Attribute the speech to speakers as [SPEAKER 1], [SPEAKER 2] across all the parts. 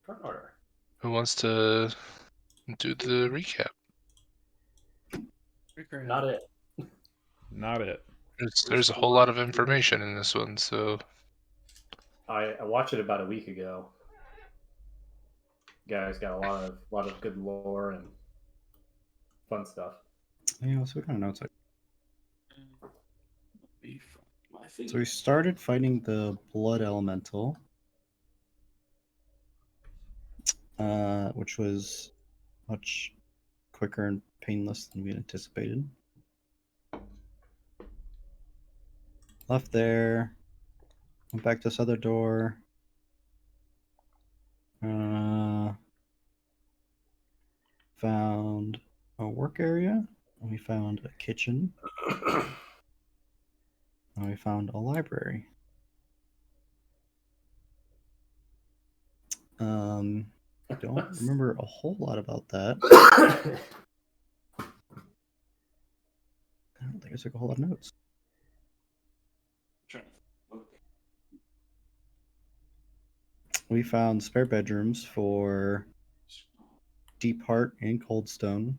[SPEAKER 1] Front order.
[SPEAKER 2] Who wants to do the recap?
[SPEAKER 1] Not it.
[SPEAKER 3] Not it.
[SPEAKER 2] There's a whole lot of information in this one, so
[SPEAKER 1] I watched it about a week ago. Guys got a lot of good lore and fun stuff.
[SPEAKER 4] Yeah, so what kind of notes? So we started fighting the blood elemental, which was much quicker and painless than we had anticipated. Left there, went back to this other door. Found a work area. And we found a kitchen. And we found a library. I don't remember a whole lot about that. I don't think I took a whole lot of notes. We found spare bedrooms for Deep Heart and Coldstone.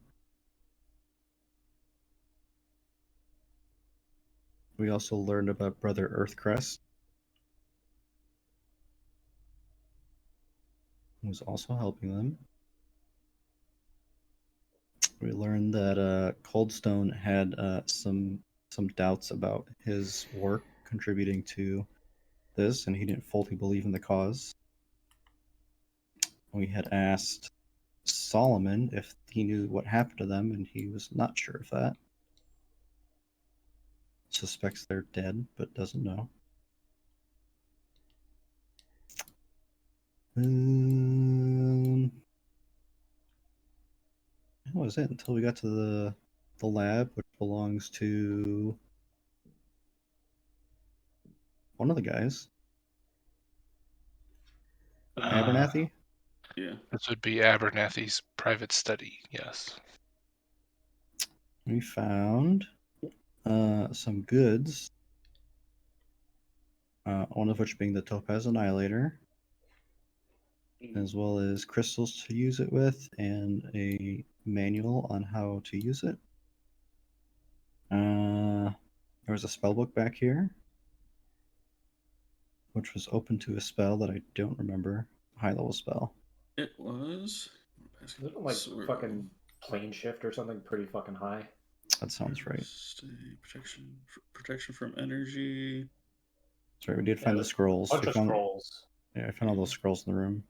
[SPEAKER 4] We also learned about Brother Earthcrest, who was also helping them. We learned that Coldstone had some doubts about his work contributing to this, and he didn't fully believe in the cause. We had asked Solomon if he knew what happened to them, and he was not sure of that. Suspects they're dead, but doesn't know. That was it until we got to the lab, which belongs to one of the guys. Abernathy?
[SPEAKER 5] Yeah.
[SPEAKER 2] This would be Abernathy's private study, yes.
[SPEAKER 4] We found some goods, one of which being the Topaz Annihilator, as well as crystals to use it with, and a manual on how to use it. There was a spellbook back here, which was open to a spell that I don't remember. High level spell.
[SPEAKER 5] It was.
[SPEAKER 1] Is it like fucking plane shift or something pretty fucking high?
[SPEAKER 4] That sounds right.
[SPEAKER 5] Protection from energy.
[SPEAKER 4] That's right. We did find the scrolls.
[SPEAKER 1] Bunch of scrolls.
[SPEAKER 4] Yeah, I found all those scrolls in the room.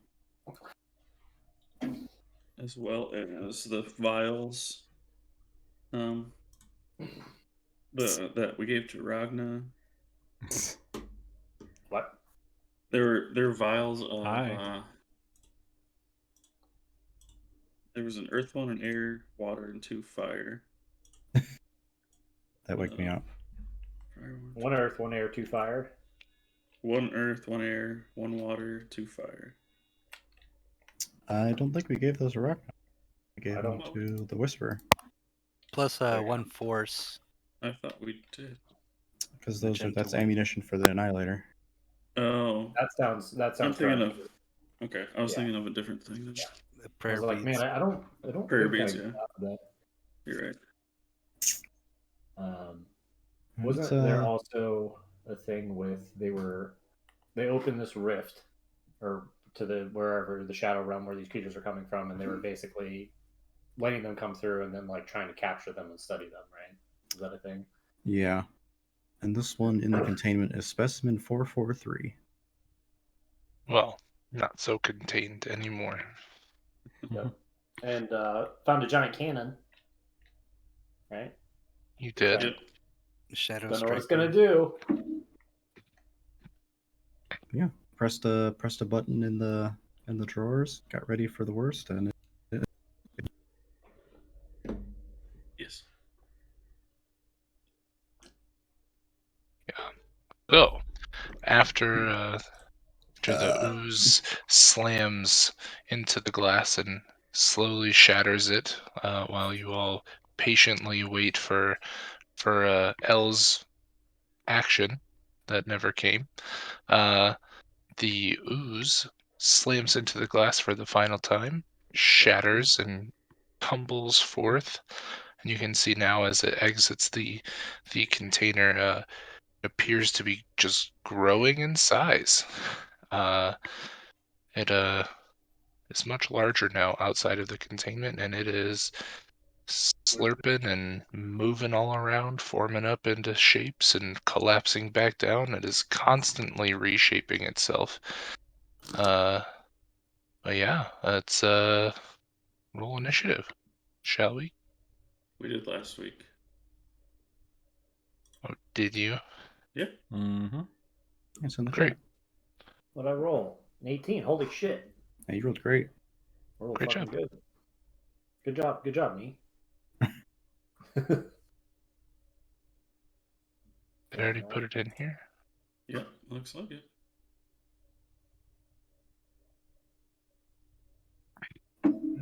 [SPEAKER 5] As well as the vials. That we gave to Ragna.
[SPEAKER 1] What?
[SPEAKER 5] They're vials of. There was an earth one, an air, water, and 2 fire.
[SPEAKER 4] That waked me up.
[SPEAKER 1] 1 earth, 1 air, 2 fire.
[SPEAKER 5] 1 earth, 1 air, 1 water, 2 fire.
[SPEAKER 4] I don't think we gave those to Ragna. We gave them to the Whisperer.
[SPEAKER 6] Plus 1 force.
[SPEAKER 5] I thought we did.
[SPEAKER 4] Because that's ammunition for the Annihilator.
[SPEAKER 5] Oh.
[SPEAKER 1] That sounds
[SPEAKER 5] I'm thinking of. Okay, I was thinking of a different thing.
[SPEAKER 1] Yeah.
[SPEAKER 6] Prayer
[SPEAKER 1] I was like,
[SPEAKER 6] beads.
[SPEAKER 1] man, I don't
[SPEAKER 5] Prayer
[SPEAKER 1] think
[SPEAKER 5] beads,
[SPEAKER 1] I got that.
[SPEAKER 5] You're right.
[SPEAKER 1] Wasn't there also a thing with they opened this rift or to the wherever the shadow realm where these creatures are coming from, and they were basically letting them come through and then like trying to capture them and study them, right? Is that a thing?
[SPEAKER 4] Yeah. And this one in the containment is specimen 443.
[SPEAKER 2] Well, not so contained anymore.
[SPEAKER 1] Yep. And found a giant cannon. Right?
[SPEAKER 2] You did.
[SPEAKER 5] Yep.
[SPEAKER 6] Shadow
[SPEAKER 1] Don't know what it's
[SPEAKER 6] Striker.
[SPEAKER 1] gonna do.
[SPEAKER 4] Yeah. Pressed a button in the drawers, got ready for the worst, and
[SPEAKER 5] Yes.
[SPEAKER 2] Yeah. So, after the ooze slams into the glass and slowly shatters it, while you all patiently wait for L's action that never came, the ooze slams into the glass for the final time, shatters and tumbles forth. And you can see now as it exits the container, appears to be just growing in size. It is much larger now outside of the containment, and it is slurping and moving all around, forming up into shapes and collapsing back down. It is constantly reshaping itself. But yeah, let's roll initiative, shall we?
[SPEAKER 5] We did last week.
[SPEAKER 2] Oh, did you?
[SPEAKER 5] Yeah.
[SPEAKER 3] Mm-hmm.
[SPEAKER 4] It's in the
[SPEAKER 2] Great.
[SPEAKER 4] chat.
[SPEAKER 1] What'd I roll? An 18. Holy shit.
[SPEAKER 4] Yeah, you rolled great.
[SPEAKER 1] Rolled
[SPEAKER 2] Great
[SPEAKER 1] fucking
[SPEAKER 2] job.
[SPEAKER 1] good. Good job, me.
[SPEAKER 2] Did I already put it in here?
[SPEAKER 5] Yeah, looks like it.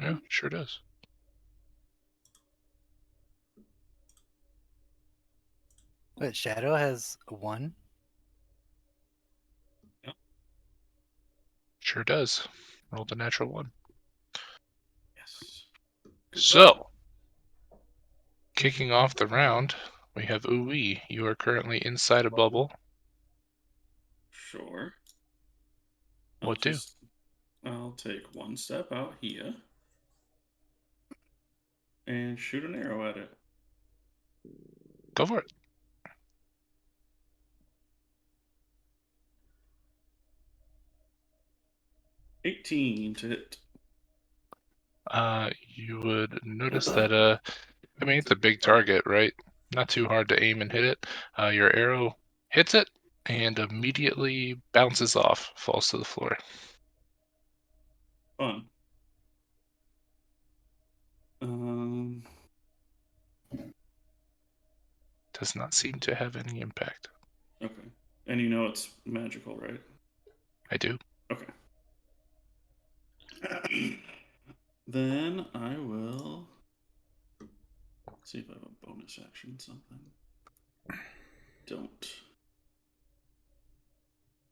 [SPEAKER 2] Yeah, sure does.
[SPEAKER 6] But Shadow has a 1.
[SPEAKER 2] Sure does. Rolled a natural 1.
[SPEAKER 5] Yes.
[SPEAKER 2] So, kicking off the round, we have Uwe. You are currently inside a bubble.
[SPEAKER 5] Sure.
[SPEAKER 2] What do?
[SPEAKER 5] I'll take one step out here and shoot an arrow at it.
[SPEAKER 2] Go for it.
[SPEAKER 5] $18 to hit.
[SPEAKER 2] You would notice that, I mean, it's a big target, right? Not too hard to aim and hit it. Your arrow hits it and immediately bounces off, falls to the floor.
[SPEAKER 5] Fun.
[SPEAKER 2] Does not seem to have any impact.
[SPEAKER 5] Okay. And you know it's magical, right?
[SPEAKER 2] I do.
[SPEAKER 5] Okay. Then I will see if I have a bonus action something. Don't.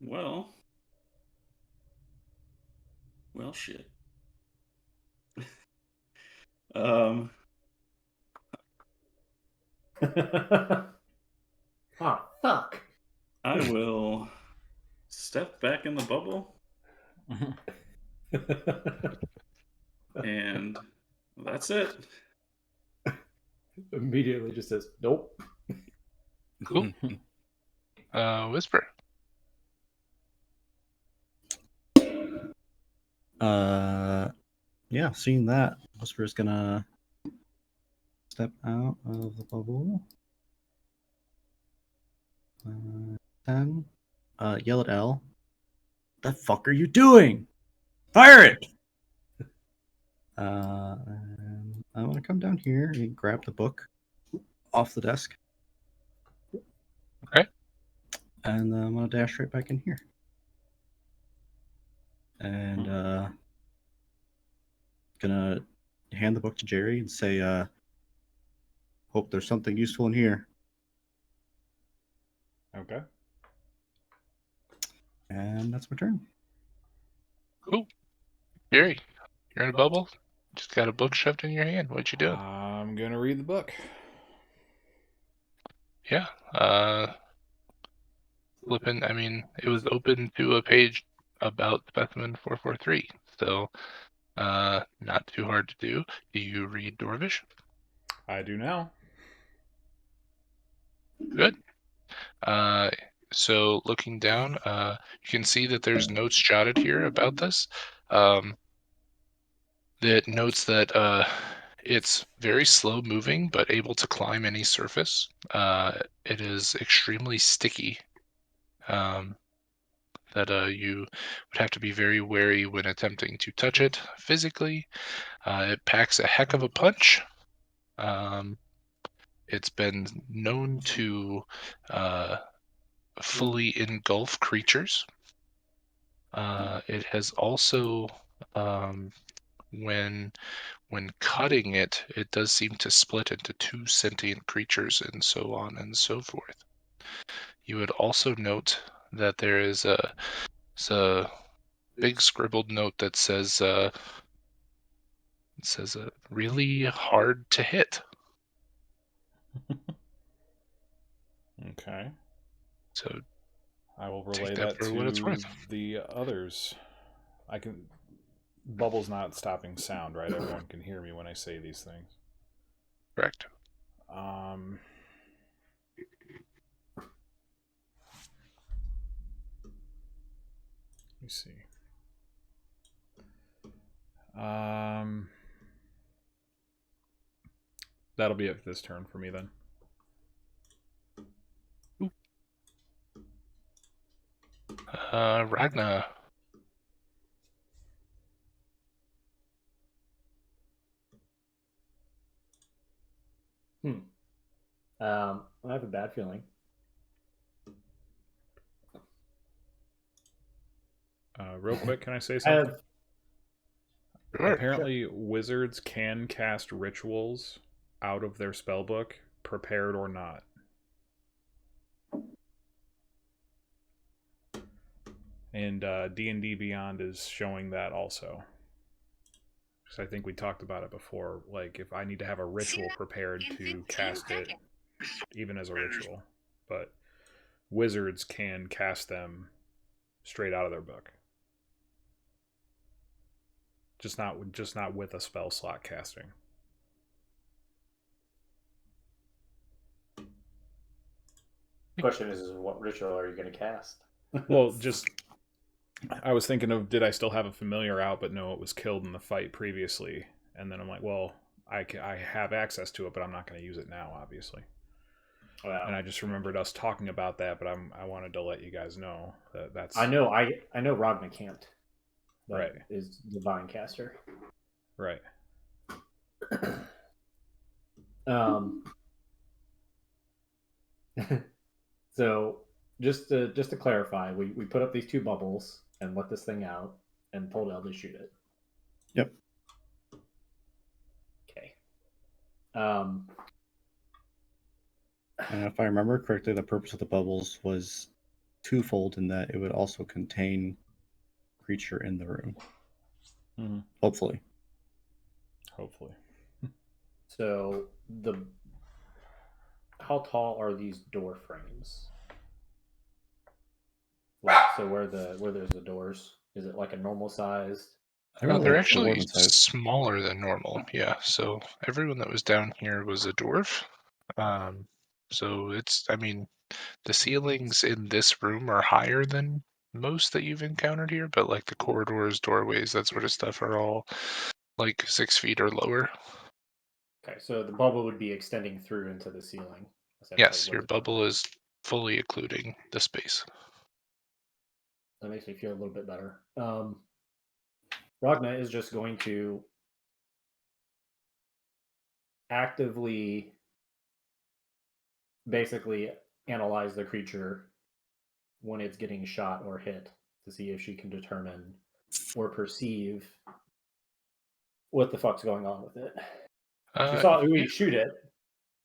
[SPEAKER 5] Well, shit.
[SPEAKER 1] Ah, fuck.
[SPEAKER 5] I will step back in the bubble, and that's it.
[SPEAKER 1] Immediately just says, nope.
[SPEAKER 2] Cool. Whisper.
[SPEAKER 4] Yeah, seeing that, Whisper's gonna step out of the bubble. 10. Yell at L. The fuck are you doing? Fire it! And I'm gonna come down here and grab the book off the desk.
[SPEAKER 2] Okay.
[SPEAKER 4] And I'm gonna dash right back in here. And gonna hand the book to Jerry and say, hope there's something useful in here.
[SPEAKER 3] Okay.
[SPEAKER 4] And that's my turn.
[SPEAKER 2] Cool. Jerry, you're in a bubble. Just got a book shoved in your hand. What you doing?
[SPEAKER 3] I'm gonna read the book.
[SPEAKER 2] Yeah. Flipping. I mean, it was open to a page about specimen 443. So, not too hard to do. Do you read Dwarvish?
[SPEAKER 3] I do now.
[SPEAKER 2] Good. So looking down, you can see that there's notes jotted here about this. That notes that it's very slow moving, but able to climb any surface. It is extremely sticky. That you would have to be very wary when attempting to touch it physically. It packs a heck of a punch. It's been known to fully engulf creatures. It has also, when cutting it, it does seem to split into 2 sentient creatures and so on and so forth. You would also note that there is a big scribbled note that says, really hard to hit.
[SPEAKER 3] Okay.
[SPEAKER 2] So
[SPEAKER 3] I will relay
[SPEAKER 2] take that
[SPEAKER 3] that
[SPEAKER 2] for what it's
[SPEAKER 3] to
[SPEAKER 2] worth.
[SPEAKER 3] the others. I can. Bubble's not stopping sound, right? Everyone can hear me when I say these things.
[SPEAKER 2] Correct.
[SPEAKER 3] Let me see. That'll be it this turn for me then.
[SPEAKER 2] Ragna.
[SPEAKER 1] I have a bad feeling.
[SPEAKER 3] Real quick, can I say something?
[SPEAKER 2] Sure.
[SPEAKER 3] Apparently, wizards can cast rituals out of their spellbook, prepared or not. And D&D Beyond is showing that also. Because I think we talked about it before. Like, if I need to have a ritual prepared to cast it, even as a ritual. But wizards can cast them straight out of their book. Just not with a spell slot casting.
[SPEAKER 1] The question is what ritual are you going to cast?
[SPEAKER 3] Well, I was thinking of, did I still have a familiar out, but no, it was killed in the fight previously. And then I'm like, well, I have access to it, but I'm not going to use it now, obviously. Wow. And I just remembered us talking about that, but I wanted to let you guys know that's.
[SPEAKER 1] I know Ragna can't.
[SPEAKER 3] Right.
[SPEAKER 1] Is Divine Caster.
[SPEAKER 3] Right.
[SPEAKER 1] So just to clarify, we put up these two bubbles and let this thing out and told Elle to shoot it.
[SPEAKER 4] Yep.
[SPEAKER 1] Okay.
[SPEAKER 4] And if I remember correctly, the purpose of the bubbles was twofold in that it would also contain creature in the room.
[SPEAKER 3] Mm-hmm.
[SPEAKER 4] Hopefully.
[SPEAKER 1] So how tall are these door frames? Like, so where there's the doors, is it like a normal sized?
[SPEAKER 2] They're actually smaller than normal. Yeah. So everyone that was down here was a dwarf. So the ceilings in this room are higher than most that you've encountered here, but like the corridors, doorways, that sort of stuff are all like 6 feet or lower.
[SPEAKER 1] Okay, so the bubble would be extending through into the ceiling.
[SPEAKER 2] Yes, your bubble is fully occluding the space.
[SPEAKER 1] That makes me feel a little bit better. Ragna is just going to actively basically analyze the creature when it's getting shot or hit to see if she can determine or perceive what the fuck's going on with it. She saw Ui shoot it,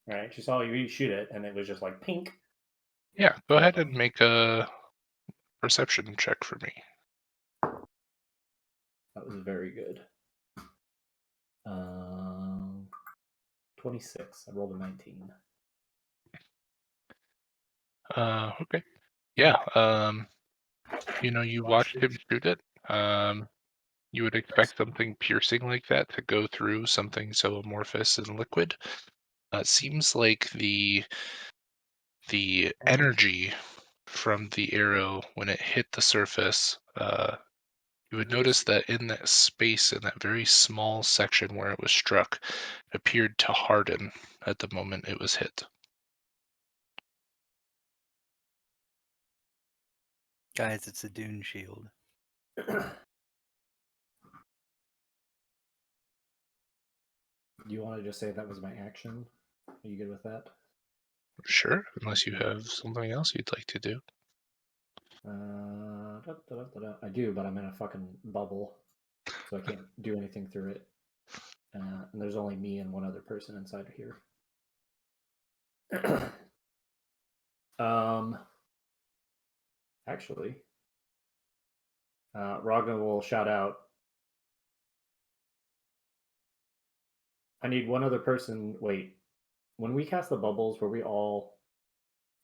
[SPEAKER 1] right? She saw Ui shoot it, and it was just like pink.
[SPEAKER 2] Yeah, go ahead and make a perception check for me.
[SPEAKER 1] That was very good. 26. I rolled a 19.
[SPEAKER 2] Okay. Yeah. You watched him shoot it. You would expect something piercing like that to go through something so amorphous and liquid. It seems like the energy from the arrow when it hit the surface, you would notice that in that space, in that very small section where it was struck, appeared to harden at the moment it was hit.
[SPEAKER 6] Guys, it's a dune shield.
[SPEAKER 1] Do you want to just say that was my action? Are you good with that?
[SPEAKER 2] Sure, unless you have something else you'd like to do.
[SPEAKER 1] I do, but I'm in a fucking bubble, so I can't do anything through it. And there's only me and one other person inside of here. Actually, Ragnar will shout out, I need one other person. Wait, when we cast the bubbles, were we all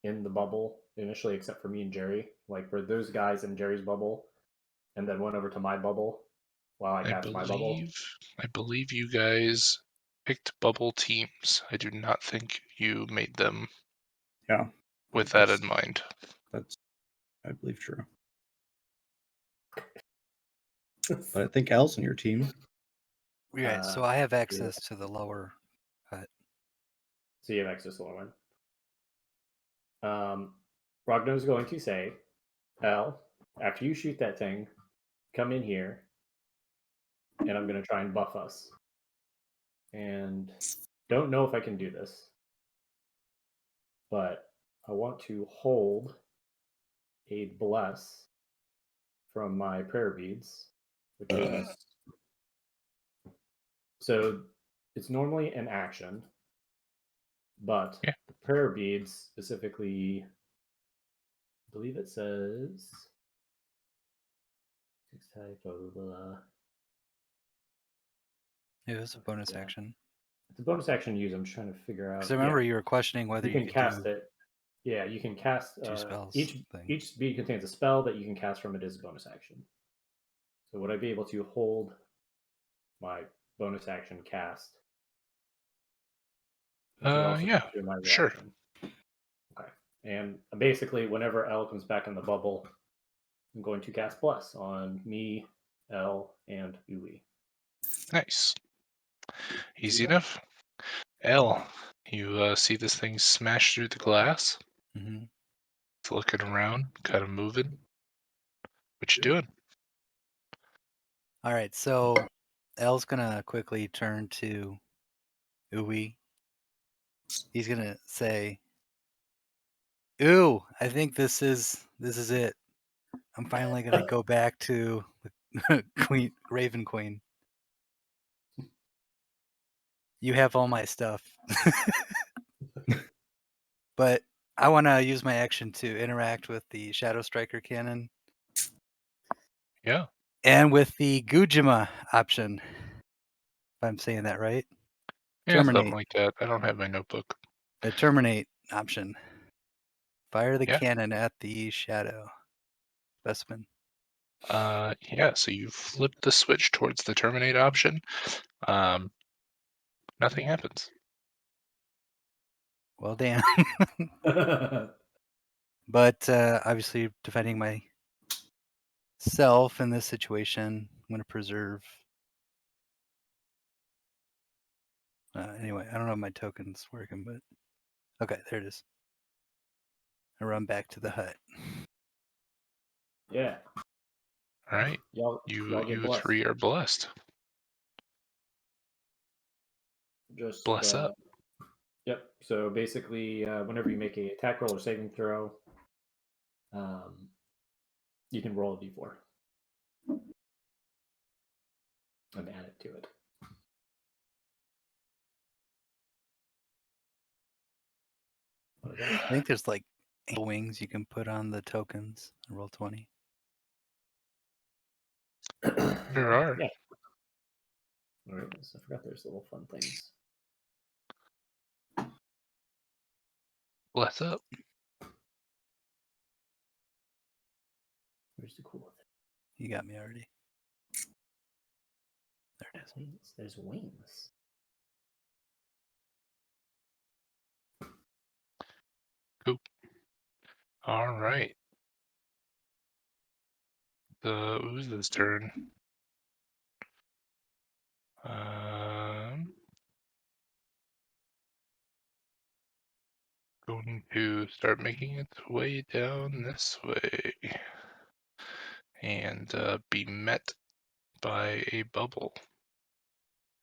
[SPEAKER 1] in the bubble initially, except for me and Jerry? Like, were those guys in Jerry's bubble and then went over to my bubble while I cast my bubble?
[SPEAKER 2] I believe you guys picked bubble teams. I do not think you made them
[SPEAKER 4] Yeah.
[SPEAKER 2] with that in mind.
[SPEAKER 4] That's, I believe, true. But I think Al's in your team.
[SPEAKER 6] Right, so I have access to the lower hut.
[SPEAKER 1] So you have access to the lower one. Ragnar's going to say, Al, after you shoot that thing, come in here, and I'm going to try and buff us. And don't know if I can do this, but I want to hold a bless from my prayer beads, which is so it's normally an action, but the prayer beads specifically, I believe it says 6 type, blah blah blah.
[SPEAKER 6] It was a bonus action.
[SPEAKER 1] It's a bonus action to use. I'm just trying to figure out.
[SPEAKER 6] Because I remember you were questioning whether
[SPEAKER 1] you can cast it. Yeah, you can cast
[SPEAKER 6] two spells.
[SPEAKER 1] Each bead contains a spell that you can cast from it as a bonus action. So would I be able to hold my bonus action cast?
[SPEAKER 2] Yeah, sure.
[SPEAKER 1] Okay. And basically, whenever L comes back in the bubble, I'm going to cast Bless on me, L, and Ui.
[SPEAKER 2] Nice. Easy enough. L, you see this thing smash through the glass?
[SPEAKER 6] Mm-hmm.
[SPEAKER 2] It's looking around, kind of moving. What you doing?
[SPEAKER 6] All right, so L's gonna quickly turn to Uwe. He's gonna say, "Ooh, I think this is it. I'm finally gonna go back to Queen Raven Queen. You have all my stuff, but I want to use my action to interact with the Shadow Striker cannon.
[SPEAKER 2] Yeah.
[SPEAKER 6] And with the Gujima option, if I'm saying that right.
[SPEAKER 2] Yeah,
[SPEAKER 6] Terminate.
[SPEAKER 2] something like that. I don't have my notebook.
[SPEAKER 6] The terminate option. Fire the
[SPEAKER 2] Yeah.
[SPEAKER 6] cannon at the shadow specimen.
[SPEAKER 2] Yeah, so you flip the switch towards the terminate option. Nothing happens.
[SPEAKER 6] Well, damn. But obviously, defending myself in this situation, I'm going to preserve. Anyway, I don't know if my token's working, but okay, there it is. I run back to the hut.
[SPEAKER 1] Yeah.
[SPEAKER 2] All right.
[SPEAKER 1] Y'all get
[SPEAKER 2] You
[SPEAKER 1] blessed.
[SPEAKER 2] three are blessed.
[SPEAKER 1] Just
[SPEAKER 2] bless up.
[SPEAKER 1] Yep. So basically, whenever you make a attack roll or saving throw, you can roll a d4 and add it to it.
[SPEAKER 6] I think there's like wings you can put on the tokens and roll 20.
[SPEAKER 2] There are.
[SPEAKER 1] Yeah. All right. So I forgot there's little fun things.
[SPEAKER 2] Bless up.
[SPEAKER 1] Where's the cool thing?
[SPEAKER 6] You got me already.
[SPEAKER 1] There it is. Wings. There's wings.
[SPEAKER 2] Cool. All right. The Ooze's turn. Going to start making its way down this way and be met by a bubble.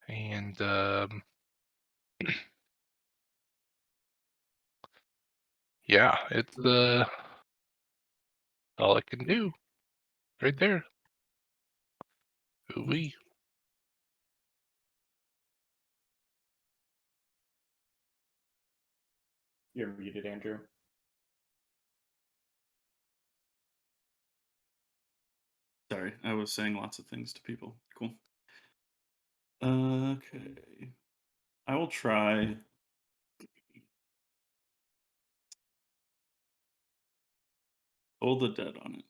[SPEAKER 2] And yeah, it's all it can do. Right there. Ooh-wee.
[SPEAKER 1] You're muted, Andrew.
[SPEAKER 5] Sorry, I was saying lots of things to people. Cool. Okay. I will try. Hold the dead on it.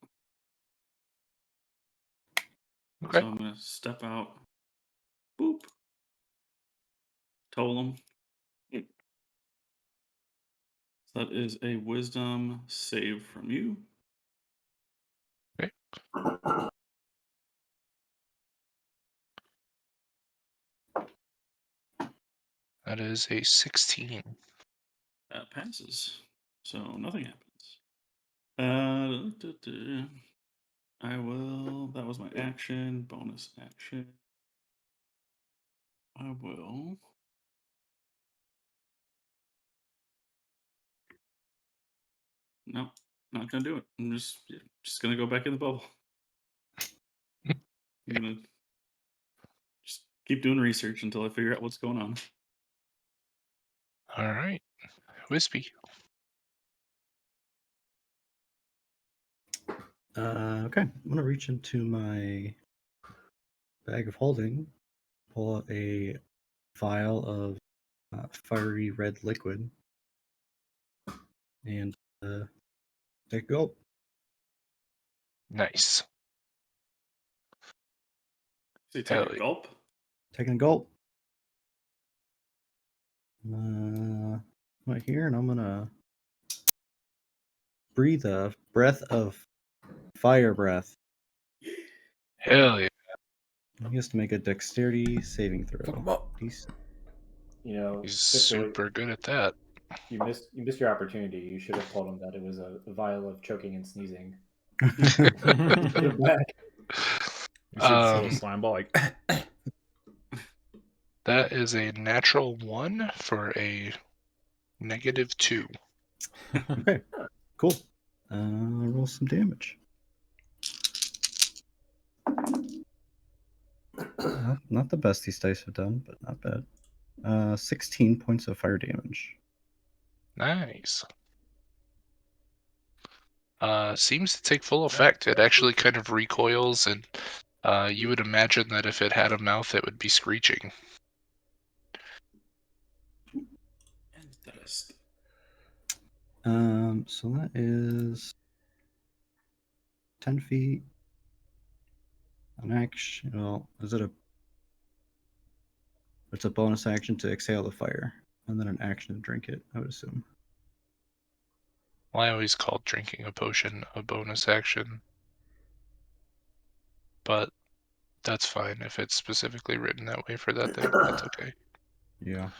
[SPEAKER 2] Okay.
[SPEAKER 5] So I'm going to step out. Boop. Toll him. That is a wisdom save from you.
[SPEAKER 2] Okay. That is a 16.
[SPEAKER 5] That passes. So nothing happens. I will. That was my action. Bonus action. I will. No, not gonna do it. I'm just gonna go back in the bubble. I'm gonna just keep doing research until I figure out what's going on.
[SPEAKER 2] All right. Wispy.
[SPEAKER 4] Okay, I'm gonna reach into my bag of holding, pull out a vial of fiery red liquid, and take a gulp.
[SPEAKER 2] Nice.
[SPEAKER 5] So you
[SPEAKER 2] Hell
[SPEAKER 5] take a
[SPEAKER 2] yeah.
[SPEAKER 5] gulp.
[SPEAKER 4] Taking a gulp. Right here, and I'm gonna breathe a breath of fire breath.
[SPEAKER 2] Hell yeah.
[SPEAKER 4] He has to make a dexterity saving throw. He's
[SPEAKER 1] You know,
[SPEAKER 2] He's
[SPEAKER 1] Fitzroy,
[SPEAKER 2] super good at that.
[SPEAKER 1] you missed your opportunity. You should have told him that it was a vial of choking and sneezing. Put it back.
[SPEAKER 3] You should throw a slime ball like.
[SPEAKER 2] That is a natural 1 for a -2.
[SPEAKER 4] okay. Cool. Roll some damage. Not the best these dice have done, but not bad. 16 points of fire damage.
[SPEAKER 2] Nice. Seems to take full effect. It actually kind of recoils, and you would imagine that if it had a mouth, it would be screeching.
[SPEAKER 5] Dust.
[SPEAKER 4] So that is 10 feet. An action. Well, is it a? It's a bonus action to exhale the fire, and then an action to drink it. I would assume.
[SPEAKER 2] Well, I always called drinking a potion a bonus action, but that's fine if it's specifically written that way for that thing. That's okay.
[SPEAKER 4] Yeah.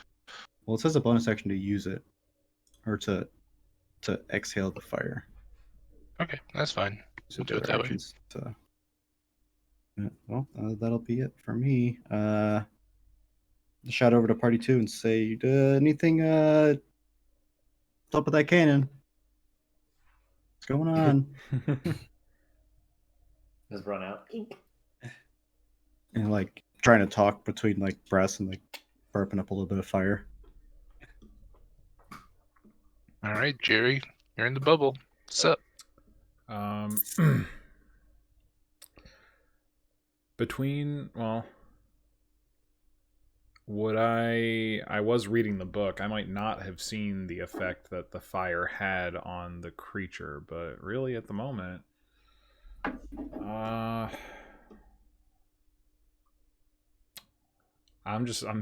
[SPEAKER 4] Well, it says a bonus action to use it, or to exhale the fire.
[SPEAKER 2] Okay, that's fine.
[SPEAKER 4] So
[SPEAKER 2] We'll
[SPEAKER 4] the
[SPEAKER 2] do it
[SPEAKER 4] other
[SPEAKER 2] that way.
[SPEAKER 4] actions to. Yeah, well, that'll be it for me. Shout over to party 2 and say, anything top of that cannon? What's going on?
[SPEAKER 1] Just run out.
[SPEAKER 4] And like trying to talk between like breaths and like burping up a little bit of fire.
[SPEAKER 2] All right, Jerry, you're in the bubble. What's up?
[SPEAKER 3] Would I was reading the book. I might not have seen the effect that the fire had on the creature, but really at the moment, I'm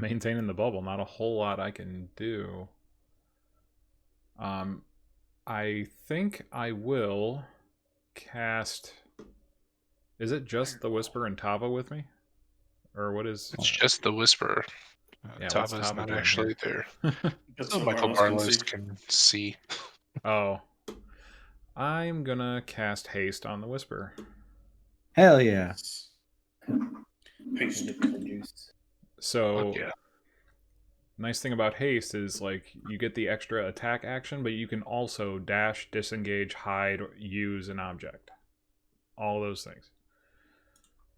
[SPEAKER 3] maintaining the bubble. Not a whole lot I can do. I think I will cast. Is it just the Whisper and Tava with me, or what is?
[SPEAKER 2] It's just the Whisperer.
[SPEAKER 3] Yeah, what's
[SPEAKER 2] Tava's
[SPEAKER 3] Tava
[SPEAKER 2] not
[SPEAKER 3] doing
[SPEAKER 2] actually
[SPEAKER 3] here?
[SPEAKER 2] there.
[SPEAKER 5] That's
[SPEAKER 2] So
[SPEAKER 5] so
[SPEAKER 2] Michael
[SPEAKER 5] Barlow's
[SPEAKER 2] can see.
[SPEAKER 3] Oh, I'm gonna cast haste on the Whisper.
[SPEAKER 4] Hell yeah.
[SPEAKER 5] Haste.
[SPEAKER 3] So,
[SPEAKER 2] yeah.
[SPEAKER 3] nice thing about haste is like you get the extra attack action, but you can also dash, disengage, hide, use an object. All those things.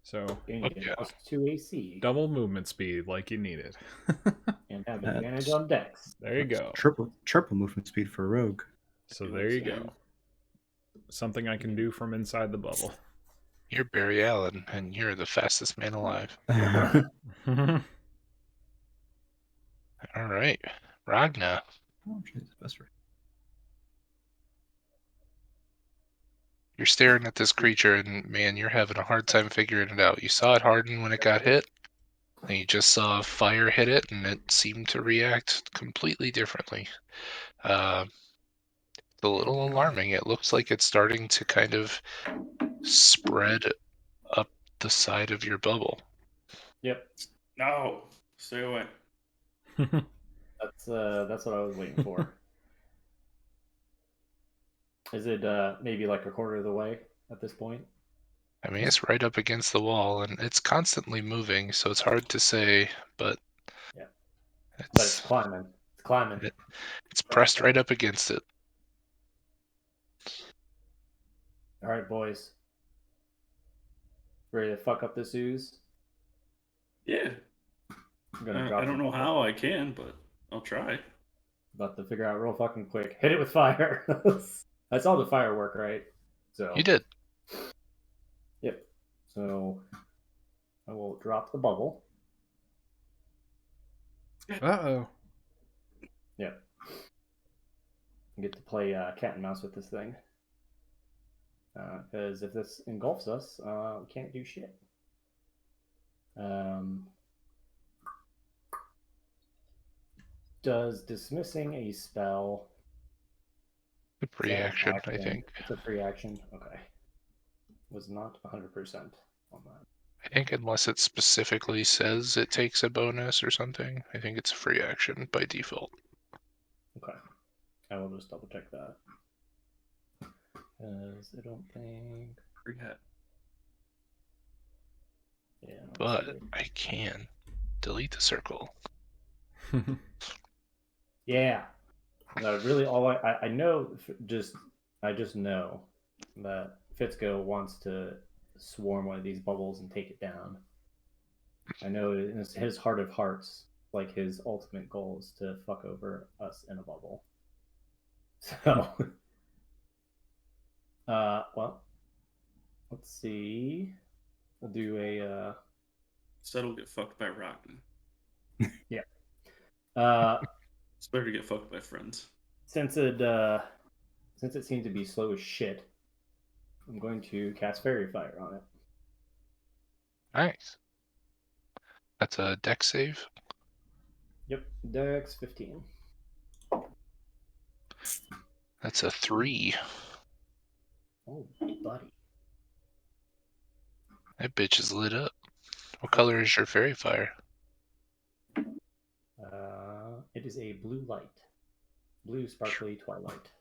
[SPEAKER 3] So,
[SPEAKER 1] Plus 2 AC.
[SPEAKER 3] Double movement speed like you need it.
[SPEAKER 1] And have advantage on dex.
[SPEAKER 3] There you go.
[SPEAKER 4] Triple movement speed for a rogue.
[SPEAKER 3] So there you go. Something I can do from inside the bubble.
[SPEAKER 2] You're Barry Allen, and you're the fastest man alive. All right, Ragna. You're staring at this creature, and man, you're having a hard time figuring it out. You saw it harden when it got hit, and you just saw fire hit it, and it seemed to react completely differently. It's a little alarming. It looks like it's starting to kind of spread up the side of your bubble.
[SPEAKER 1] Yep.
[SPEAKER 5] No, stay away.
[SPEAKER 1] That's what I was waiting for. Is it maybe like a quarter of the way at this point?
[SPEAKER 2] I mean, it's right up against the wall, and it's constantly moving, so it's hard to say, but
[SPEAKER 1] Yeah. But it's
[SPEAKER 2] it's
[SPEAKER 1] climbing. It's climbing.
[SPEAKER 2] it's pressed right up against it.
[SPEAKER 1] All right, boys. Ready to fuck up this ooze?
[SPEAKER 5] Yeah.
[SPEAKER 1] I'm gonna drop
[SPEAKER 5] I don't
[SPEAKER 1] the
[SPEAKER 5] know
[SPEAKER 1] bubble.
[SPEAKER 5] how I can, but I'll try.
[SPEAKER 1] About to figure out real fucking quick. Hit it with fire. I saw the firework, right? So
[SPEAKER 2] You did.
[SPEAKER 1] Yep. So I will drop the bubble.
[SPEAKER 3] Uh-oh.
[SPEAKER 1] Yep. I get to play cat and mouse with this thing. Because if this engulfs us, we can't do shit. Does dismissing a spell...
[SPEAKER 2] A free action, I think.
[SPEAKER 1] It's a free action? Okay. Was not 100% on that.
[SPEAKER 2] I think unless it specifically says it takes a bonus or something, I think it's a free action by default.
[SPEAKER 1] Okay. I will just double check that. Because I don't think...
[SPEAKER 5] Free hat.
[SPEAKER 1] Yeah.
[SPEAKER 2] But I can delete the circle.
[SPEAKER 1] Yeah. No, really, all I know, I just know that Fitzko wants to swarm one of these bubbles and take it down. I know in his heart of hearts, like his ultimate goal is to fuck over us in a bubble. So, well, let's see. We'll do a.
[SPEAKER 5] Instead, we'll get fucked by Rockman.
[SPEAKER 1] Yeah.
[SPEAKER 5] It's better to get fucked by friends.
[SPEAKER 1] Since it seemed to be slow as shit, I'm going to cast Fairy Fire on it.
[SPEAKER 2] Nice. That's a dex save.
[SPEAKER 1] Yep, Dex 15.
[SPEAKER 2] That's a 3.
[SPEAKER 1] Oh, buddy.
[SPEAKER 2] That bitch is lit up. What color is your fairy fire?
[SPEAKER 1] It is a blue light. Blue sparkly twilight.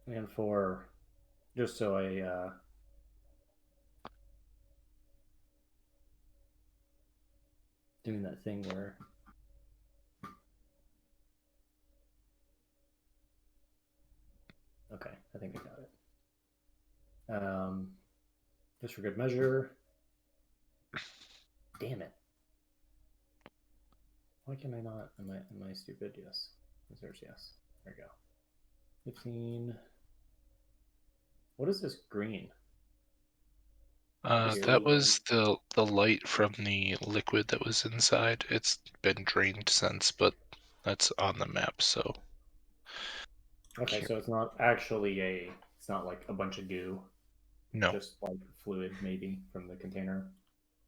[SPEAKER 1] And for, just so I, doing that thing where, okay, I think I got it. Just for good measure. Damn it. Why can I not? Am I stupid? Yes. There's yes. There we go. 15. What is this green?
[SPEAKER 2] That was the light from the liquid that was inside. It's been drained since, but that's on the map, so.
[SPEAKER 1] Okay, so it's not actually it's not like a bunch of goo.
[SPEAKER 2] No.
[SPEAKER 1] Just like fluid maybe from the container.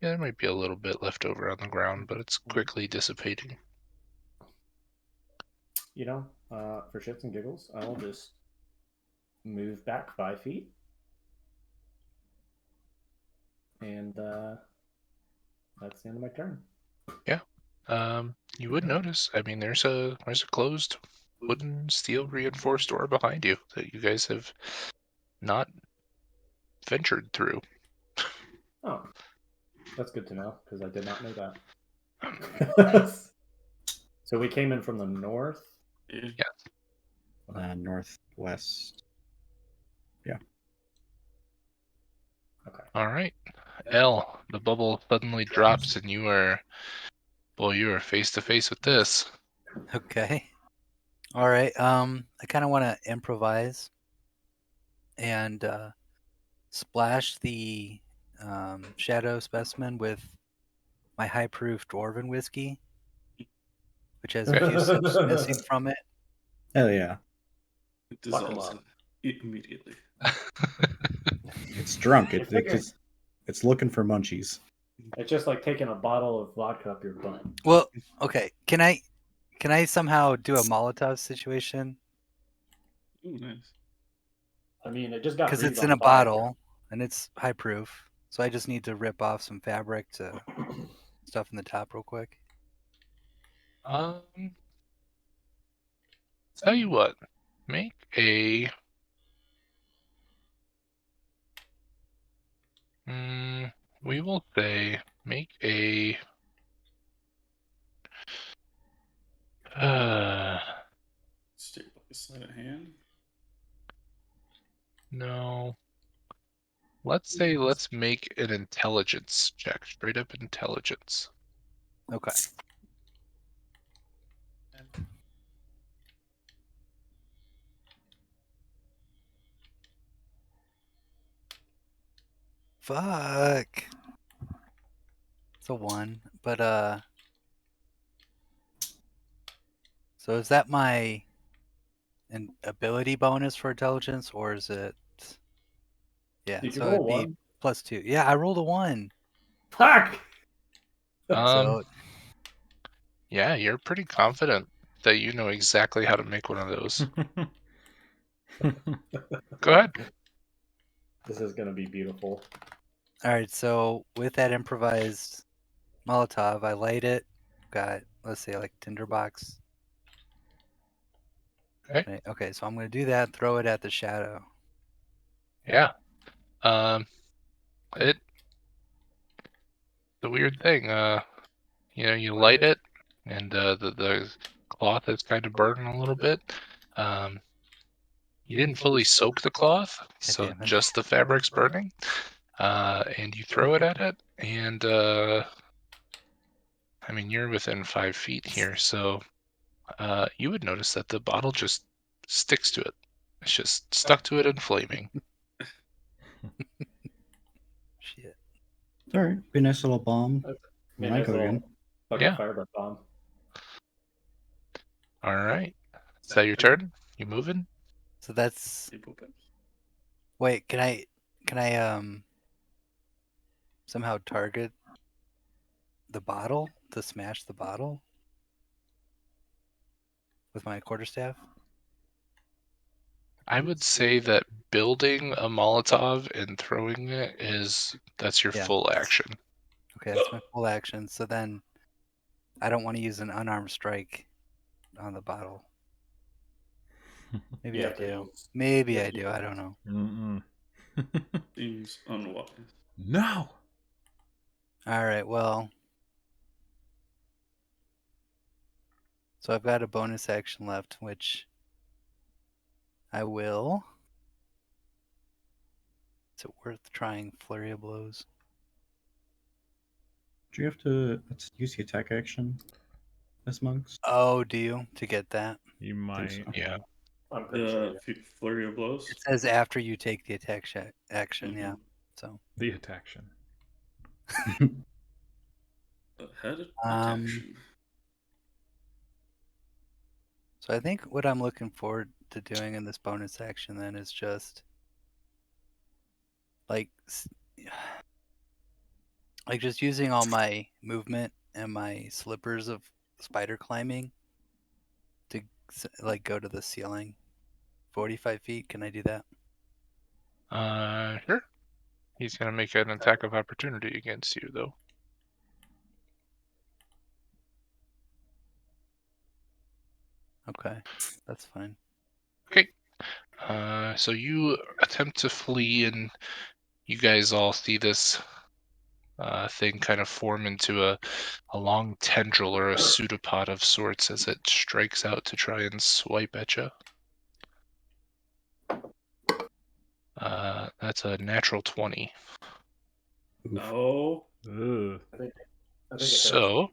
[SPEAKER 2] Yeah, there might be a little bit left over on the ground, but it's quickly dissipating.
[SPEAKER 1] You know, for shits and giggles, I'll just move back 5 feet. And that's the end of my turn.
[SPEAKER 2] Yeah. You would notice, I mean, there's a closed wooden steel reinforced door behind you that you guys have not ventured through.
[SPEAKER 1] Oh, that's good to know, because I did not know that. So we came in from the north?
[SPEAKER 2] Yeah.
[SPEAKER 4] Northwest. Yeah.
[SPEAKER 1] Okay.
[SPEAKER 2] All right. L, the bubble suddenly drops and you are face to face with this.
[SPEAKER 6] Okay. All right. I kind of want to improvise and splash the shadow specimen with my high proof dwarven whiskey, which has a few sips missing from it.
[SPEAKER 4] Hell yeah.
[SPEAKER 5] It
[SPEAKER 1] Fuck 'em
[SPEAKER 5] dissolves
[SPEAKER 1] up.
[SPEAKER 5] immediately.
[SPEAKER 4] It's drunk.
[SPEAKER 1] It's like
[SPEAKER 4] It's looking for munchies.
[SPEAKER 1] It's just like taking a bottle of vodka up your butt.
[SPEAKER 6] Well, okay. Can I somehow do a Molotov situation?
[SPEAKER 5] Ooh, nice.
[SPEAKER 1] I mean, it just got
[SPEAKER 6] Because
[SPEAKER 1] breathed
[SPEAKER 6] it's
[SPEAKER 1] on
[SPEAKER 6] in a
[SPEAKER 1] fire.
[SPEAKER 6] bottle and it's high proof, so I just need to rip off some fabric to stuff in the top real quick.
[SPEAKER 2] Tell you what, make a. We will say make a.
[SPEAKER 5] Stick like a sleight of hand.
[SPEAKER 2] No. Let's say let's make an intelligence check. Straight up intelligence.
[SPEAKER 6] Okay. Fuck. It's a 1, but so is that my an ability bonus for intelligence, or is it? Yeah,
[SPEAKER 1] Did you
[SPEAKER 6] so
[SPEAKER 1] roll
[SPEAKER 6] it'd be
[SPEAKER 1] one?
[SPEAKER 6] +2. Yeah, I rolled a 1.
[SPEAKER 1] Fuck!
[SPEAKER 2] Um,
[SPEAKER 6] So
[SPEAKER 2] yeah, you're pretty confident that you know exactly how to make one of those. Go ahead.
[SPEAKER 1] This is gonna be beautiful.
[SPEAKER 6] all right, so with that improvised Molotov, I light it. Got, let's say, like tinderbox.
[SPEAKER 2] Okay.
[SPEAKER 6] Right, okay, so I'm gonna do that. Throw it at the shadow.
[SPEAKER 2] Yeah. It. The weird thing. You light it, and the cloth is kind of burning a little bit. You didn't fully soak the cloth, so
[SPEAKER 6] damn it.
[SPEAKER 2] just the fabric's burning. And you throw it at it, and I mean, you're within 5 feet here, so you would notice that the bottle just sticks to it. It's just stuck to it and flaming.
[SPEAKER 6] Shit.
[SPEAKER 4] All right, be a nice little bomb.
[SPEAKER 1] Maybe
[SPEAKER 4] When I
[SPEAKER 1] nice
[SPEAKER 4] go
[SPEAKER 1] little
[SPEAKER 4] again.
[SPEAKER 1] fucking
[SPEAKER 2] Yeah.
[SPEAKER 1] fire breath bomb.
[SPEAKER 2] All right. Is that your turn? You moving?
[SPEAKER 6] So that's.
[SPEAKER 5] Keep open.
[SPEAKER 6] Wait, can I somehow target the bottle to smash the bottle with my quarterstaff?
[SPEAKER 2] I would say that building a Molotov and throwing it that's your
[SPEAKER 6] Yeah.
[SPEAKER 2] full action.
[SPEAKER 6] Okay, that's my full action. So then I don't want to use an unarmed strike on the bottle. Maybe
[SPEAKER 1] You
[SPEAKER 6] I
[SPEAKER 1] have to
[SPEAKER 6] do.
[SPEAKER 1] use-
[SPEAKER 6] Maybe
[SPEAKER 1] yeah,
[SPEAKER 6] I do. I don't know.
[SPEAKER 3] Mm-mm.
[SPEAKER 5] Seems unwise.
[SPEAKER 3] No.
[SPEAKER 6] All right, well. So I've got a bonus action left, which I will. Is it worth trying Flurry of Blows?
[SPEAKER 4] Do you have to use the attack action as monks?
[SPEAKER 6] Oh, do you? To get that?
[SPEAKER 3] You
[SPEAKER 4] I think
[SPEAKER 3] might.
[SPEAKER 4] so.
[SPEAKER 2] Yeah.
[SPEAKER 1] I'm pretty sure.
[SPEAKER 5] Flurry of blows.
[SPEAKER 6] It says after you take the attack action, yeah.
[SPEAKER 5] Mhm.
[SPEAKER 6] So
[SPEAKER 3] The attack-tion.
[SPEAKER 5] Ahead
[SPEAKER 6] Um,
[SPEAKER 5] action.
[SPEAKER 6] so I think what I'm looking forward to doing in this bonus action then is just like just using all my movement and my slippers of spider climbing to like go to the ceiling. 45 feet. Can I do that?
[SPEAKER 2] Sure. He's gonna make an attack of opportunity against you, though.
[SPEAKER 6] Okay, that's fine.
[SPEAKER 2] Okay. So you attempt to flee, and you guys all see this thing kind of form into a long tendril or a pseudopod of sorts as it strikes out to try and swipe at you. That's a natural 20.
[SPEAKER 5] No.
[SPEAKER 3] Ugh.
[SPEAKER 1] I think it hits.
[SPEAKER 2] So,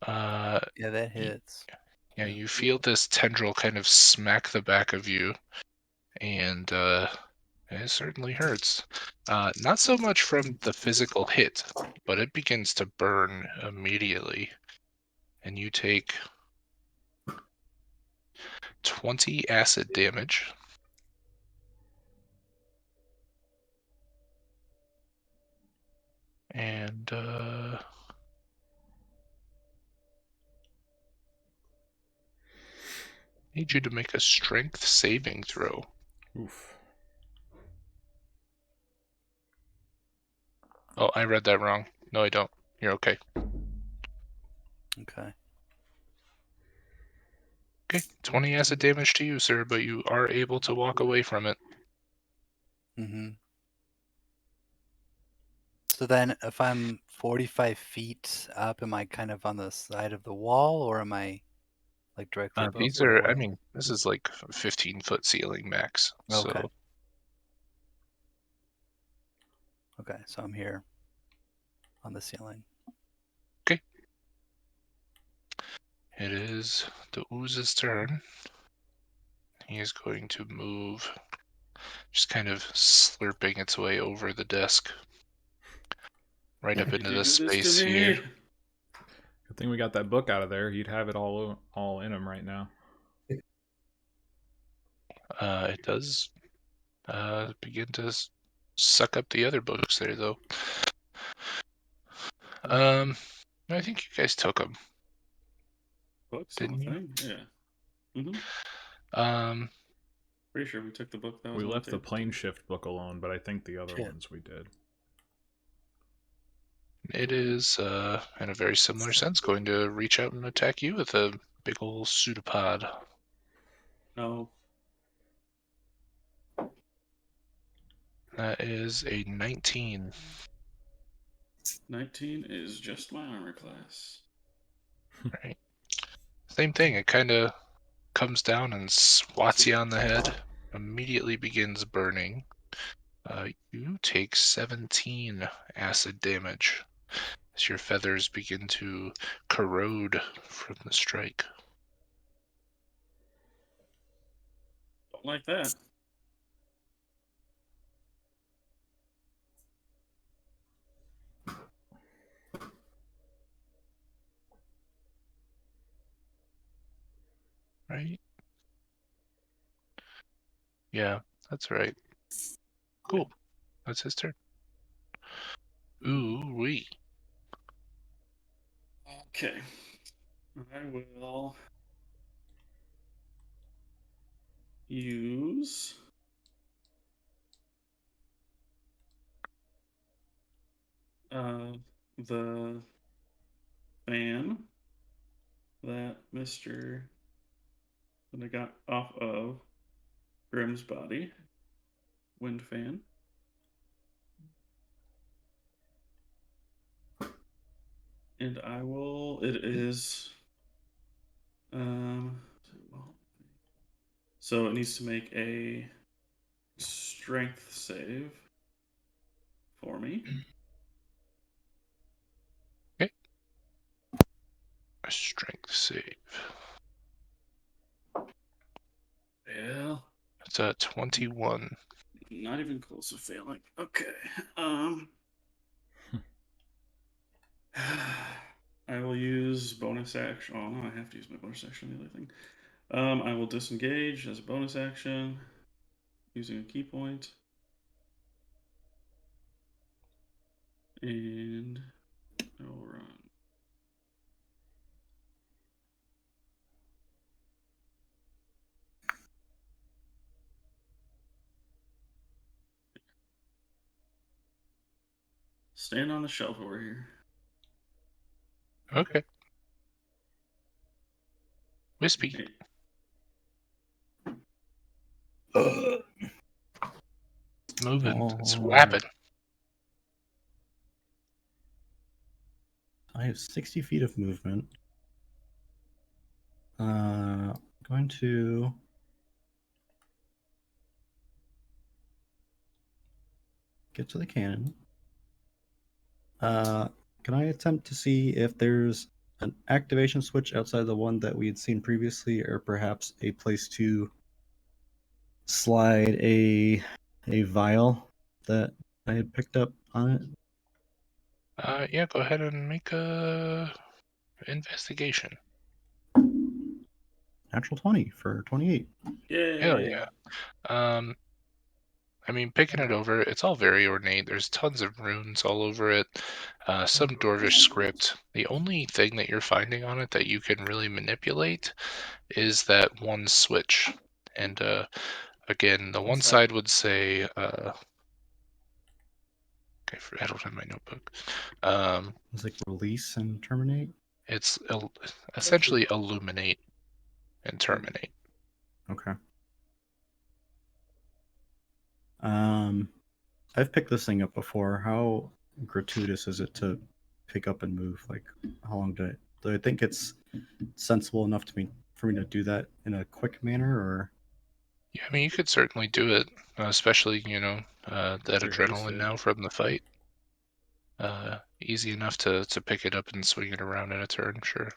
[SPEAKER 6] Yeah, that hits.
[SPEAKER 2] Yeah, you feel this tendril kind of smack the back of you, and it certainly hurts. Not so much from the physical hit, but it begins to burn immediately, and you take 20 acid damage. And need you to make a strength saving throw.
[SPEAKER 3] Oof.
[SPEAKER 2] Oh, I read that wrong. No, I don't. You're okay.
[SPEAKER 6] Okay.
[SPEAKER 2] Okay, 20 acid damage to you, sir, but you are able to walk away from it.
[SPEAKER 6] Mm-hmm. So then, if I'm 45 feet up, am I kind of on the side of the wall, or am I like directly above
[SPEAKER 2] These
[SPEAKER 6] where it
[SPEAKER 2] are, I
[SPEAKER 6] was?
[SPEAKER 2] mean, this is like 15-foot ceiling max.
[SPEAKER 6] Okay.
[SPEAKER 2] So
[SPEAKER 6] Okay, so I'm here on the ceiling.
[SPEAKER 2] okay. It is the ooze's turn. He is going to move, just kind of slurping its way over the desk. Right up into
[SPEAKER 5] Did you
[SPEAKER 2] this
[SPEAKER 5] do this to
[SPEAKER 2] space
[SPEAKER 5] me?
[SPEAKER 2] here.
[SPEAKER 3] Good thing we got that book out of there. He'd have it all in him right now.
[SPEAKER 2] It does begin to suck up the other books there, though. I think you guys took them,
[SPEAKER 5] Books on
[SPEAKER 2] didn't
[SPEAKER 5] the
[SPEAKER 2] you?
[SPEAKER 5] thing? Yeah.
[SPEAKER 2] Um,
[SPEAKER 5] Pretty sure we took the book that was
[SPEAKER 3] We
[SPEAKER 5] on
[SPEAKER 3] left
[SPEAKER 5] the
[SPEAKER 3] the
[SPEAKER 5] table.
[SPEAKER 3] plane shift book alone, but I think the other
[SPEAKER 6] Shit.
[SPEAKER 3] ones we did.
[SPEAKER 2] it is, in a very similar sense, going to reach out and attack you with a big ol' pseudopod.
[SPEAKER 5] No.
[SPEAKER 2] That is a 19.
[SPEAKER 5] 19 is just my armor class.
[SPEAKER 2] Right. Same thing. It kind of comes down and swats you on the head. Immediately begins burning. You take 17 acid damage as your feathers begin to corrode from the strike.
[SPEAKER 5] Don't like that.
[SPEAKER 2] Right? Yeah, that's right. Cool. That's his turn. Ooh wee.
[SPEAKER 5] Okay. I will use the fan that that I got off of Grimm's body. Wind fan. And I will it is so it needs to make a strength save for me.
[SPEAKER 2] Okay. A strength save.
[SPEAKER 5] Yeah.
[SPEAKER 2] It's a 21.
[SPEAKER 5] Not even close to failing. Okay. I will use bonus action. Oh no, I have to use my bonus action on the other thing. I will disengage as a bonus action using a key point. And I will run. Stand on the shelf over here.
[SPEAKER 2] Okay. Wispy.
[SPEAKER 5] Hey,
[SPEAKER 2] It's moving. It's
[SPEAKER 4] Oh.
[SPEAKER 2] whapping.
[SPEAKER 4] I have 60 feet of movement. Going to get to the cannon. Can I attempt to see if there's an activation switch outside the one that we had seen previously, or perhaps a place to slide a vial that I had picked up on it?
[SPEAKER 2] Yeah, go ahead and make a investigation.
[SPEAKER 4] Natural 20 for 28.
[SPEAKER 2] Hell yeah. I mean, picking it over, it's all very ornate. There's tons of runes all over it, some Dwarvish script. The only thing that you're finding on it that you can really manipulate is that one switch. And again, the one side would say, okay, I don't have my notebook.
[SPEAKER 4] It's like release and terminate.
[SPEAKER 2] It's essentially illuminate and terminate.
[SPEAKER 4] Okay. I've picked this thing up before. How gratuitous is it to pick up and move? Like, how long do I think it's sensible enough for me to do that in a quick manner, or?
[SPEAKER 2] Yeah, I mean, you could certainly do it, especially, that
[SPEAKER 3] You're
[SPEAKER 2] adrenaline
[SPEAKER 3] hasted.
[SPEAKER 2] now from the fight. Easy enough to pick it up and swing it around in a turn, sure.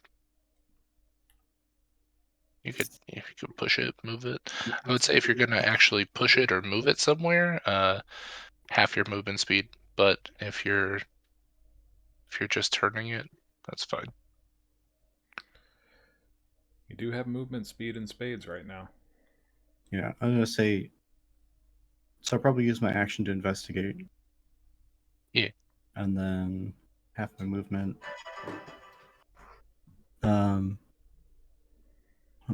[SPEAKER 2] If you could push it, move it. I would say if you're gonna actually push it or move it somewhere, half your movement speed. But if you're just turning it, that's fine.
[SPEAKER 3] You do have movement speed in spades right now.
[SPEAKER 4] Yeah, I'm gonna say. So I'll probably use my action to investigate.
[SPEAKER 2] Yeah.
[SPEAKER 4] And then half my movement. What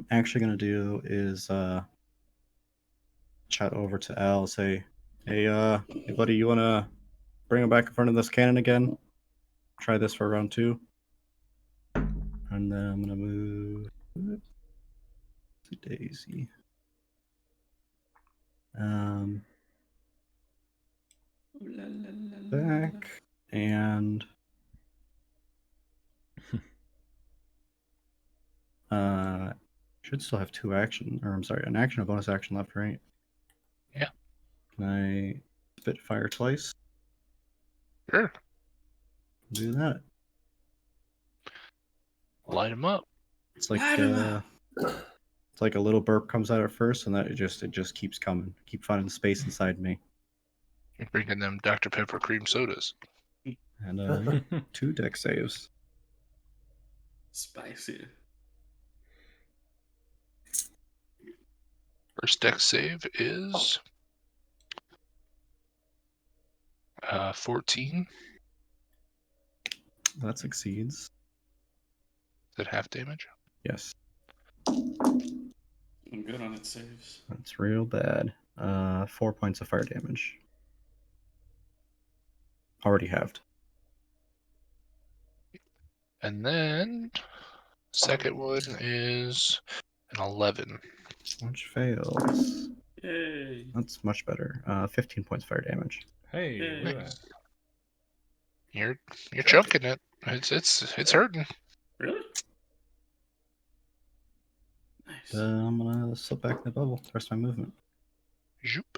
[SPEAKER 4] I'm actually gonna do is chat over to Al, say, hey buddy, you wanna bring him back in front of this cannon again? Try this for round 2. And then I'm gonna move to Daisy. Back and should still have 2 action, or I'm sorry, an action, a bonus action left, right?
[SPEAKER 2] Yeah.
[SPEAKER 4] Can I spitfire twice?
[SPEAKER 2] Sure.
[SPEAKER 4] Do that.
[SPEAKER 2] Light him up.
[SPEAKER 4] It's like it's like a little burp comes out at first, and that it just keeps coming. Keep finding space inside me.
[SPEAKER 2] You're drinking them Dr. Pepper cream sodas.
[SPEAKER 4] And 2 deck saves.
[SPEAKER 5] Spicy.
[SPEAKER 2] First deck save is 14.
[SPEAKER 4] That succeeds.
[SPEAKER 2] Is it half damage?
[SPEAKER 4] Yes.
[SPEAKER 5] I'm good on its saves.
[SPEAKER 4] That's real bad. 4 points of fire damage. Already halved.
[SPEAKER 2] And then second one is an 11.
[SPEAKER 4] Which fails.
[SPEAKER 5] Yay.
[SPEAKER 4] That's much better. 15 points fire damage.
[SPEAKER 3] Hey,
[SPEAKER 5] Yay.
[SPEAKER 3] look at that.
[SPEAKER 2] You're choking it. It's hurting.
[SPEAKER 5] Really? Nice.
[SPEAKER 4] I'm gonna slip back in the bubble. Rest of my movement.
[SPEAKER 2] Zoop.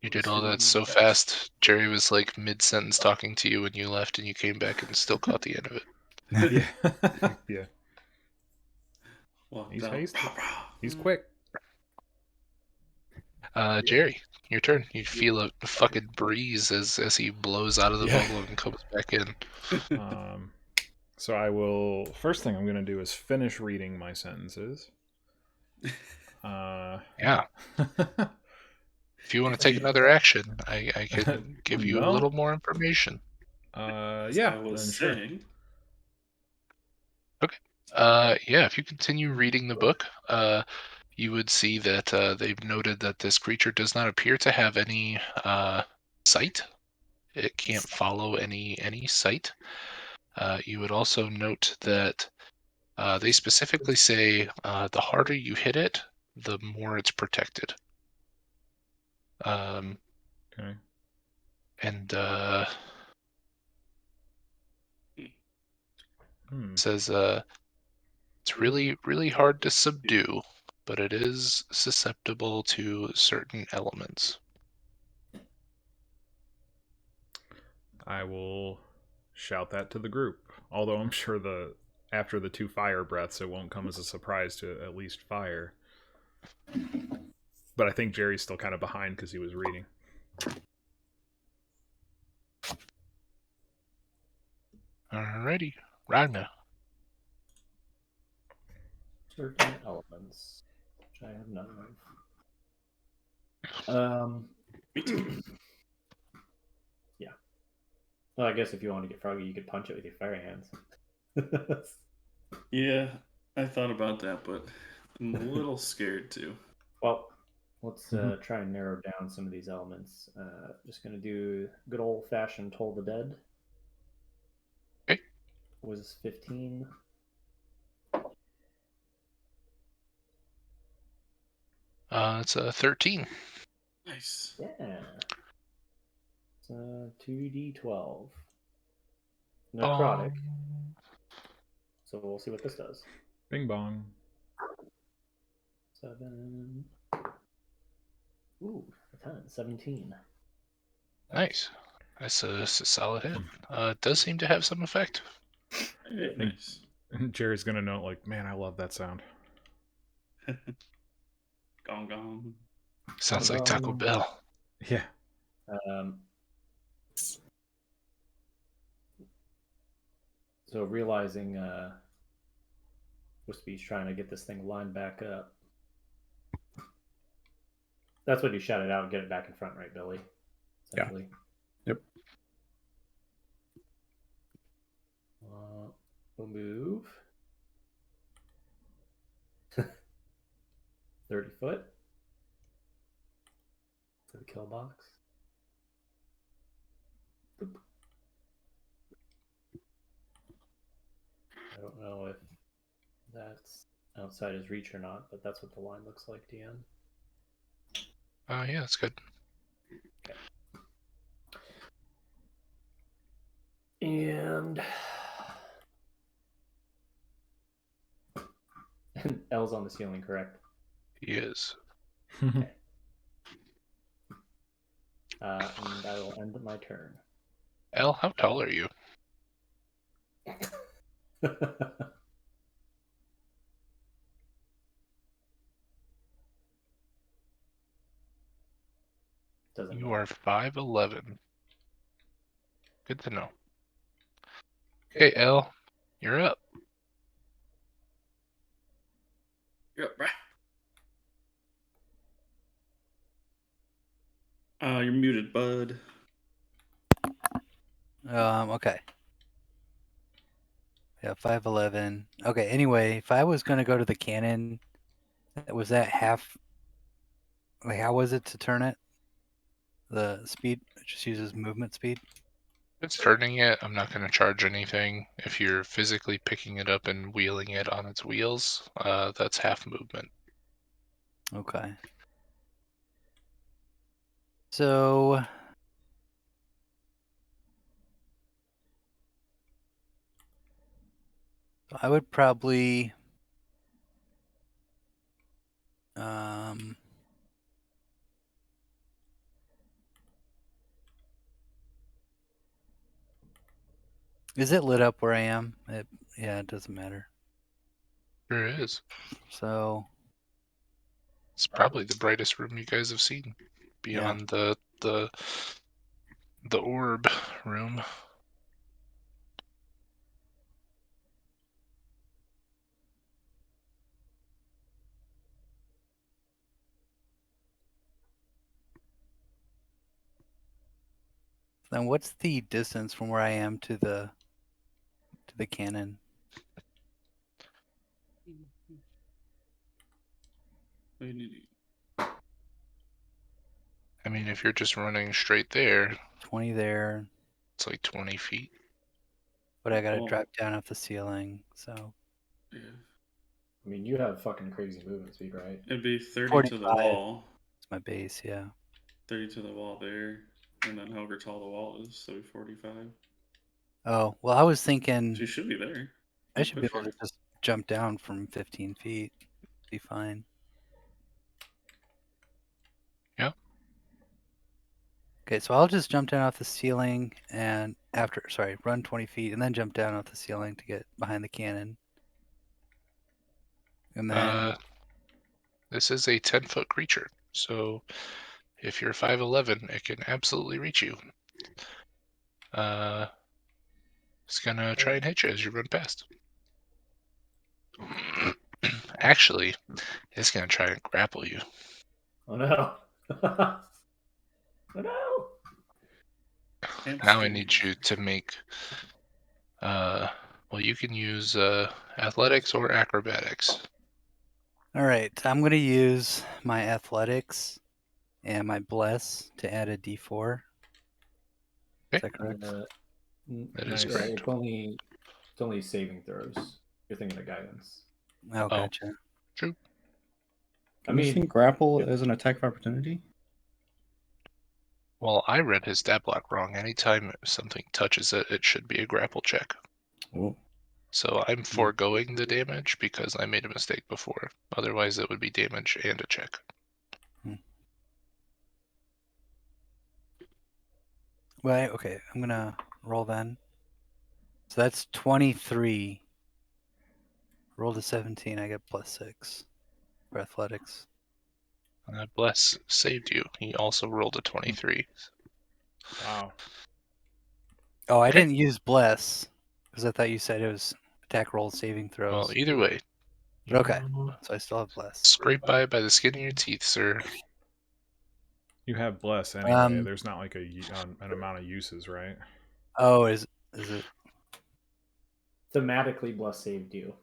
[SPEAKER 2] You did all that so fast. Jerry was like mid-sentence talking to you when you left, and you came back and still caught the end of it.
[SPEAKER 3] Yeah. Yeah.
[SPEAKER 5] Walked
[SPEAKER 3] He's
[SPEAKER 5] out.
[SPEAKER 3] hasted.
[SPEAKER 5] Rah, rah.
[SPEAKER 3] He's quick.
[SPEAKER 2] Jerry, your turn. You feel a fucking breeze as he blows out of the
[SPEAKER 3] Yeah.
[SPEAKER 2] bubble and comes back in.
[SPEAKER 3] So I will. First thing I'm going to do is finish reading my sentences.
[SPEAKER 2] Yeah. If you want to take another action, I can give you a
[SPEAKER 3] No.
[SPEAKER 2] little more information.
[SPEAKER 3] Yeah.
[SPEAKER 5] I was
[SPEAKER 3] then sure.
[SPEAKER 5] saying.
[SPEAKER 2] Okay. Yeah, if you continue reading the book, you would see that they've noted that this creature does not appear to have any sight. It can't follow any sight. You would also note that they specifically say the harder you hit it, the more it's protected.
[SPEAKER 3] Okay.
[SPEAKER 2] And
[SPEAKER 3] Hmm.
[SPEAKER 2] says it's really, really hard to subdue, but it is susceptible to certain elements.
[SPEAKER 3] I will shout that to the group. Although I'm sure after the 2 fire breaths, it won't come as a surprise to at least fire. But I think Jerry's still kind of behind because he was reading.
[SPEAKER 2] Alrighty, Ragna.
[SPEAKER 1] Certain elements, which I have none of. Yeah. Well, I guess if you want to get froggy, you could punch it with your fire hands.
[SPEAKER 5] Yeah, I thought about that, but I'm a little scared too.
[SPEAKER 1] Well, let's try and narrow down some of these elements. Just going to do good old-fashioned Toll the Dead.
[SPEAKER 2] Okay.
[SPEAKER 1] Was 15.
[SPEAKER 2] It's a 13.
[SPEAKER 5] Nice.
[SPEAKER 1] Yeah. It's 2d12.
[SPEAKER 2] Oh.
[SPEAKER 1] Necrotic. So we'll see what this does.
[SPEAKER 3] Bing bong.
[SPEAKER 1] 7. Ooh, a 10. 17.
[SPEAKER 2] Nice. That's a solid hit. Does seem to have some effect.
[SPEAKER 5] Hey, nice.
[SPEAKER 3] Jerry's gonna note, like, man, I love that sound.
[SPEAKER 5] Gong gong.
[SPEAKER 2] Sounds like Taco Bell.
[SPEAKER 3] Yeah.
[SPEAKER 1] So realizing Wispy's trying to get this thing lined back up. That's when you shout it out and get it back in front, right, Billy? Essentially.
[SPEAKER 4] Yeah. Yep.
[SPEAKER 1] We'll move 30 foot to the kill box. Boop. I don't know if that's outside his reach or not, but that's what the line looks like, DN.
[SPEAKER 2] Yeah, that's good.
[SPEAKER 1] Okay. And L's on the ceiling, correct?
[SPEAKER 2] He is.
[SPEAKER 1] Okay. And I will end my turn.
[SPEAKER 2] L, how tall are you? You are 5'11". Good to know. Okay, L, you're up.
[SPEAKER 5] You're up, bruh. You're muted, bud.
[SPEAKER 6] Okay. Yeah, 5'11". Okay, anyway, if I was going to go to the cannon, was that half? Like, how was it to turn it? The speed? It just uses movement speed?
[SPEAKER 2] It's turning it. I'm not going to charge anything. If you're physically picking it up and wheeling it on its wheels, that's half movement.
[SPEAKER 6] Okay. So I would probably is it lit up where I am? Yeah, it doesn't matter.
[SPEAKER 2] Sure is.
[SPEAKER 6] So
[SPEAKER 2] it's probably the brightest room you guys have seen beyond the orb room.
[SPEAKER 6] then what's the distance from where I am to the cannon?
[SPEAKER 2] I mean, if you're just running straight there,
[SPEAKER 6] 20 there.
[SPEAKER 2] It's like 20 feet.
[SPEAKER 6] But I gotta drop down off the ceiling, so.
[SPEAKER 5] Yeah.
[SPEAKER 1] I mean, you have fucking crazy movement speed, right?
[SPEAKER 5] It'd be 30
[SPEAKER 6] 45.
[SPEAKER 5] to the wall.
[SPEAKER 6] It's my base, yeah.
[SPEAKER 5] 30 to the wall there, and then however tall the wall is, so 45.
[SPEAKER 6] Oh, well, I was thinking.
[SPEAKER 5] So you should be there.
[SPEAKER 6] I should be able to just jump down from 15 feet. Be fine.
[SPEAKER 2] Yeah.
[SPEAKER 6] Okay, so I'll just jump down off the ceiling and run 20 feet and then jump down off the ceiling to get behind the cannon. And then
[SPEAKER 2] This is a 10-foot creature, so if you're 5'11", it can absolutely reach you. It's gonna try and hit you as you run past. Actually, it's gonna try and grapple you.
[SPEAKER 1] Oh no! Oh no!
[SPEAKER 2] Now I need you to make. Well, you can use athletics or acrobatics.
[SPEAKER 6] all right, I'm gonna use my athletics and my bless to add a d4. Is
[SPEAKER 2] Okay.
[SPEAKER 6] that correct?
[SPEAKER 2] That is
[SPEAKER 1] Yeah,
[SPEAKER 2] correct.
[SPEAKER 1] it's only saving throws. You're thinking of guidance.
[SPEAKER 6] Oh, gotcha.
[SPEAKER 2] True.
[SPEAKER 1] I
[SPEAKER 4] I'm
[SPEAKER 1] mean,
[SPEAKER 4] using grapple as an attack of opportunity.
[SPEAKER 2] Well, I read his stat block wrong. Anytime something touches it, it should be a grapple check.
[SPEAKER 4] Oh,
[SPEAKER 2] So I'm foregoing the damage because I made a mistake before. Otherwise, it would be damage and a check.
[SPEAKER 6] Well, okay, I'm gonna roll then. So that's 23. Roll to 17. I get +6 for athletics.
[SPEAKER 2] Bless saved you. He also rolled a 23.
[SPEAKER 3] Wow.
[SPEAKER 6] Oh, I
[SPEAKER 2] Okay.
[SPEAKER 6] didn't use bless because I thought you said it was attack roll saving throws.
[SPEAKER 2] Well, either way.
[SPEAKER 6] Okay.
[SPEAKER 2] You
[SPEAKER 6] So I still have bless.
[SPEAKER 2] scrape by the skin of your teeth, sir.
[SPEAKER 3] You have bless anyway. There's not like an amount of uses, right?
[SPEAKER 6] Oh, is it?
[SPEAKER 1] thematically, Bless saved you.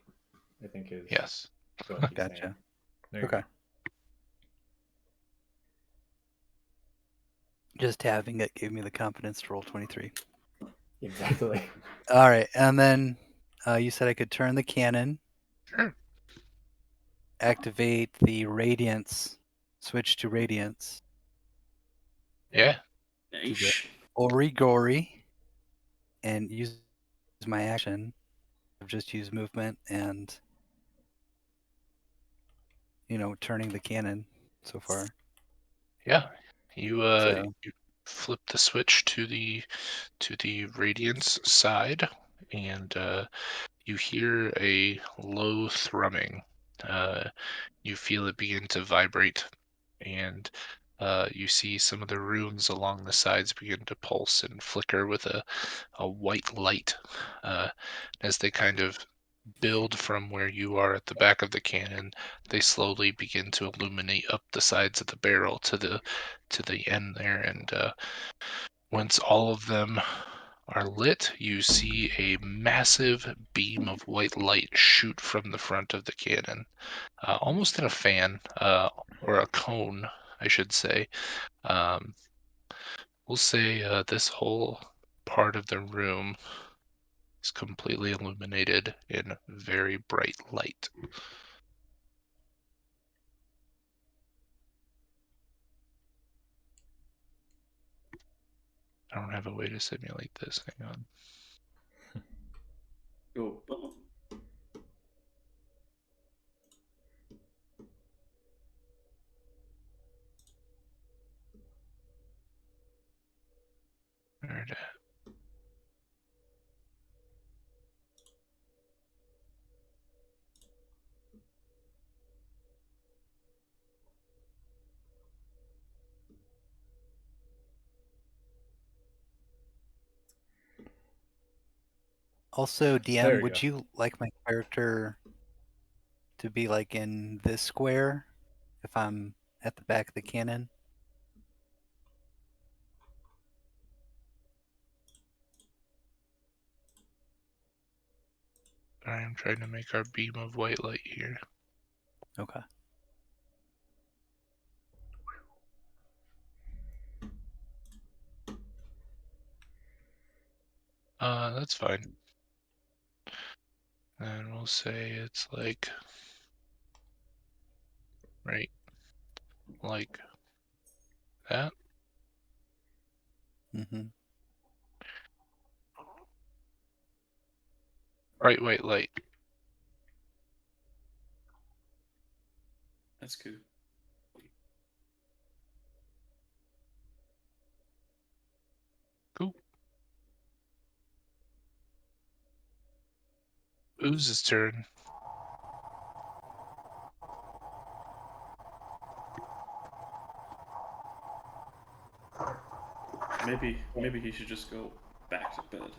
[SPEAKER 1] I think is
[SPEAKER 2] Yes.
[SPEAKER 1] what he's
[SPEAKER 6] Gotcha.
[SPEAKER 1] saying.
[SPEAKER 3] There you
[SPEAKER 6] Okay.
[SPEAKER 3] go.
[SPEAKER 6] Just having it gave me the confidence to roll 23.
[SPEAKER 1] Exactly.
[SPEAKER 6] All right, and then you said I could turn the cannon,
[SPEAKER 2] Sure.
[SPEAKER 6] activate the radiance, switch to radiance,
[SPEAKER 2] Yeah.
[SPEAKER 5] Nice.
[SPEAKER 6] origori, and use my action. I've just used movement and turning the cannon so far.
[SPEAKER 2] Yeah. You
[SPEAKER 6] So
[SPEAKER 2] you flip the switch to the radiance side, and you hear a low thrumming. You feel it begin to vibrate, and you see some of the runes along the sides begin to pulse and flicker with a white light as they kind of build from where you are at the back of the cannon. They slowly begin to illuminate up the sides of the barrel to the end there, and once all of them are lit, you see a massive beam of white light shoot from the front of the cannon, almost in a fan, or a cone, I should say. Um, we'll say this whole part of the room is completely illuminated in very bright light. I don't have a way to simulate this. Hang on.
[SPEAKER 5] Go boom.
[SPEAKER 2] Where it at?
[SPEAKER 6] also,
[SPEAKER 3] There
[SPEAKER 6] DM,
[SPEAKER 3] you
[SPEAKER 6] would
[SPEAKER 3] go.
[SPEAKER 6] you like my character to be like in this square if I'm at the back of the cannon?
[SPEAKER 2] I am trying to make our beam of white light here.
[SPEAKER 6] Okay.
[SPEAKER 2] That's fine. And we'll say it's like right like that.
[SPEAKER 6] Mm-hmm.
[SPEAKER 2] Bright white light.
[SPEAKER 5] That's good.
[SPEAKER 2] Ooze's turn.
[SPEAKER 5] Maybe he should just go back to bed.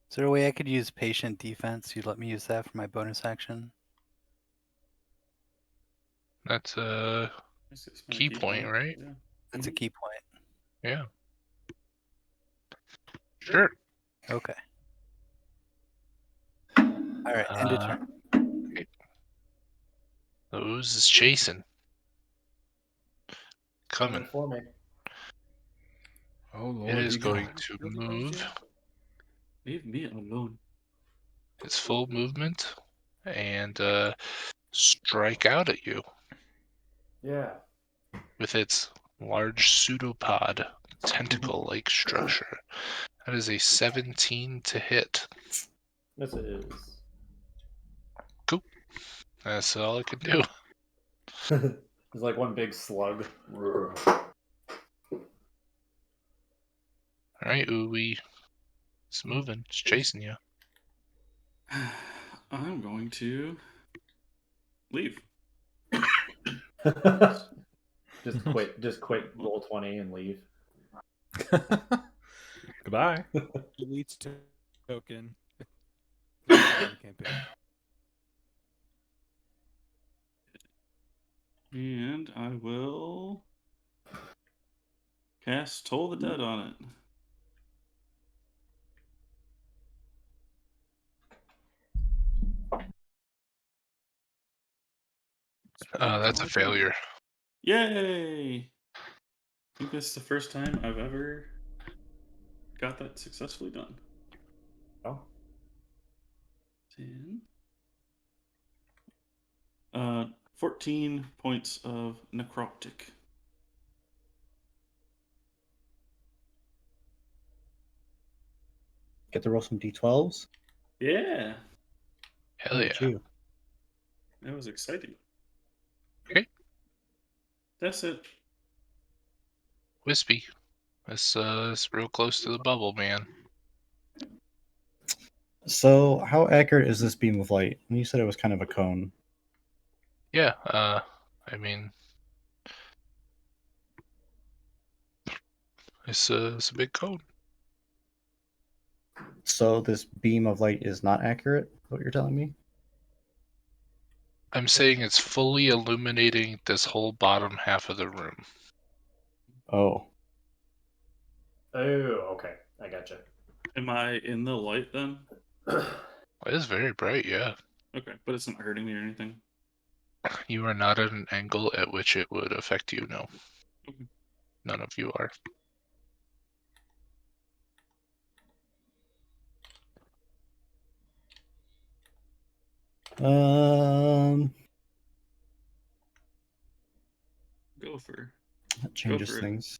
[SPEAKER 6] Is there a way I could use patient defense? You'd let me use that for my bonus action?
[SPEAKER 2] That's a
[SPEAKER 5] It's my
[SPEAKER 2] key point, right?
[SPEAKER 5] Yeah.
[SPEAKER 6] That's a key point.
[SPEAKER 2] Yeah. Sure.
[SPEAKER 6] Okay. All right, end of turn.
[SPEAKER 2] Okay. The ooze is chasing. Coming.
[SPEAKER 1] for me.
[SPEAKER 3] Oh Lord,
[SPEAKER 2] It is
[SPEAKER 3] you
[SPEAKER 2] going
[SPEAKER 3] got
[SPEAKER 2] to move
[SPEAKER 5] Leave me alone.
[SPEAKER 2] its full movement and strike out at you
[SPEAKER 1] Yeah.
[SPEAKER 2] with its large pseudopod tentacle-like structure. That is a 17 to hit.
[SPEAKER 1] Yes, it is.
[SPEAKER 2] Cool. That's all I can do.
[SPEAKER 1] It's like one big slug.
[SPEAKER 2] Alright, Uwe. It's moving. It's chasing you.
[SPEAKER 5] I'm going to leave.
[SPEAKER 1] Just quit roll 20 and leave.
[SPEAKER 3] Goodbye.
[SPEAKER 7] Elite token. Campaign.
[SPEAKER 5] And I will cast Toll the Dead on it.
[SPEAKER 2] That's a failure.
[SPEAKER 5] Yay! I think this is the first time I've ever got that successfully done.
[SPEAKER 1] Oh.
[SPEAKER 5] 10. 14 points of necroptic.
[SPEAKER 4] Get to roll some d12s.
[SPEAKER 5] Yeah,
[SPEAKER 2] Hell
[SPEAKER 4] Look
[SPEAKER 2] yeah.
[SPEAKER 4] at you.
[SPEAKER 5] that was exciting.
[SPEAKER 2] Okay.
[SPEAKER 5] That's it.
[SPEAKER 2] Wispy. It's real close to the bubble, man.
[SPEAKER 4] So, how accurate is this beam of light? You said it was kind of a cone.
[SPEAKER 2] Yeah, I mean, it's a big cone.
[SPEAKER 4] So, this beam of light is not accurate, is what you're telling me?
[SPEAKER 2] I'm saying it's fully illuminating this whole bottom half of the room.
[SPEAKER 4] Oh.
[SPEAKER 1] Oh, okay. I gotcha.
[SPEAKER 5] Am I in the light then?
[SPEAKER 2] It is very bright, yeah.
[SPEAKER 5] Okay, but it's not hurting me or anything.
[SPEAKER 2] You are not at an angle at which it would affect you, no.
[SPEAKER 5] Okay.
[SPEAKER 2] None of you are.
[SPEAKER 5] Go for.
[SPEAKER 4] That changes
[SPEAKER 5] for it.
[SPEAKER 4] things.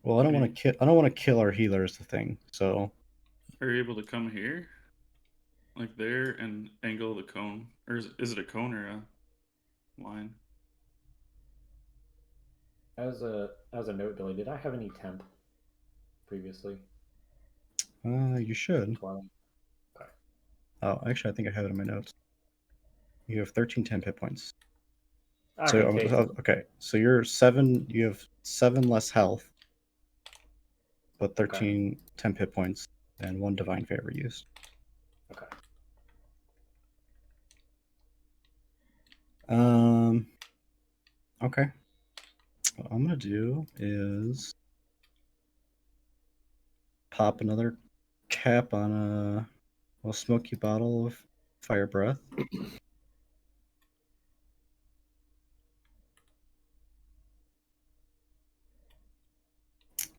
[SPEAKER 4] Well, I don't want to kill. I don't want to kill our healer. Is the thing. So.
[SPEAKER 5] Are you able to come here, like there, and angle the cone, or is it a cone or a line?
[SPEAKER 1] As a note, Billy, did I have any temp previously?
[SPEAKER 4] You should.
[SPEAKER 1] 20. Okay.
[SPEAKER 4] Oh, actually, I think I have it in my notes. You have 13 temp hit points.
[SPEAKER 1] Okay,
[SPEAKER 4] Okay, so you're 7. You have 7 less health, but 13 temp hit points and 1 divine favor used.
[SPEAKER 1] Okay.
[SPEAKER 4] Okay. What I'm gonna do is pop another cap on a smoky bottle of fire breath.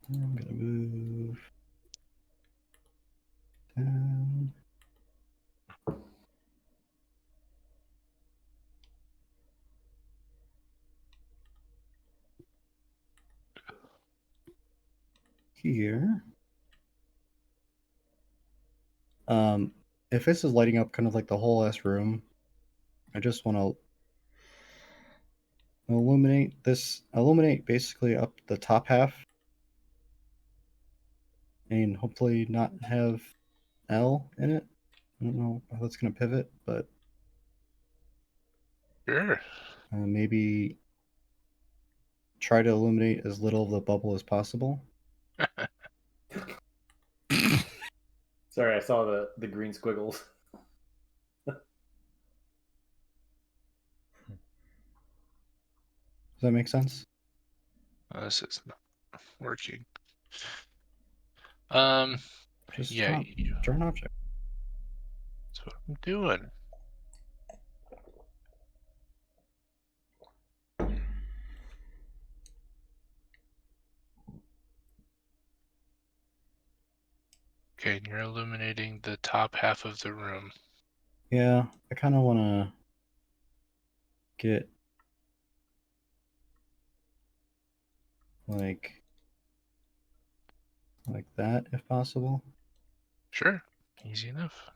[SPEAKER 4] I'm gonna move 10. Here. If this is lighting up kind of like the whole ass room, I just want to illuminate this. Illuminate basically up the top half, and hopefully not have L in it. I don't know how that's gonna pivot, but
[SPEAKER 2] Sure.
[SPEAKER 4] maybe try to illuminate as little of the bubble as possible.
[SPEAKER 1] Sorry, I saw the green squiggles.
[SPEAKER 4] Does that make sense?
[SPEAKER 2] This is not working.
[SPEAKER 4] Just
[SPEAKER 2] Yeah,
[SPEAKER 4] draw an object.
[SPEAKER 2] that's what I'm doing. Okay, and you're illuminating the top half of the room.
[SPEAKER 4] Yeah, I kind of want to get like that if possible.
[SPEAKER 2] Sure, easy enough.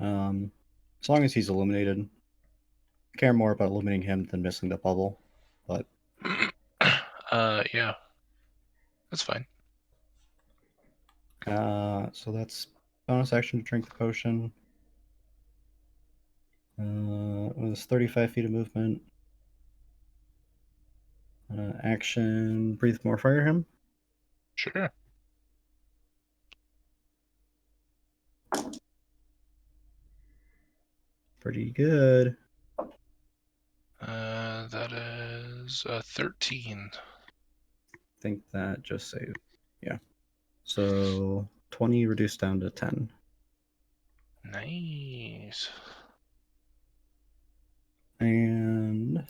[SPEAKER 4] As long as he's illuminated. I care more about illuminating him than missing the bubble, but
[SPEAKER 2] Yeah, that's fine.
[SPEAKER 4] so that's bonus action to drink the potion. It was 35 feet of movement. Action, breathe more fire him.
[SPEAKER 2] Sure.
[SPEAKER 4] Pretty good.
[SPEAKER 2] That is 13.
[SPEAKER 4] I think that just saved. Yeah. So 20 reduced down to 10.
[SPEAKER 2] Nice.
[SPEAKER 4] And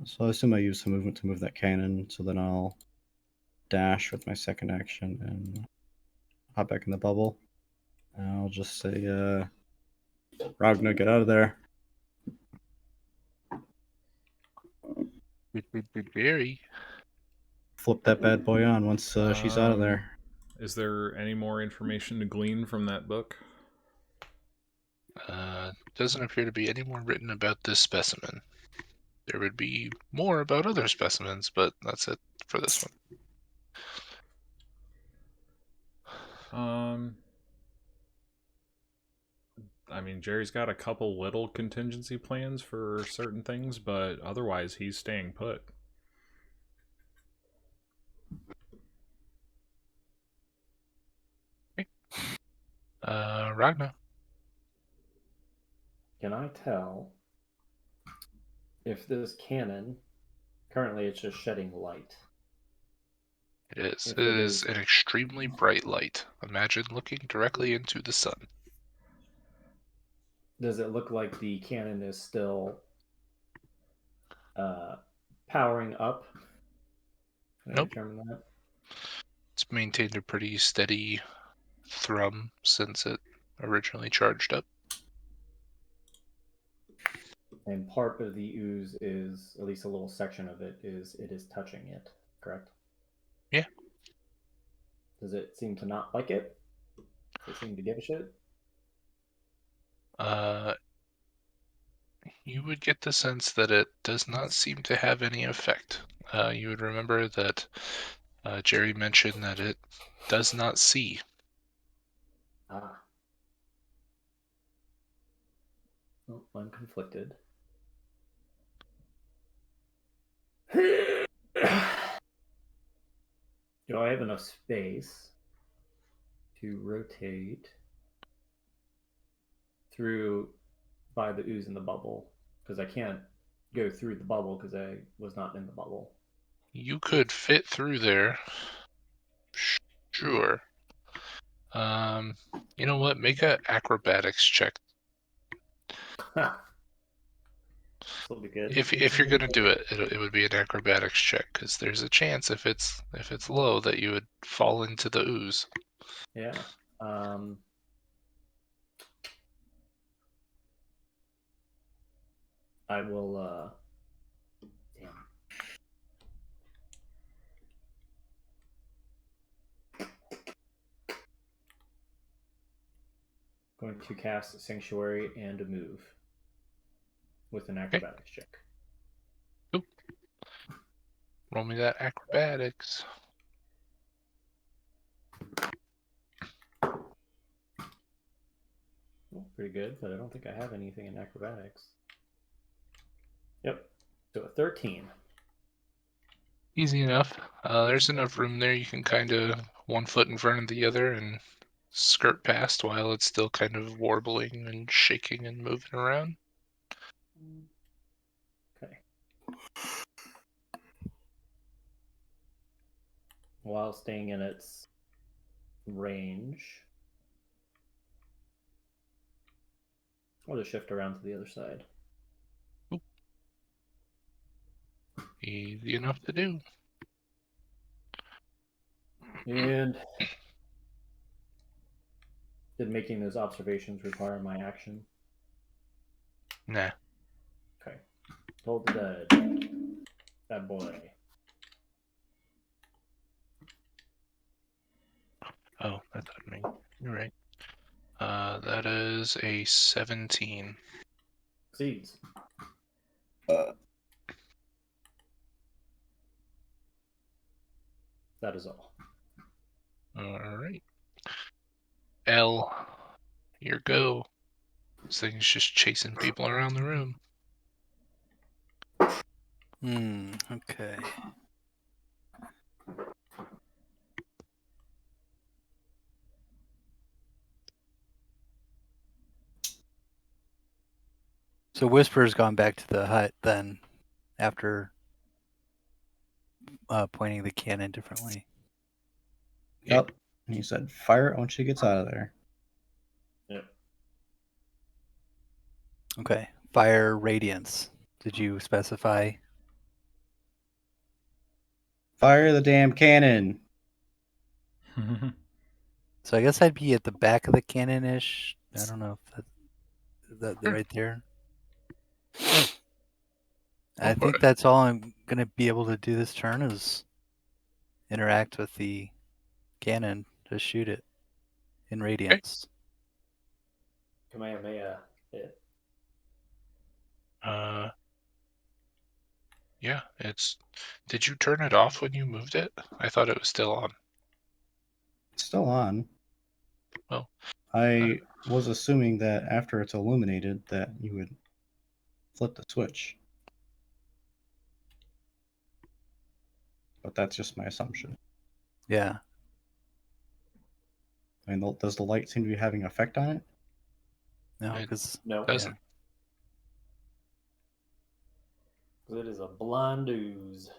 [SPEAKER 4] so I assume I use some movement to move that cannon, so then I'll dash with my second action and hop back in the bubble. And I'll just say, Ragna, get out of there.
[SPEAKER 2] Very.
[SPEAKER 4] Flip that bad boy on once she's out of there.
[SPEAKER 3] Is there any more information to glean from that book?
[SPEAKER 2] Doesn't appear to be any more written about this specimen. There would be more about other specimens, but that's it for this one.
[SPEAKER 3] I mean, Jerry's got a couple little contingency plans for certain things, but otherwise he's staying put.
[SPEAKER 2] Okay. Ragna.
[SPEAKER 1] Can I tell if this cannon, currently it's just shedding light?
[SPEAKER 2] It is.
[SPEAKER 1] If
[SPEAKER 2] It
[SPEAKER 1] it
[SPEAKER 2] is
[SPEAKER 1] is
[SPEAKER 2] an extremely bright light. Imagine looking directly into the sun.
[SPEAKER 1] Does it look like the cannon is still powering up? Can I
[SPEAKER 2] Nope.
[SPEAKER 1] determine that?
[SPEAKER 2] It's maintained a pretty steady thrum since it originally charged up.
[SPEAKER 1] And part of the ooze is, at least a little section of it is touching it, correct?
[SPEAKER 2] Yeah.
[SPEAKER 1] Does it seem to not like it? Does it seem to give a shit?
[SPEAKER 2] You would get the sense that it does not seem to have any effect. You would remember that Jerry mentioned that it does not see.
[SPEAKER 1] Ah. Well, I'm conflicted. Do I have enough space to rotate through by the ooze in the bubble? Because I can't go through the bubble because I was not in the bubble.
[SPEAKER 2] You could fit through there. Sure. You know what? Make an acrobatics check.
[SPEAKER 1] This will be good.
[SPEAKER 2] If you're gonna do it, it would be an acrobatics check because there's a chance if it's low that you would fall into the ooze.
[SPEAKER 1] Yeah. I will. Damn. going to cast Sanctuary and move with an acrobatics check.
[SPEAKER 2] Oop. Roll me that acrobatics.
[SPEAKER 1] Well, pretty good, but I don't think I have anything in acrobatics. Yep. So a 13.
[SPEAKER 2] Easy enough. There's enough room there. You can kind of one foot in front of the other and skirt past while it's still kind of warbling and shaking and moving around.
[SPEAKER 1] Okay. While staying in its range, I'll just shift around to the other side.
[SPEAKER 2] Oop. Easy enough to do.
[SPEAKER 1] And did making those observations require my action?
[SPEAKER 2] Nah.
[SPEAKER 1] Okay. Told the dead. That boy.
[SPEAKER 2] Oh, that's on me. You're right. That is a 17.
[SPEAKER 1] Succeeds. That is all.
[SPEAKER 2] Alright. L, your go. This thing's just chasing people around the room.
[SPEAKER 6] Okay. So Whisper's gone back to the hut then, after pointing the cannon differently.
[SPEAKER 4] Yep. And he said, fire it when she gets out of there.
[SPEAKER 1] Yep.
[SPEAKER 6] Okay. Fire radiance. Did you specify?
[SPEAKER 4] Fire the damn cannon.
[SPEAKER 6] So I guess I'd be at the back of the cannon-ish. I don't know if that
[SPEAKER 2] Sure.
[SPEAKER 6] right there.
[SPEAKER 2] Go
[SPEAKER 6] I
[SPEAKER 2] for
[SPEAKER 6] think
[SPEAKER 2] it.
[SPEAKER 6] that's all I'm gonna be able to do this turn is interact with the cannon to shoot it in radiance.
[SPEAKER 1] Kamehameha hit.
[SPEAKER 2] Yeah, Did you turn it off when you moved it? I thought it was still on.
[SPEAKER 4] It's still on.
[SPEAKER 2] Oh.
[SPEAKER 4] I was assuming that after it's illuminated that you would flip the switch. But that's just my assumption.
[SPEAKER 6] Yeah.
[SPEAKER 4] I mean, does the light seem to be having effect on it?
[SPEAKER 6] No,
[SPEAKER 2] It
[SPEAKER 6] because
[SPEAKER 1] No.
[SPEAKER 2] doesn't.
[SPEAKER 1] It is a blonde ooze.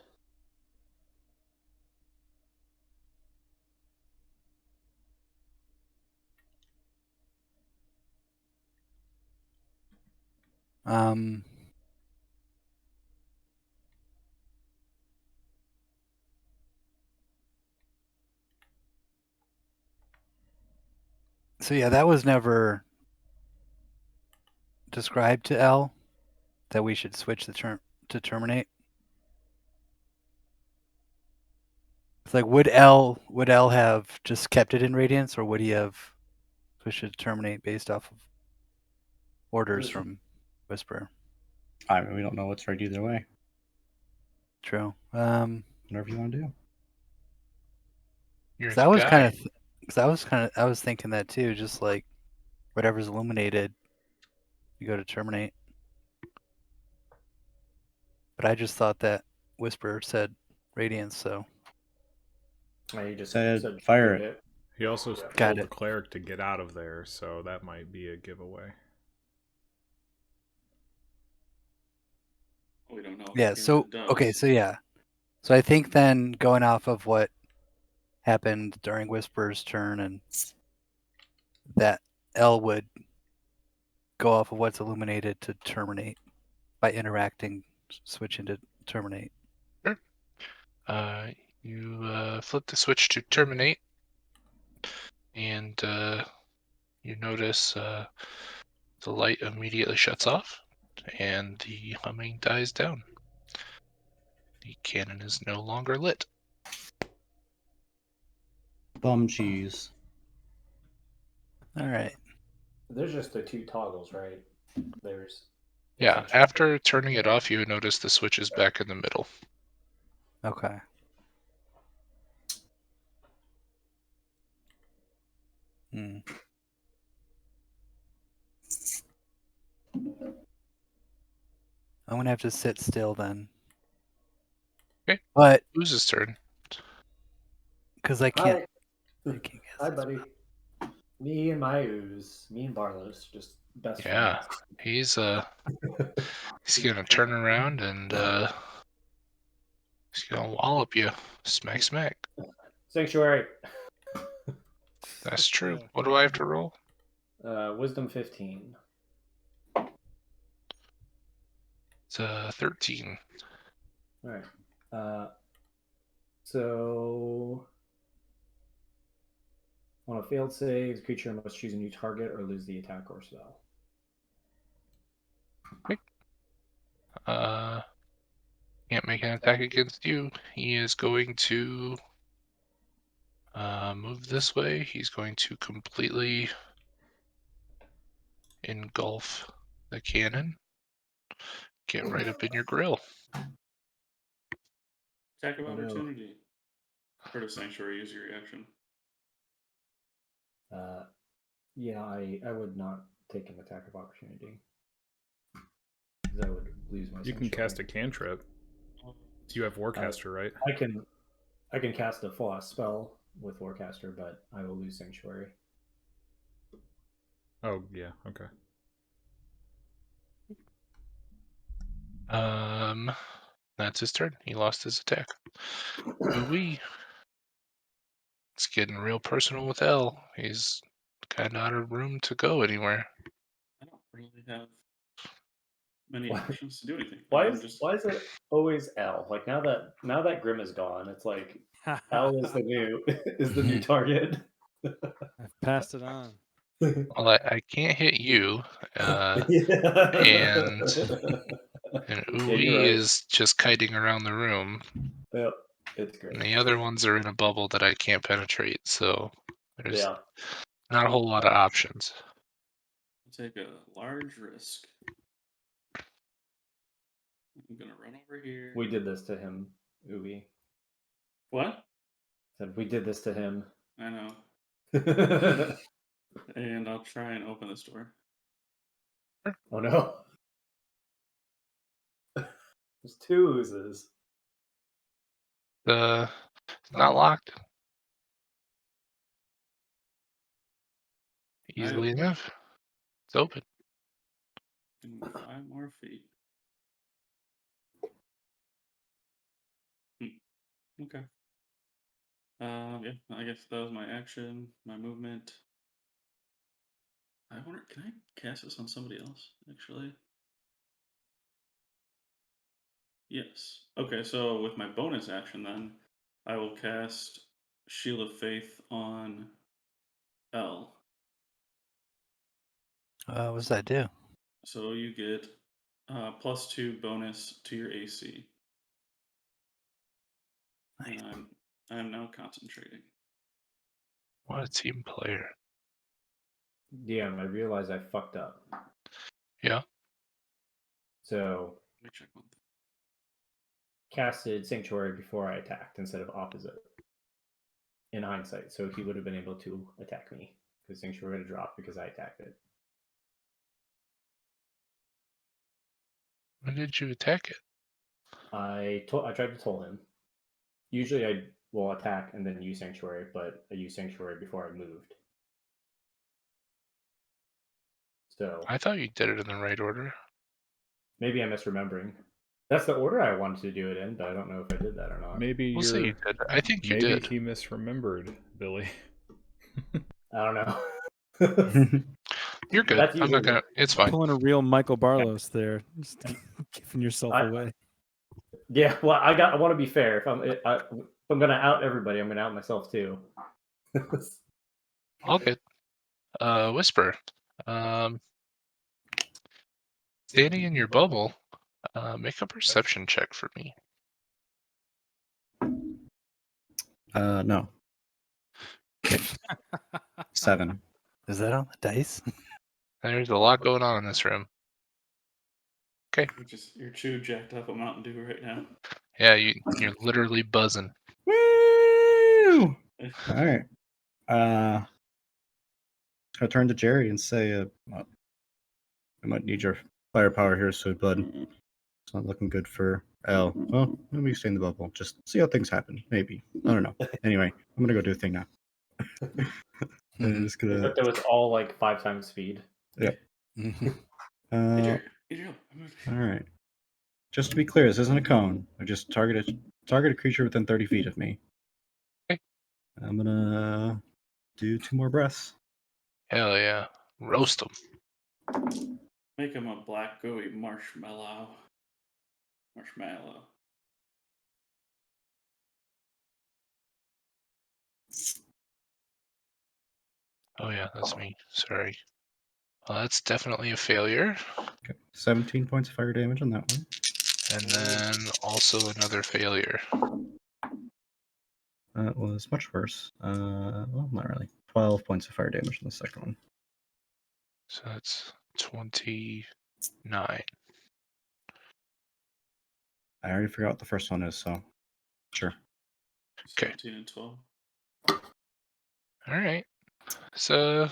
[SPEAKER 6] So yeah, that was never described to L that we should switch the term to terminate. It's like would L have just kept it in radiance, or would he have switched it to terminate based off of orders from Whisper?
[SPEAKER 4] I mean, we don't know what's right either way.
[SPEAKER 6] True.
[SPEAKER 4] Whatever you want to do.
[SPEAKER 2] You're
[SPEAKER 6] I
[SPEAKER 2] the
[SPEAKER 6] was
[SPEAKER 2] guy.
[SPEAKER 6] I was thinking that too. Just like whatever's illuminated, you go to terminate. But I just thought that Whisper said radiance, so
[SPEAKER 1] He just
[SPEAKER 4] Said,
[SPEAKER 1] said
[SPEAKER 4] fire
[SPEAKER 1] shoot
[SPEAKER 4] it.
[SPEAKER 3] He also
[SPEAKER 1] Yeah.
[SPEAKER 3] told the
[SPEAKER 6] it.
[SPEAKER 3] cleric to get out of there, so that might be a giveaway.
[SPEAKER 5] We don't know. What
[SPEAKER 6] yeah.
[SPEAKER 5] the
[SPEAKER 6] So
[SPEAKER 5] cannon does.
[SPEAKER 6] okay, so yeah. So I think then going off of what happened during Whisper's turn and that L would go off of what's illuminated to terminate by interacting, switch into terminate.
[SPEAKER 2] Sure. You flip the switch to terminate, and you notice the light immediately shuts off, and the humming dies down. The cannon is no longer lit.
[SPEAKER 4] Bum cheese.
[SPEAKER 6] All right.
[SPEAKER 1] There's just the 2 toggles, right? There's
[SPEAKER 2] Yeah,
[SPEAKER 1] essentially-
[SPEAKER 2] after turning it off, you would notice the switch is back in the middle.
[SPEAKER 6] Okay. Hmm. I'm gonna have to sit still then.
[SPEAKER 2] Okay.
[SPEAKER 6] But
[SPEAKER 2] Who's turn?
[SPEAKER 6] because I can't guess
[SPEAKER 1] Hi,
[SPEAKER 6] this.
[SPEAKER 1] buddy. Me and my ooze. Me and Barlow's just best
[SPEAKER 2] Yeah,
[SPEAKER 1] friends.
[SPEAKER 2] he's gonna turn around and he's gonna wallop you, smack, smack.
[SPEAKER 1] Sanctuary.
[SPEAKER 2] That's true. What do I have to roll?
[SPEAKER 1] Wisdom 15.
[SPEAKER 2] It's 13.
[SPEAKER 1] All right. So on a failed save, the creature must choose a new target or lose the attack or spell.
[SPEAKER 2] Can't make an attack against you. He is going to move this way. He's going to completely engulf the cannon. Get right up in your grill.
[SPEAKER 5] Attack of
[SPEAKER 1] Oh, no.
[SPEAKER 5] opportunity. Part of Sanctuary, use your reaction.
[SPEAKER 1] Yeah, I would not take an attack of opportunity. Because I would lose my
[SPEAKER 3] You can cast a cantrip. You have Warcaster, right?
[SPEAKER 1] I can cast a full spell with Warcaster, but I will lose Sanctuary.
[SPEAKER 3] Oh, yeah, okay.
[SPEAKER 2] That's his turn. He lost his attack. Ooh-wee. It's getting real personal with L. He's kind of out of room to go anywhere.
[SPEAKER 5] I don't really have many actions to do anything.
[SPEAKER 1] Why is it always L? Like now that Grim is gone, it's like L is the new target.
[SPEAKER 7] I've passed it on.
[SPEAKER 2] Well, I can't hit you, and Ooey
[SPEAKER 1] right.
[SPEAKER 2] is just kiting around the room.
[SPEAKER 1] Yep, it's great.
[SPEAKER 2] And the other ones are in a bubble that I can't penetrate, so there's
[SPEAKER 1] Yeah.
[SPEAKER 2] not a whole lot of options.
[SPEAKER 5] Take a large risk. I'm gonna run over here.
[SPEAKER 1] We did this to him, Ooey.
[SPEAKER 5] What?
[SPEAKER 1] Said we did this to him.
[SPEAKER 5] I know. And I'll try and open this door.
[SPEAKER 1] Oh no. There's 2 oozes.
[SPEAKER 2] It's not locked. Easily enough. It's open.
[SPEAKER 5] 5 more feet. Okay. Yeah, I guess that was my action, my movement. I wonder, can I cast this on somebody else, actually? Yes. Okay, so with my bonus action then, I will cast Shield of Faith on L.
[SPEAKER 6] What does that do?
[SPEAKER 5] So you get +2 bonus to your AC.
[SPEAKER 6] Nice.
[SPEAKER 5] And I'm now concentrating.
[SPEAKER 2] What a team player.
[SPEAKER 1] Yeah, I realized I fucked up.
[SPEAKER 2] Yeah.
[SPEAKER 1] So
[SPEAKER 5] Let me check one thing.
[SPEAKER 1] Casted Sanctuary before I attacked instead of opposite. In hindsight, so he would have been able to attack me because Sanctuary would have dropped because I attacked it.
[SPEAKER 2] When did you attack it?
[SPEAKER 1] I tried to toll him. Usually I will attack and then use Sanctuary, but I used Sanctuary before I moved. So
[SPEAKER 2] I thought you did it in the right order.
[SPEAKER 1] maybe I'm misremembering. That's the order I wanted to do it in, but I don't know if I did that or not.
[SPEAKER 3] Maybe
[SPEAKER 2] We'll say you did. I think you
[SPEAKER 3] maybe
[SPEAKER 2] did.
[SPEAKER 3] he misremembered, Billy.
[SPEAKER 1] I don't know.
[SPEAKER 2] You're good.
[SPEAKER 1] That's
[SPEAKER 2] I'm not gonna. It's fine.
[SPEAKER 7] Pulling a real Michael Barlos there, just giving yourself away.
[SPEAKER 1] Yeah, well, I want to be fair. If I'm gonna out everybody, I'm gonna out myself too.
[SPEAKER 2] All good. Whisper. Standing in your bubble, make a perception check for me.
[SPEAKER 4] No. 7.
[SPEAKER 6] Is that on the dice?
[SPEAKER 2] There's a lot going on in this room. Okay.
[SPEAKER 5] You're too jacked up a Mountain Dew right now.
[SPEAKER 2] Yeah, you're literally buzzing.
[SPEAKER 4] Woo! All right. I'm gonna turn to Jerry and say, I might need your firepower here, so bud. It's not looking good for L. Well, let me stay in the bubble. Just see how things happen. Maybe. I don't know. Anyway, I'm gonna go do a thing now. I'm just gonna.
[SPEAKER 1] Except it was all like 5 times speed.
[SPEAKER 4] Yeah.
[SPEAKER 5] Hey,
[SPEAKER 4] All right. Just to be clear, this isn't a cone. I just target a creature within 30 feet of me.
[SPEAKER 2] Okay.
[SPEAKER 4] I'm gonna do 2 more breaths.
[SPEAKER 2] Hell yeah. Roast them.
[SPEAKER 5] Make him a black gooey marshmallow.
[SPEAKER 2] Oh yeah, that's me. Sorry. Well, that's definitely a failure.
[SPEAKER 4] Okay. 17 points of fire damage on that one.
[SPEAKER 2] And then also another failure.
[SPEAKER 4] That was much worse. Well, not really. 12 points of fire damage on the second one.
[SPEAKER 2] So that's 29.
[SPEAKER 4] I already forgot what the first one is, so sure.
[SPEAKER 5] 17 and 12.
[SPEAKER 2] All right. So,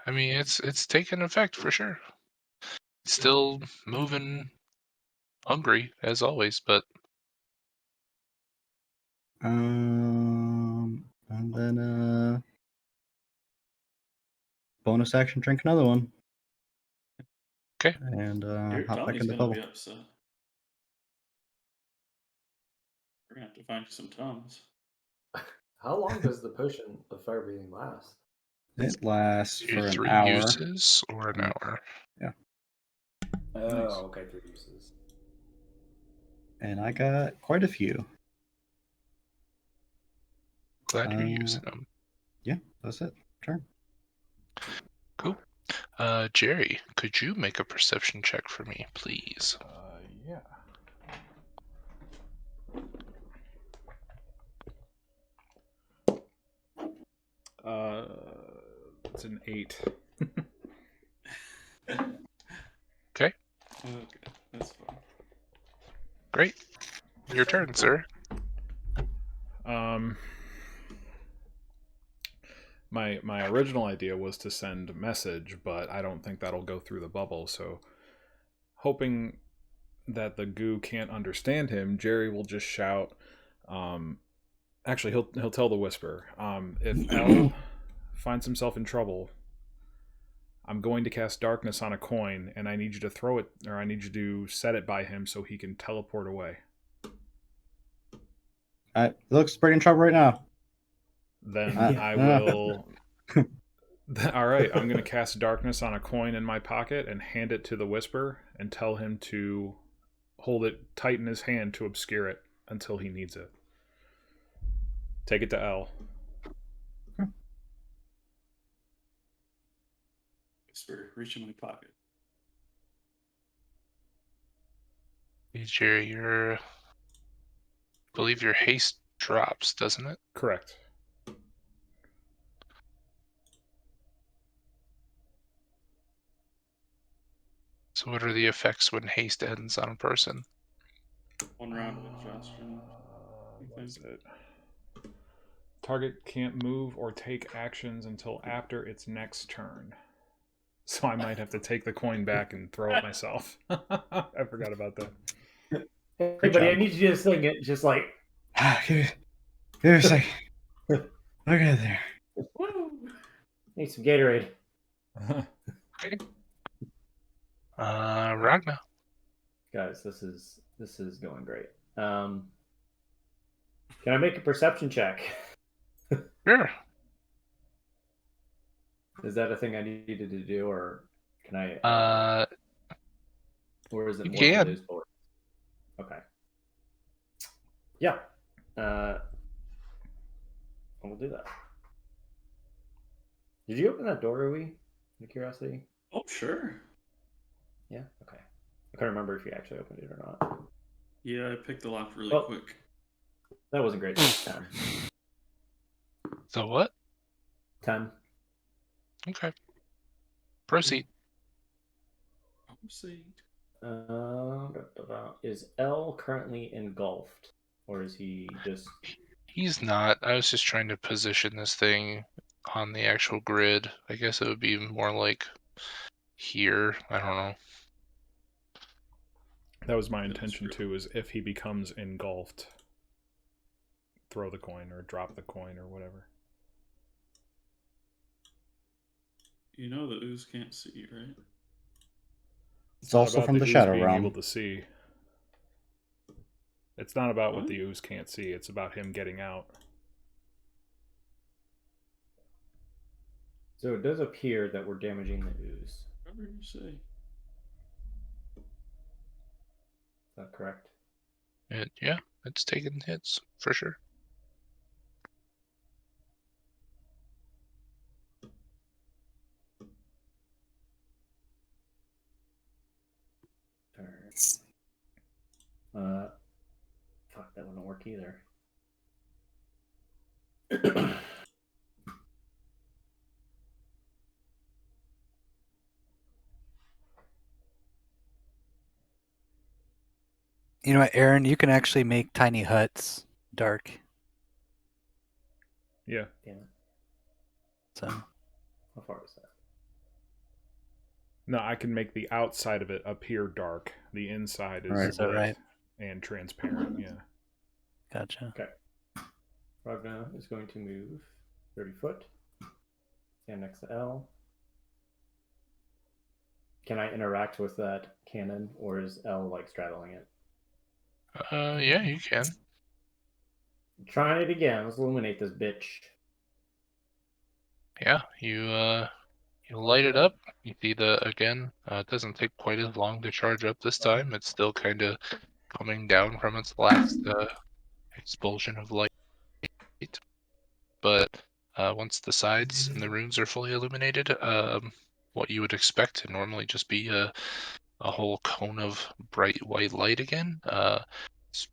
[SPEAKER 2] I mean, it's taken effect for sure. Still moving, hungry as always, but
[SPEAKER 4] And then bonus action, drink another one.
[SPEAKER 2] okay.
[SPEAKER 4] And
[SPEAKER 5] Your
[SPEAKER 4] hop back
[SPEAKER 5] tummy's
[SPEAKER 4] in the
[SPEAKER 5] gonna
[SPEAKER 4] bubble.
[SPEAKER 5] be upset. We're gonna have to find you some Tums.
[SPEAKER 1] How long does the potion of fire breathing last?
[SPEAKER 4] It lasts for an
[SPEAKER 2] 3
[SPEAKER 4] hour.
[SPEAKER 2] uses or an hour.
[SPEAKER 4] Yeah.
[SPEAKER 1] Oh,
[SPEAKER 3] Nice.
[SPEAKER 1] okay, 3 uses.
[SPEAKER 4] And I got quite a few.
[SPEAKER 2] Glad you're using them.
[SPEAKER 4] Yeah, that's it. Turn.
[SPEAKER 2] Cool. Jerry, could you make a perception check for me, please?
[SPEAKER 3] Yeah. It's an 8.
[SPEAKER 2] Okay.
[SPEAKER 5] Okay, that's fine.
[SPEAKER 2] Great. Your turn, sir.
[SPEAKER 3] My original idea was to send a message, but I don't think that'll go through the bubble. So, hoping that the goo can't understand him, Jerry will just shout. Actually, he'll tell the whisper. If L finds himself in trouble, I'm going to cast darkness on a coin, and I need you to throw it, or I need you to set it by him so he can teleport away.
[SPEAKER 4] It looks pretty in trouble right now.
[SPEAKER 3] Then I will. All right, I'm going to cast darkness on a coin in my pocket and hand it to the whisper and tell him to hold it tight in his hand to obscure it until he needs it. Take it to L.
[SPEAKER 5] Whisper, reach in my pocket.
[SPEAKER 2] Hey, Jerry, I believe your haste drops, doesn't it?
[SPEAKER 3] Correct.
[SPEAKER 2] So what are the effects when haste ends on a person?
[SPEAKER 5] 1 round of exhaustion.
[SPEAKER 3] What is it? Target can't move or take actions until after its next turn. So I might have to take the coin back and throw it myself. I forgot about that.
[SPEAKER 1] Hey, buddy, I need you to sing it just like.
[SPEAKER 4] Give me a second. Look at there.
[SPEAKER 1] Woo! Need some Gatorade.
[SPEAKER 2] Okay. Ragna.
[SPEAKER 1] Guys, this is going great. Can I make a perception check?
[SPEAKER 2] Sure.
[SPEAKER 1] Is that a thing I needed to do, or can I? Or is it more for those bullets? Okay. Yeah. We'll do that. Did you open that door, Rui? Out of curiosity.
[SPEAKER 5] Oh, sure.
[SPEAKER 1] Yeah. Okay. I can't remember if you actually opened it or not.
[SPEAKER 5] Yeah, I picked the lock really quick.
[SPEAKER 1] That wasn't great. 10.
[SPEAKER 2] So what?
[SPEAKER 1] 10.
[SPEAKER 2] Okay. Proceed.
[SPEAKER 1] Is L currently engulfed, or is he just?
[SPEAKER 2] He's not. I was just trying to position this thing on the actual grid. I guess it would be more like here. I don't know.
[SPEAKER 3] That was my intention too, is if he becomes engulfed, throw the coin or drop the coin or whatever.
[SPEAKER 5] You know the ooze can't see, right?
[SPEAKER 4] It's also
[SPEAKER 3] about
[SPEAKER 4] from the
[SPEAKER 3] ooze
[SPEAKER 4] Shadow
[SPEAKER 3] being
[SPEAKER 4] Realm.
[SPEAKER 3] able to see. It's not about what the ooze can't see. It's about him getting out.
[SPEAKER 1] So it does appear that we're damaging the ooze.
[SPEAKER 5] Whatever you say.
[SPEAKER 1] Is that correct?
[SPEAKER 2] Yeah, it's taking hits for sure.
[SPEAKER 1] Fuck, that wouldn't work either.
[SPEAKER 6] You know what, Aaron? You can actually make tiny huts dark.
[SPEAKER 3] Yeah.
[SPEAKER 1] Damn it.
[SPEAKER 6] So
[SPEAKER 1] How far is that?
[SPEAKER 3] No, I can make the outside of it appear dark. The inside is
[SPEAKER 4] Right.
[SPEAKER 6] Is that
[SPEAKER 3] lit
[SPEAKER 6] right?
[SPEAKER 3] and transparent. Yeah.
[SPEAKER 6] Gotcha.
[SPEAKER 1] Okay. Ragna is going to move 30 foot. Stand next to L. Can I interact with that cannon, or is L like straddling it?
[SPEAKER 2] Yeah, you can.
[SPEAKER 1] Trying it again. Let's illuminate this bitch.
[SPEAKER 2] Yeah, you light it up. You see again. It doesn't take quite as long to charge up this time. It's still kind of coming down from its last expulsion of light. But once the sides and the runes are fully illuminated, what you would expect to normally just be a whole cone of bright white light again, it's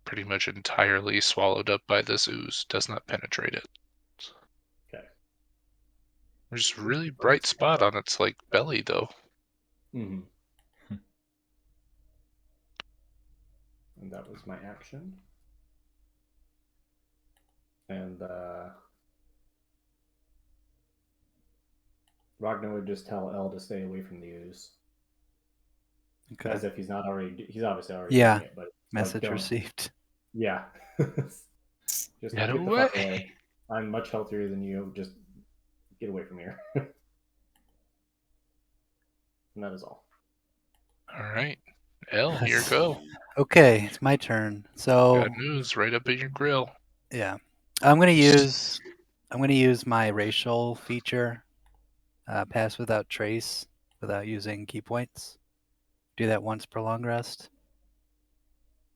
[SPEAKER 2] pretty much entirely swallowed up by this ooze. Does not penetrate it.
[SPEAKER 1] Okay.
[SPEAKER 2] There's a really bright spot on its like belly though.
[SPEAKER 1] Mm-hmm. And that was my action. And Ragnar would just tell L to stay away from the ooze.
[SPEAKER 6] Okay.
[SPEAKER 1] As if he's not already. He's obviously already
[SPEAKER 6] Yeah.
[SPEAKER 1] doing it, but
[SPEAKER 6] Message
[SPEAKER 1] like,
[SPEAKER 6] received.
[SPEAKER 1] Yeah. Just
[SPEAKER 2] Get
[SPEAKER 1] the fuck
[SPEAKER 2] away.
[SPEAKER 1] away. I'm much healthier than you. Just get away from here. And that is all.
[SPEAKER 2] All right, L, here go.
[SPEAKER 6] Okay, it's my turn. So
[SPEAKER 2] Got news right up in your grill.
[SPEAKER 6] yeah, I'm gonna use my racial feature, pass without trace, without using key points. Do that once per long rest.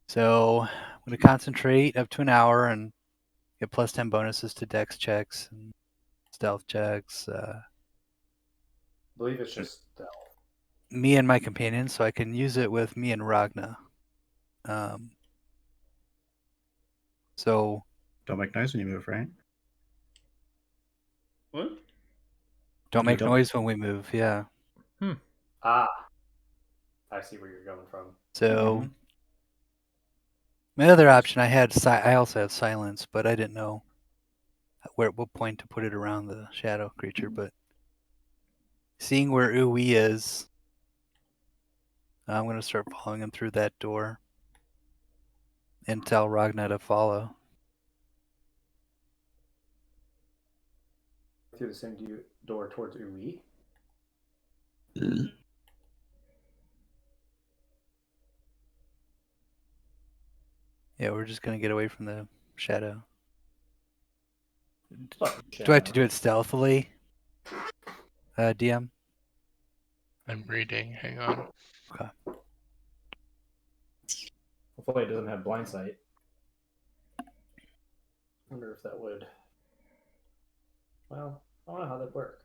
[SPEAKER 6] So I'm gonna concentrate up to an hour and get plus 10 bonuses to dex checks and stealth checks.
[SPEAKER 1] I believe it's just stealth.
[SPEAKER 6] Me and my companion, so I can use it with me and Ragna. So
[SPEAKER 4] Don't make noise when you move, right?
[SPEAKER 5] What?
[SPEAKER 6] don't make
[SPEAKER 4] don't-
[SPEAKER 6] noise when we move. Yeah.
[SPEAKER 1] Ah. I see where you're going from.
[SPEAKER 6] So my other option, I also have silence, but I didn't know what point to put it around the shadow creature. But seeing where Uwe is, I'm gonna start following him through that door and tell Ragna to follow.
[SPEAKER 1] Through the same door towards Ui.
[SPEAKER 6] Yeah, we're just gonna get away from the shadow.
[SPEAKER 1] Fuck
[SPEAKER 6] Do I have to do it stealthily, DM?
[SPEAKER 2] I'm reading. Hang on.
[SPEAKER 6] Okay.
[SPEAKER 1] Hopefully it doesn't have blind sight. Wonder if that would. Well, I don't know how that'd work.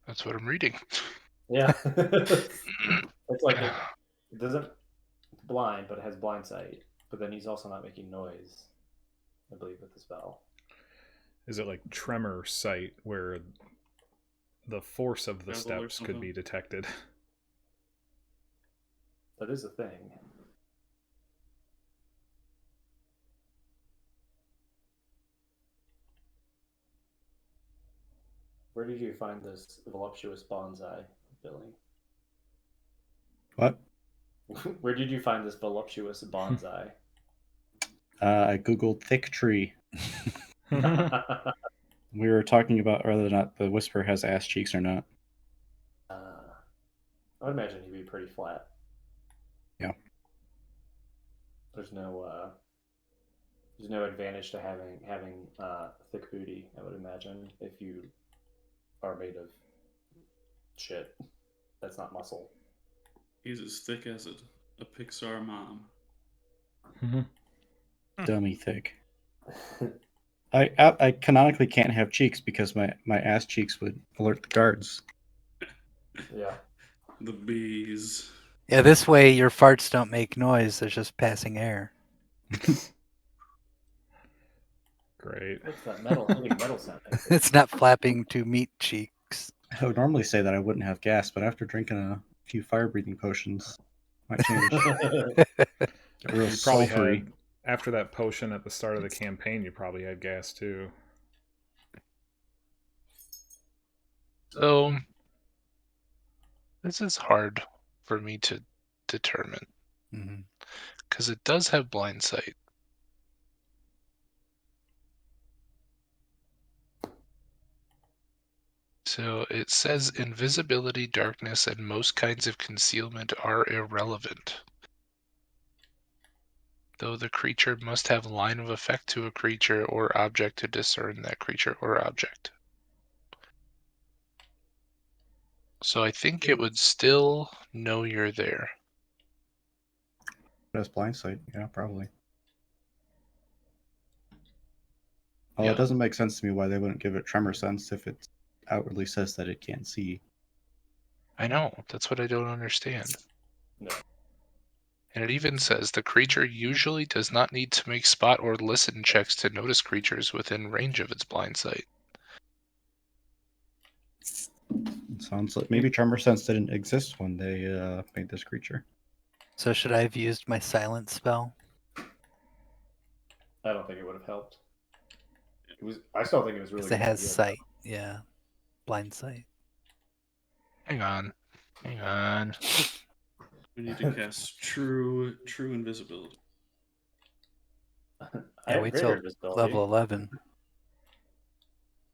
[SPEAKER 2] That's what I'm reading.
[SPEAKER 1] Yeah. It's like it doesn't it's blind, but it has blind sight. But then he's also not making noise, I believe, with the spell.
[SPEAKER 3] Is it like tremor sight where the force of the
[SPEAKER 5] Devil or
[SPEAKER 3] steps could be
[SPEAKER 5] something.
[SPEAKER 3] detected.
[SPEAKER 1] That is a thing. Where did you find this voluptuous bonsai, Billy?
[SPEAKER 4] What?
[SPEAKER 1] Where did you find this voluptuous bonsai?
[SPEAKER 4] I googled thick tree. We were talking about whether or not the Whisper has ass cheeks or not.
[SPEAKER 1] I would imagine he'd be pretty flat.
[SPEAKER 4] Yeah.
[SPEAKER 1] There's no advantage to having thick booty. I would imagine if you are made of shit that's not muscle.
[SPEAKER 5] He's as thick as a Pixar mom.
[SPEAKER 4] Dummy thick. I canonically can't have cheeks because my ass cheeks would alert the guards.
[SPEAKER 1] Yeah.
[SPEAKER 5] The bees.
[SPEAKER 6] Yeah, this way your farts don't make noise. They're just passing air.
[SPEAKER 3] Great.
[SPEAKER 1] What's that metal hitting metal sound?
[SPEAKER 6] It's not flapping to meat cheeks.
[SPEAKER 4] I would normally say that I wouldn't have gas, but after drinking a few fire breathing potions, might change. Get real
[SPEAKER 3] You probably
[SPEAKER 4] sulfury.
[SPEAKER 3] had, after that potion at the start of the campaign, you probably had gas too.
[SPEAKER 2] So this is hard for me to determine because it does have blind sight. So it says invisibility, darkness, and most kinds of concealment are irrelevant. Though the creature must have line of effect to a creature or object to discern that creature or object. So I think it would still know you're there.
[SPEAKER 4] It has blind sight, yeah, probably. Well,
[SPEAKER 2] Yeah.
[SPEAKER 4] it doesn't make sense to me why they wouldn't give it tremor sense if it outwardly says that it can't see.
[SPEAKER 2] I know, that's what I don't understand.
[SPEAKER 1] No.
[SPEAKER 2] And it even says the creature usually does not need to make spot or listen checks to notice creatures within range of its blind sight.
[SPEAKER 4] It sounds like maybe tremor sense didn't exist when they made this creature.
[SPEAKER 6] So should I have used my silence spell?
[SPEAKER 1] I don't think it would have helped. I still think it was really
[SPEAKER 6] Because
[SPEAKER 1] good.
[SPEAKER 6] it has
[SPEAKER 1] idea,
[SPEAKER 6] sight. Yeah. Blind sight.
[SPEAKER 2] Hang on.
[SPEAKER 5] We need to cast true invisibility.
[SPEAKER 1] I
[SPEAKER 6] Yeah,
[SPEAKER 1] have
[SPEAKER 6] wait
[SPEAKER 1] greater
[SPEAKER 6] till
[SPEAKER 1] invisibility.
[SPEAKER 6] level 11.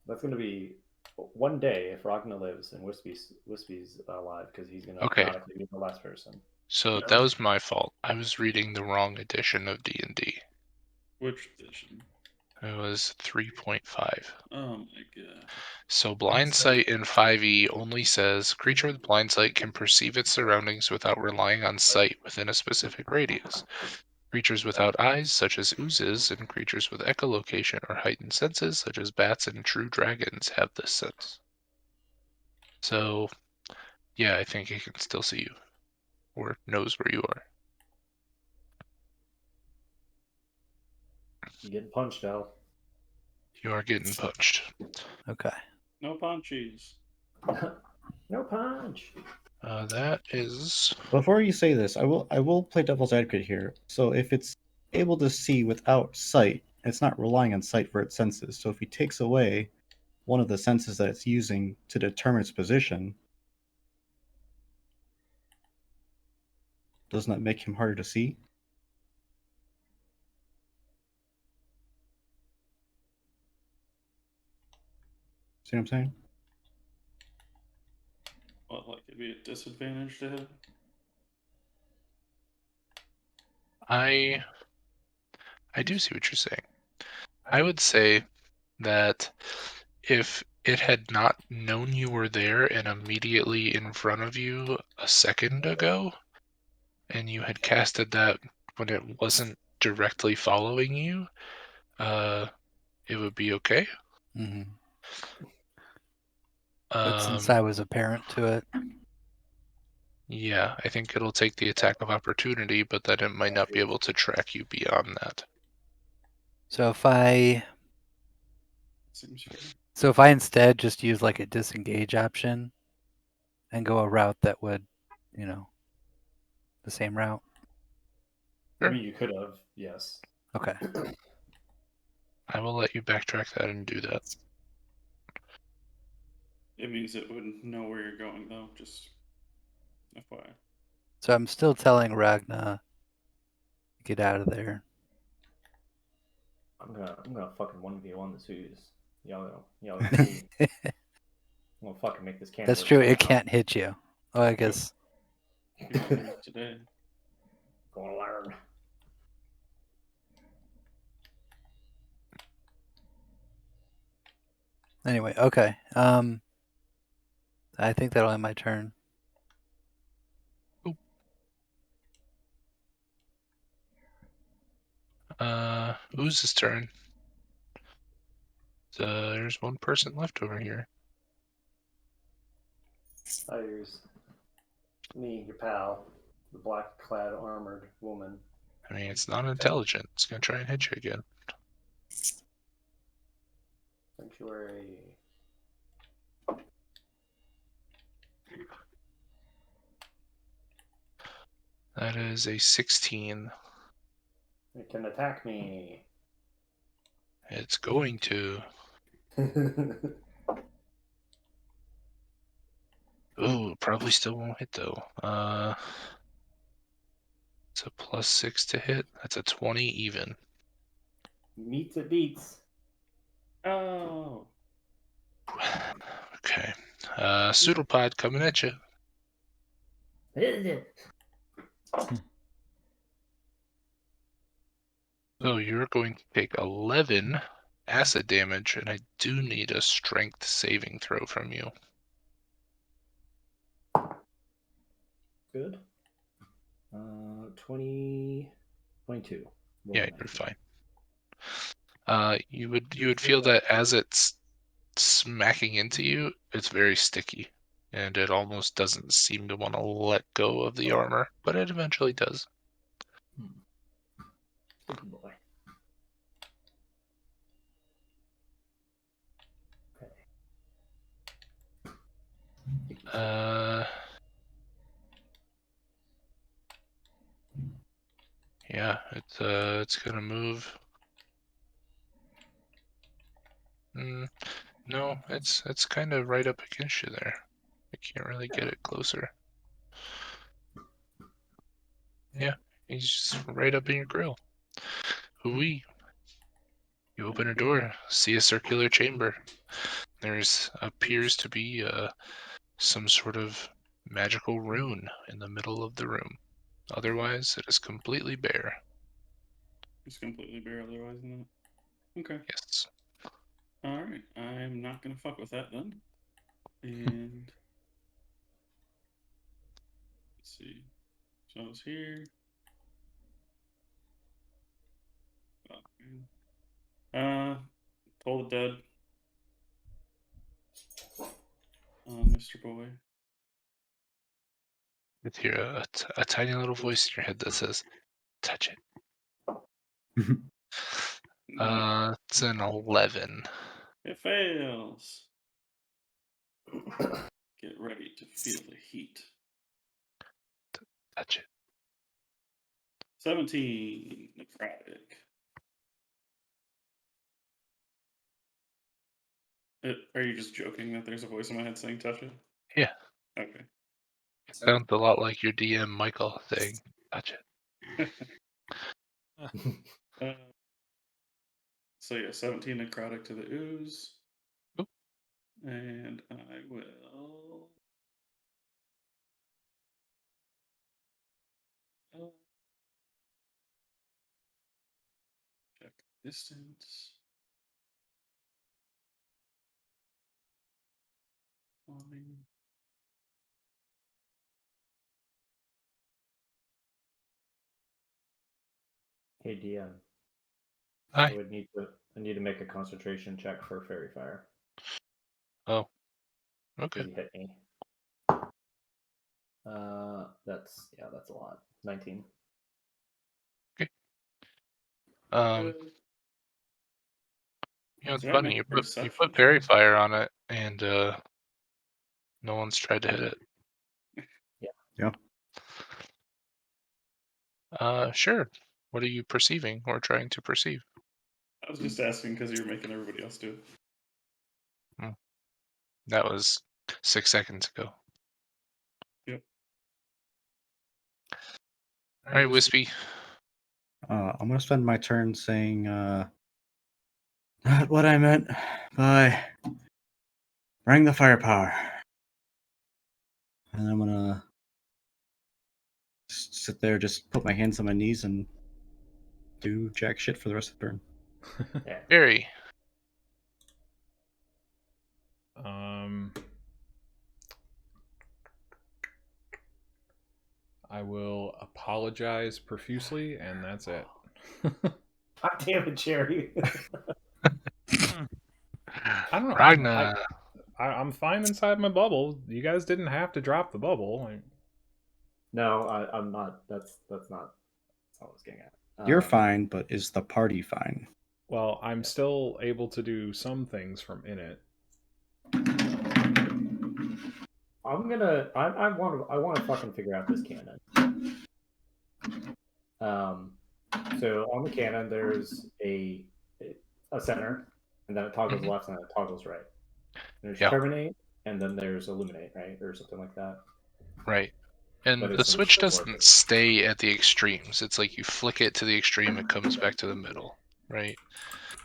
[SPEAKER 1] That's going to be one day if Ragna lives and Wispy's alive because he's going to
[SPEAKER 2] Okay.
[SPEAKER 1] canonically be the last person.
[SPEAKER 2] So that was my fault. I was reading the wrong edition of D&D.
[SPEAKER 5] Which edition?
[SPEAKER 2] It was 3.5.
[SPEAKER 5] Oh my god.
[SPEAKER 2] So blind sight in 5e only says creature with blind sight can perceive its surroundings without relying on sight within a specific radius. Creatures without eyes, such as oozes, and creatures with echolocation or heightened senses, such as bats and true dragons, have this sense. So, yeah, I think it can still see you, or knows where you are.
[SPEAKER 1] You getting punched, Al.
[SPEAKER 2] You are getting punched.
[SPEAKER 6] Okay.
[SPEAKER 5] No punchies.
[SPEAKER 1] No punch.
[SPEAKER 2] That is...
[SPEAKER 4] Before you say this, I will play devil's advocate here. So if it's able to see without sight, it's not relying on sight for its senses. So if he takes away one of the senses that it's using to determine its position, doesn't that make him harder to see? See what I'm saying?
[SPEAKER 5] What, like it'd be a disadvantage to him?
[SPEAKER 2] I do see what you're saying. I would say that if it had not known you were there and immediately in front of you a second ago, and you had casted that when it wasn't directly following you, it would be okay.
[SPEAKER 6] But since I was a parent to it.
[SPEAKER 2] Yeah, I think it'll take the attack of opportunity, but then it might not be able to track you beyond that.
[SPEAKER 6] So if I
[SPEAKER 5] Seems fair.
[SPEAKER 6] So if I instead just use like a disengage option and go a route that would, the same route.
[SPEAKER 1] I mean, you could have, yes.
[SPEAKER 6] Okay.
[SPEAKER 2] I will let you backtrack that and do that.
[SPEAKER 5] It means it would know where you're going, though. Just FYI.
[SPEAKER 6] So I'm still telling Ragna, get out of there.
[SPEAKER 1] I'm gonna fucking 1v1 this ooze. Y'all gonna see. I'm gonna fucking make this cannon.
[SPEAKER 6] That's
[SPEAKER 1] work
[SPEAKER 6] true. It
[SPEAKER 1] somehow.
[SPEAKER 6] can't hit you. Oh, I guess.
[SPEAKER 5] You're learning today.
[SPEAKER 1] Gonna learn.
[SPEAKER 6] Anyway, okay. I think that'll end my turn.
[SPEAKER 2] Ooze's turn. There's one person left over here.
[SPEAKER 1] Here's me, your pal, the black-clad armored woman.
[SPEAKER 2] I mean, it's not intelligent. It's gonna try and hit you again.
[SPEAKER 1] Sanctuary.
[SPEAKER 2] That is a 16.
[SPEAKER 1] It can attack me.
[SPEAKER 2] It's going to. Ooh, probably still won't hit though. It's a +6 to hit. That's a 20 even.
[SPEAKER 1] Meets it beats.
[SPEAKER 5] Oh.
[SPEAKER 2] Okay. Pseudopod coming at you. So you're going to take 11 acid damage, and I do need a strength saving throw from you.
[SPEAKER 1] Good. 20, 22.
[SPEAKER 2] Yeah, you're fine. You would feel that as it's smacking into you, it's very sticky, and it almost doesn't seem to want to let go of the armor, but it eventually does.
[SPEAKER 1] Good boy.
[SPEAKER 2] Yeah, it's gonna move. No, it's kind of right up against you there. I can't really get it closer. Yeah, he's just right up in your grill. Hooey. You open a door, see a circular chamber. There's appears to be some sort of magical rune in the middle of the room. Otherwise, it is completely bare.
[SPEAKER 5] It's completely bare otherwise than that. Okay.
[SPEAKER 2] Yes.
[SPEAKER 5] Alright. I'm not gonna fuck with that then. And let's see. So I was here. Toll the dead. Mr. Boy.
[SPEAKER 2] You hear a tiny little voice in your head that says, touch it. It's an 11.
[SPEAKER 5] It fails. Get ready to feel the heat.
[SPEAKER 2] Touch it.
[SPEAKER 5] 17. Necrotic. Are you just joking that there's a voice in my head saying touch it?
[SPEAKER 2] Yeah.
[SPEAKER 5] Okay.
[SPEAKER 2] It sounds a lot like your DM, Michael, saying, touch it.
[SPEAKER 5] So yeah, 17 necrotic to the ooze.
[SPEAKER 2] Oop.
[SPEAKER 5] And I will... check distance.
[SPEAKER 1] Hey DM.
[SPEAKER 2] Hi.
[SPEAKER 1] I need to make a concentration check for fairy fire.
[SPEAKER 2] Oh. Okay.
[SPEAKER 1] He hit me. That's a lot. 19.
[SPEAKER 2] Okay. You know, it's
[SPEAKER 5] So I
[SPEAKER 2] funny.
[SPEAKER 5] make
[SPEAKER 2] You put
[SPEAKER 5] perception
[SPEAKER 2] fairy
[SPEAKER 5] checks.
[SPEAKER 2] fire on it, and no one's tried to hit it. Sure. What are you perceiving or trying to perceive?
[SPEAKER 5] I was just asking because you're making everybody else do it.
[SPEAKER 2] That was 6 seconds ago.
[SPEAKER 5] Yep.
[SPEAKER 2] All right, Wispy.
[SPEAKER 4] I'm gonna spend my turn saying, not what I meant by bring the firepower. And I'm gonna sit there, just put my hands on my knees and do jack shit for the rest of the turn.
[SPEAKER 1] Yeah.
[SPEAKER 2] Barry.
[SPEAKER 3] I will apologize profusely, and that's it.
[SPEAKER 1] God damn it, Jerry.
[SPEAKER 3] I don't know.
[SPEAKER 2] Ragnar.
[SPEAKER 3] I'm fine inside my bubble. You guys didn't have to drop the bubble.
[SPEAKER 1] No, I'm not. That's not. That's not what I was getting at.
[SPEAKER 4] You're fine, but is the party fine?
[SPEAKER 3] Well, I'm still able to do some things from in it.
[SPEAKER 1] I want to fucking figure out this cannon. So on the cannon, there's a center, and then it toggles
[SPEAKER 2] Mhm.
[SPEAKER 1] left and then it toggles right. There's
[SPEAKER 2] Yeah.
[SPEAKER 1] terminate, and then there's illuminate, right, or something like that.
[SPEAKER 2] Right. And
[SPEAKER 1] But
[SPEAKER 2] the
[SPEAKER 1] it's
[SPEAKER 2] switch
[SPEAKER 1] still working.
[SPEAKER 2] doesn't stay at the extremes. It's like you flick it to the extreme, it comes back to the middle, right?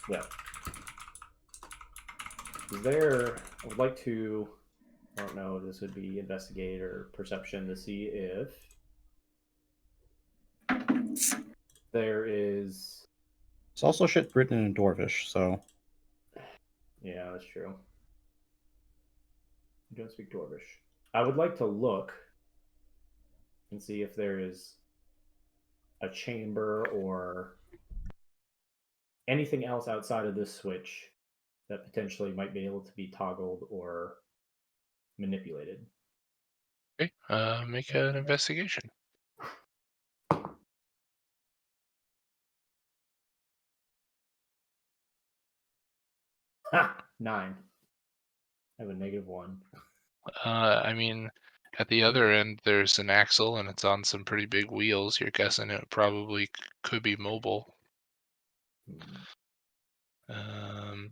[SPEAKER 1] Yeah. I would like to, I don't know, this would be investigate or perception to see if there is.
[SPEAKER 4] It's also shit written in Dwarvish, so.
[SPEAKER 1] Yeah, that's true. I don't speak Dwarvish. I would like to look and see if there is a chamber or anything else outside of this switch that potentially might be able to be toggled or manipulated.
[SPEAKER 2] Okay. Make an investigation.
[SPEAKER 1] Ha! 9. I have a -1.
[SPEAKER 2] I mean, at the other end, there's an axle and it's on some pretty big wheels. You're guessing it probably could be mobile. The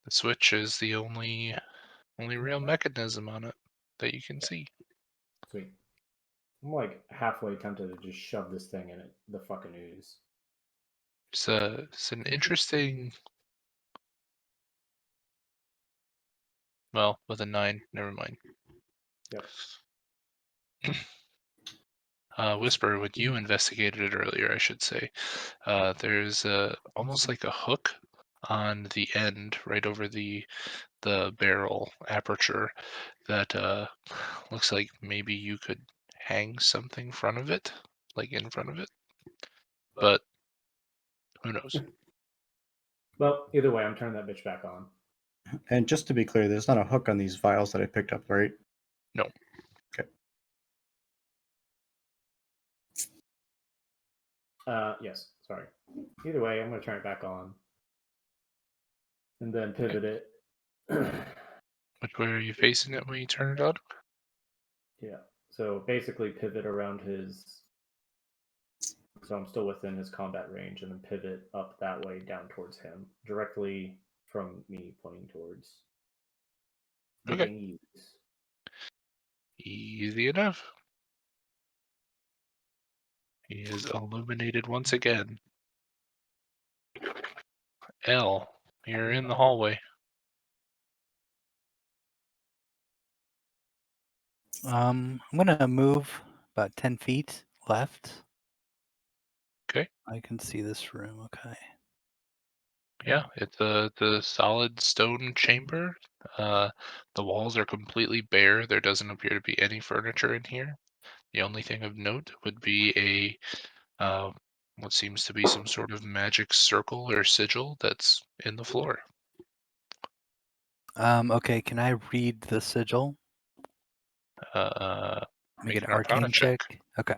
[SPEAKER 2] switch is the only real mechanism on it that you can see.
[SPEAKER 1] Sweet. I'm like halfway tempted to just shove this thing in the fucking ooze.
[SPEAKER 2] It's an interesting. Well, with a 9, never mind.
[SPEAKER 1] Yep.
[SPEAKER 2] Whisper, when you investigated it earlier, I should say, there's almost like a hook on the end, right over the barrel aperture, that looks like maybe you could hang something in front of it, but who knows?
[SPEAKER 1] Well, either way, I'm turning that bitch back on.
[SPEAKER 4] And just to be clear, there's not a hook on these vials that I picked up, right?
[SPEAKER 2] No.
[SPEAKER 4] Okay.
[SPEAKER 1] Yes, sorry. Either way, I'm going to turn it back on. And then pivot it.
[SPEAKER 2] Which way are you facing it when you turn it on?
[SPEAKER 1] Yeah. So basically pivot around his. So I'm still within his combat range, and then pivot up that way down towards him, directly from me pointing towards the
[SPEAKER 2] Okay.
[SPEAKER 1] dinghies.
[SPEAKER 2] Easy enough. He is illuminated once again. L, you're in the hallway.
[SPEAKER 6] I'm gonna move about 10 feet left.
[SPEAKER 2] Okay.
[SPEAKER 6] I can see this room. Okay.
[SPEAKER 2] Yeah, it's the solid stone chamber. The walls are completely bare. There doesn't appear to be any furniture in here. The only thing of note would be what seems to be some sort of magic circle or sigil that's in the floor.
[SPEAKER 6] Okay, can I read the sigil?
[SPEAKER 2] Make
[SPEAKER 6] Make
[SPEAKER 2] an
[SPEAKER 6] an
[SPEAKER 2] Arcana
[SPEAKER 6] arcane
[SPEAKER 2] check.
[SPEAKER 6] check. Okay.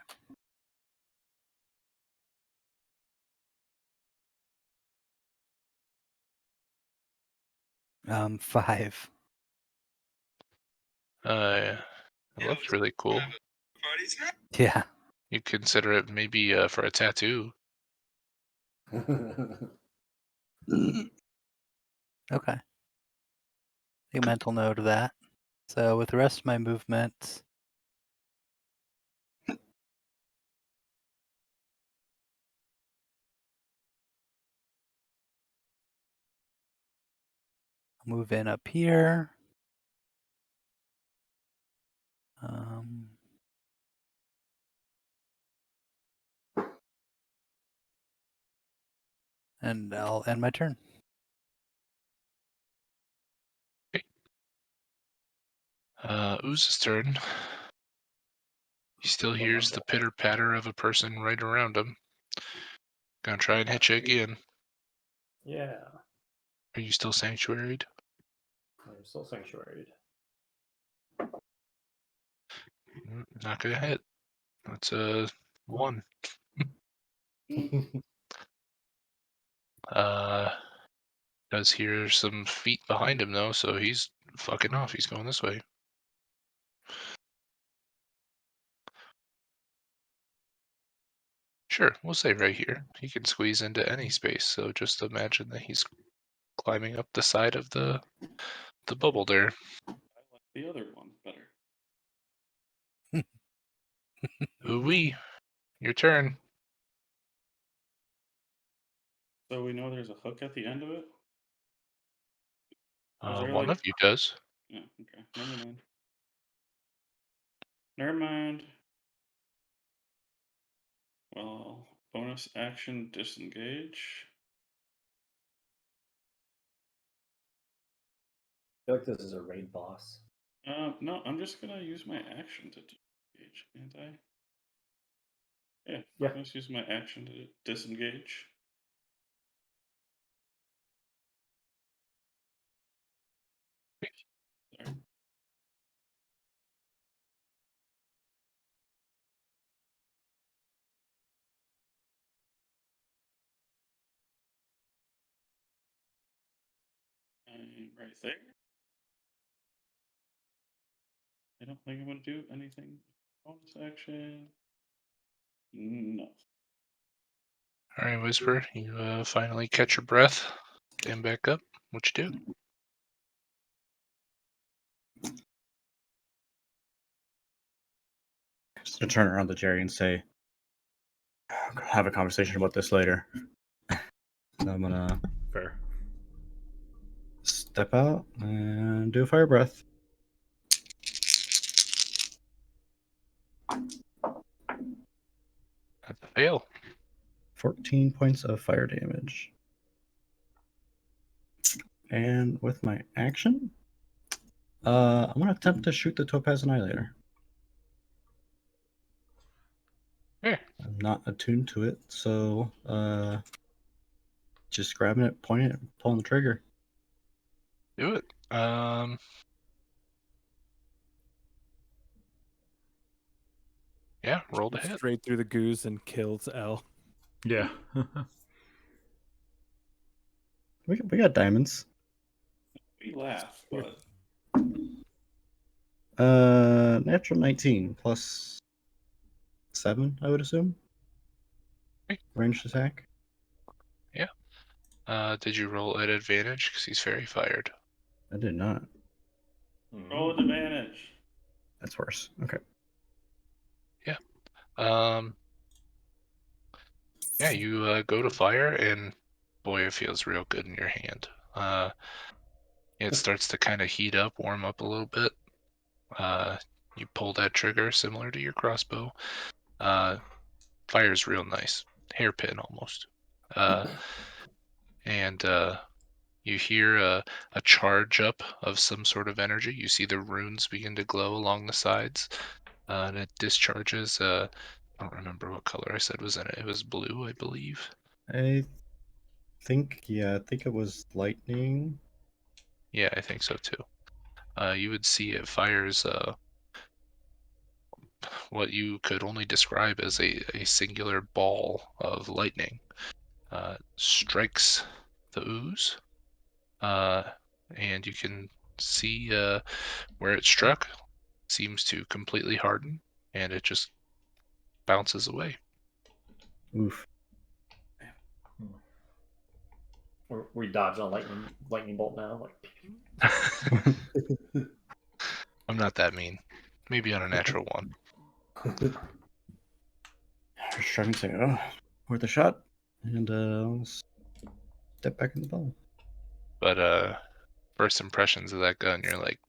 [SPEAKER 6] 5.
[SPEAKER 2] It looks really cool.
[SPEAKER 6] Yeah.
[SPEAKER 2] You consider it maybe for a tattoo.
[SPEAKER 6] Okay. Take a mental note of that. So with the rest of my movements, I'll move in up here. And I'll end my turn.
[SPEAKER 2] Ooze's turn. He still hears the pitter patter of a person right around him. Gonna try and hit you again.
[SPEAKER 1] Yeah.
[SPEAKER 2] Are you still sanctuaried?
[SPEAKER 1] I'm still sanctuaried.
[SPEAKER 2] Not gonna hit. That's a 1. Does hear some feet behind him though, so he's fucking off. He's going this way. Sure, we'll say right here. He can squeeze into any space, so just imagine that he's climbing up the side of the bubble there.
[SPEAKER 5] I like the other one better.
[SPEAKER 2] Ooh-wee. Your turn.
[SPEAKER 5] So we know there's a hook at the end of it? Was there,
[SPEAKER 2] One
[SPEAKER 5] like-
[SPEAKER 2] of you does.
[SPEAKER 5] Yeah, okay. Never mind. Never mind. Well, bonus action disengage.
[SPEAKER 1] I feel like this is a raid boss.
[SPEAKER 5] No, I'm just gonna use my action to disengage, can't I? Yeah,
[SPEAKER 1] Yeah.
[SPEAKER 5] let's use my action to disengage. Sorry. I'm right there. I don't think I'm gonna do anything. Bonus action. No.
[SPEAKER 2] All right, Whisper. You finally catch your breath. Stand back up. What you do?
[SPEAKER 4] Just gonna turn around to Jerry and say, have a conversation about this later. So I'm gonna
[SPEAKER 3] Fair.
[SPEAKER 4] step out and do a fire breath.
[SPEAKER 2] That's a fail.
[SPEAKER 4] 14 points of fire damage. And with my action, I'm gonna attempt to shoot the Topaz Annihilator.
[SPEAKER 2] Yeah.
[SPEAKER 4] I'm not attuned to it, so just grabbing it, pointing it, pulling the trigger.
[SPEAKER 2] Do it. Yeah, roll to hit.
[SPEAKER 7] Straight through the goose and kills L.
[SPEAKER 3] Yeah.
[SPEAKER 4] We got diamonds.
[SPEAKER 5] We laugh, but
[SPEAKER 4] Natural 19 plus 7, I would assume.
[SPEAKER 2] Okay.
[SPEAKER 4] Ranged attack.
[SPEAKER 2] Yeah. Did you roll at advantage? Because he's fairy fired.
[SPEAKER 4] I did not.
[SPEAKER 5] roll at advantage.
[SPEAKER 4] That's worse. Okay.
[SPEAKER 2] Yeah, you go to fire, and boy, it feels real good in your hand. It starts to kind of heat up, warm up a little bit. You pull that trigger, similar to your crossbow. Fire's real nice, hairpin almost. And you hear a charge up of some sort of energy. You see the runes begin to glow along the sides, and it discharges. I don't remember what color I said was in it. It was blue, I believe.
[SPEAKER 4] I think it was lightning.
[SPEAKER 2] Yeah, I think so too. You would see it fires what you could only describe as a singular ball of lightning. Strikes the ooze, and you can see where it struck seems to completely harden, and it just bounces away.
[SPEAKER 4] Oof.
[SPEAKER 1] We dodging a lightning bolt now.
[SPEAKER 2] I'm not that mean. Maybe on a natural one.
[SPEAKER 4] Just trying to say, oh, worth a shot, and step back in the bubble.
[SPEAKER 2] But first impressions of that gun, you're like,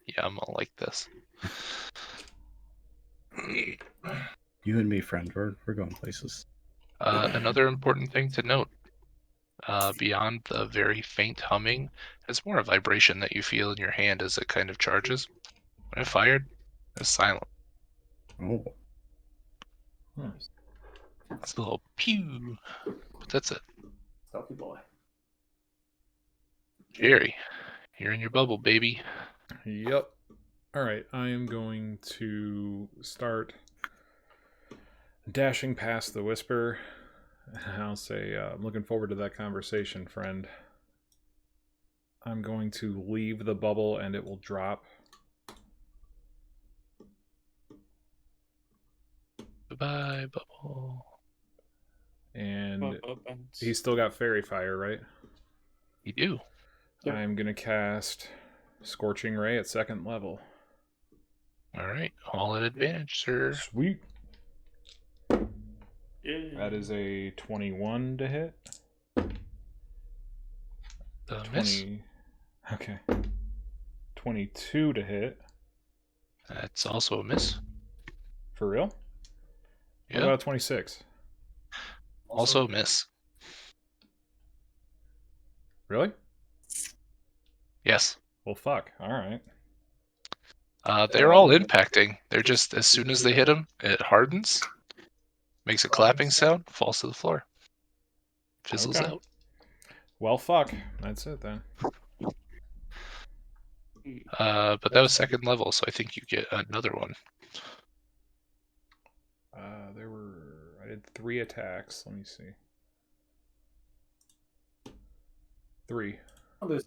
[SPEAKER 2] yeah, I'm gonna like this.
[SPEAKER 4] You and me, friend, we're going places.
[SPEAKER 2] Another important thing to note, beyond the very faint humming, it's more a vibration that you feel in your hand as it kind of charges. When it fired, it was silent.
[SPEAKER 4] Oh.
[SPEAKER 2] It's a little pew, but that's it.
[SPEAKER 1] Stealthy boy.
[SPEAKER 2] Jerry, you're in your bubble, baby.
[SPEAKER 3] Yep. All right, I am going to start dashing past the whisper. I'll say, I'm looking forward to that conversation, friend. I'm going to leave the bubble and it will drop.
[SPEAKER 2] Goodbye, bubble.
[SPEAKER 3] And he's still got fairy fire, right?
[SPEAKER 2] You do.
[SPEAKER 1] Yep.
[SPEAKER 3] I'm going to cast Scorching Ray at 2nd level.
[SPEAKER 2] All right, all at advantage, sir.
[SPEAKER 3] Sweet.
[SPEAKER 5] Yeah.
[SPEAKER 3] That is a 21 to hit.
[SPEAKER 2] Miss.
[SPEAKER 3] Okay. 22 to hit.
[SPEAKER 2] That's also a miss.
[SPEAKER 3] For real?
[SPEAKER 2] Yeah.
[SPEAKER 3] What about 26?
[SPEAKER 2] Also a miss.
[SPEAKER 3] Really?
[SPEAKER 2] Yes.
[SPEAKER 3] Well, fuck. All right.
[SPEAKER 2] They're all impacting. They're just, as soon as they hit them, it hardens, makes a clapping sound, falls to the floor. Fizzles
[SPEAKER 3] Okay.
[SPEAKER 2] out.
[SPEAKER 3] Well, fuck. That's it then.
[SPEAKER 2] But that was 2nd level, so I think you get another one.
[SPEAKER 3] I did 3 attacks. Let me see. 3.
[SPEAKER 1] This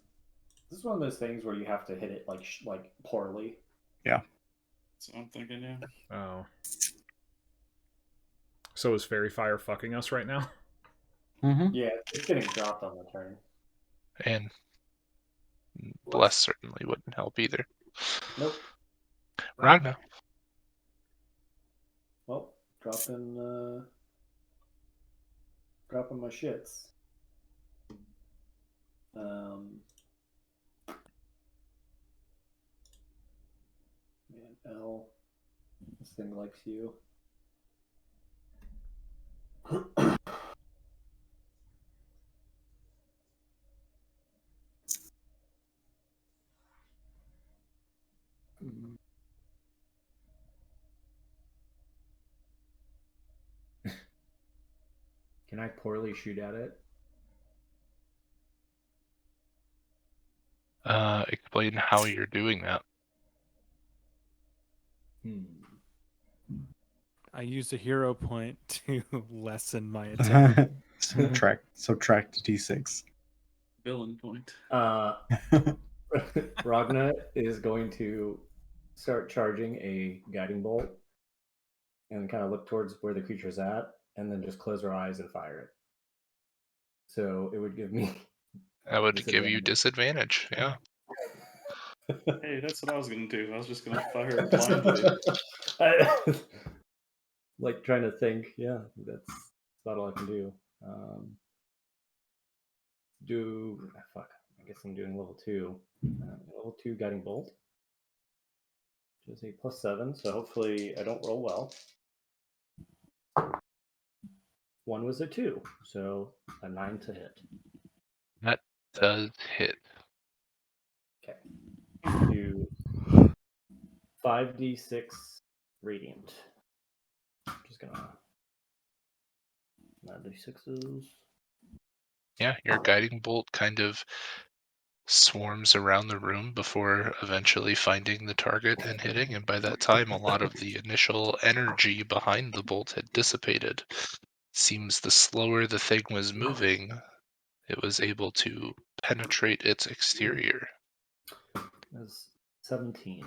[SPEAKER 1] is one of those things where you have to hit it like poorly.
[SPEAKER 4] Yeah.
[SPEAKER 5] That's what I'm thinking, yeah.
[SPEAKER 3] Oh. So is Fairy Fire fucking us right now?
[SPEAKER 4] Mm-hmm.
[SPEAKER 1] Yeah, it's getting dropped on the turn.
[SPEAKER 2] And Bless certainly wouldn't help either.
[SPEAKER 1] Nope.
[SPEAKER 2] Ragna.
[SPEAKER 1] Well, dropping my shits. Man, L, this thing likes you. Can I poorly shoot at it?
[SPEAKER 2] Explain how you're doing that.
[SPEAKER 7] I used a hero point to lessen my attack.
[SPEAKER 4] Subtract D6.
[SPEAKER 5] Villain point.
[SPEAKER 1] Ragna is going to start charging a guiding bolt and kind of look towards where the creature's at, and then just close her eyes and fire it. So it would give me.
[SPEAKER 2] That would give you disadvantage, yeah.
[SPEAKER 5] Hey, that's what I was going to do. I was just going to fire blindly.
[SPEAKER 1] Like trying to think. Yeah, that's about all I can do. Fuck. I guess I'm doing level 2. Level 2 guiding bolt. Which is a +7, so hopefully I don't roll well. 1 was a 2, so a 9 to hit.
[SPEAKER 2] That does hit.
[SPEAKER 1] Okay. Do 5d6 radiant. Just gonna add d6s.
[SPEAKER 2] Yeah, your guiding bolt kind of swarms around the room before eventually finding the target and hitting, and by that time a lot of the initial energy behind the bolt had dissipated. Seems the slower the thing was moving, it was able to penetrate its exterior.
[SPEAKER 1] That's 17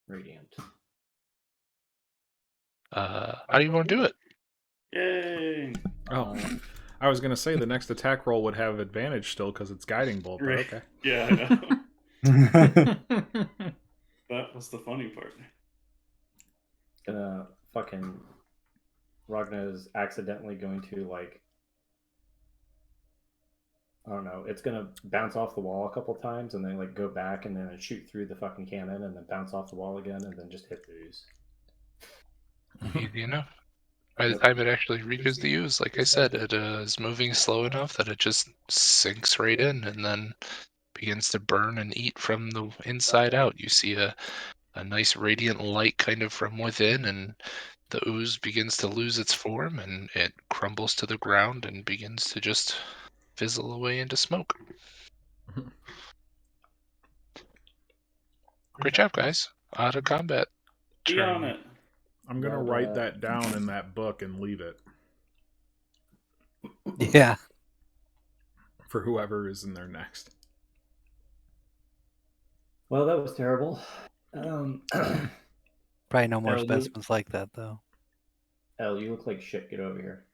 [SPEAKER 1] radiant.
[SPEAKER 2] How do you want to do it?
[SPEAKER 5] Yay!
[SPEAKER 3] Oh, I was gonna say the next attack roll would have advantage still because it's guiding bolt. But
[SPEAKER 5] Right.
[SPEAKER 3] okay.
[SPEAKER 5] Yeah, I know. That was the funny part.
[SPEAKER 1] Fucking Ragna is accidentally going to, like, I don't know, it's gonna bounce off the wall a couple times and then like go back and then shoot through the fucking cannon and then bounce off the wall again and then just hit the ooze.
[SPEAKER 2] Easy enough. By the time it actually reaches the ooze, like I said, it is moving slow enough that it just sinks right in and then begins to burn and eat from the inside out. You see a nice radiant light kind of from within, and the ooze begins to lose its form and it crumbles to the ground and begins to just fizzle away into smoke. Great job, guys. Out of combat.
[SPEAKER 5] Be on it.
[SPEAKER 3] I'm gonna write that down in that book and leave it
[SPEAKER 6] Yeah.
[SPEAKER 3] for whoever is in there next.
[SPEAKER 1] Well, that was terrible.
[SPEAKER 6] Probably no more specimens like that, though.
[SPEAKER 1] Elle, you look like shit. Get over here.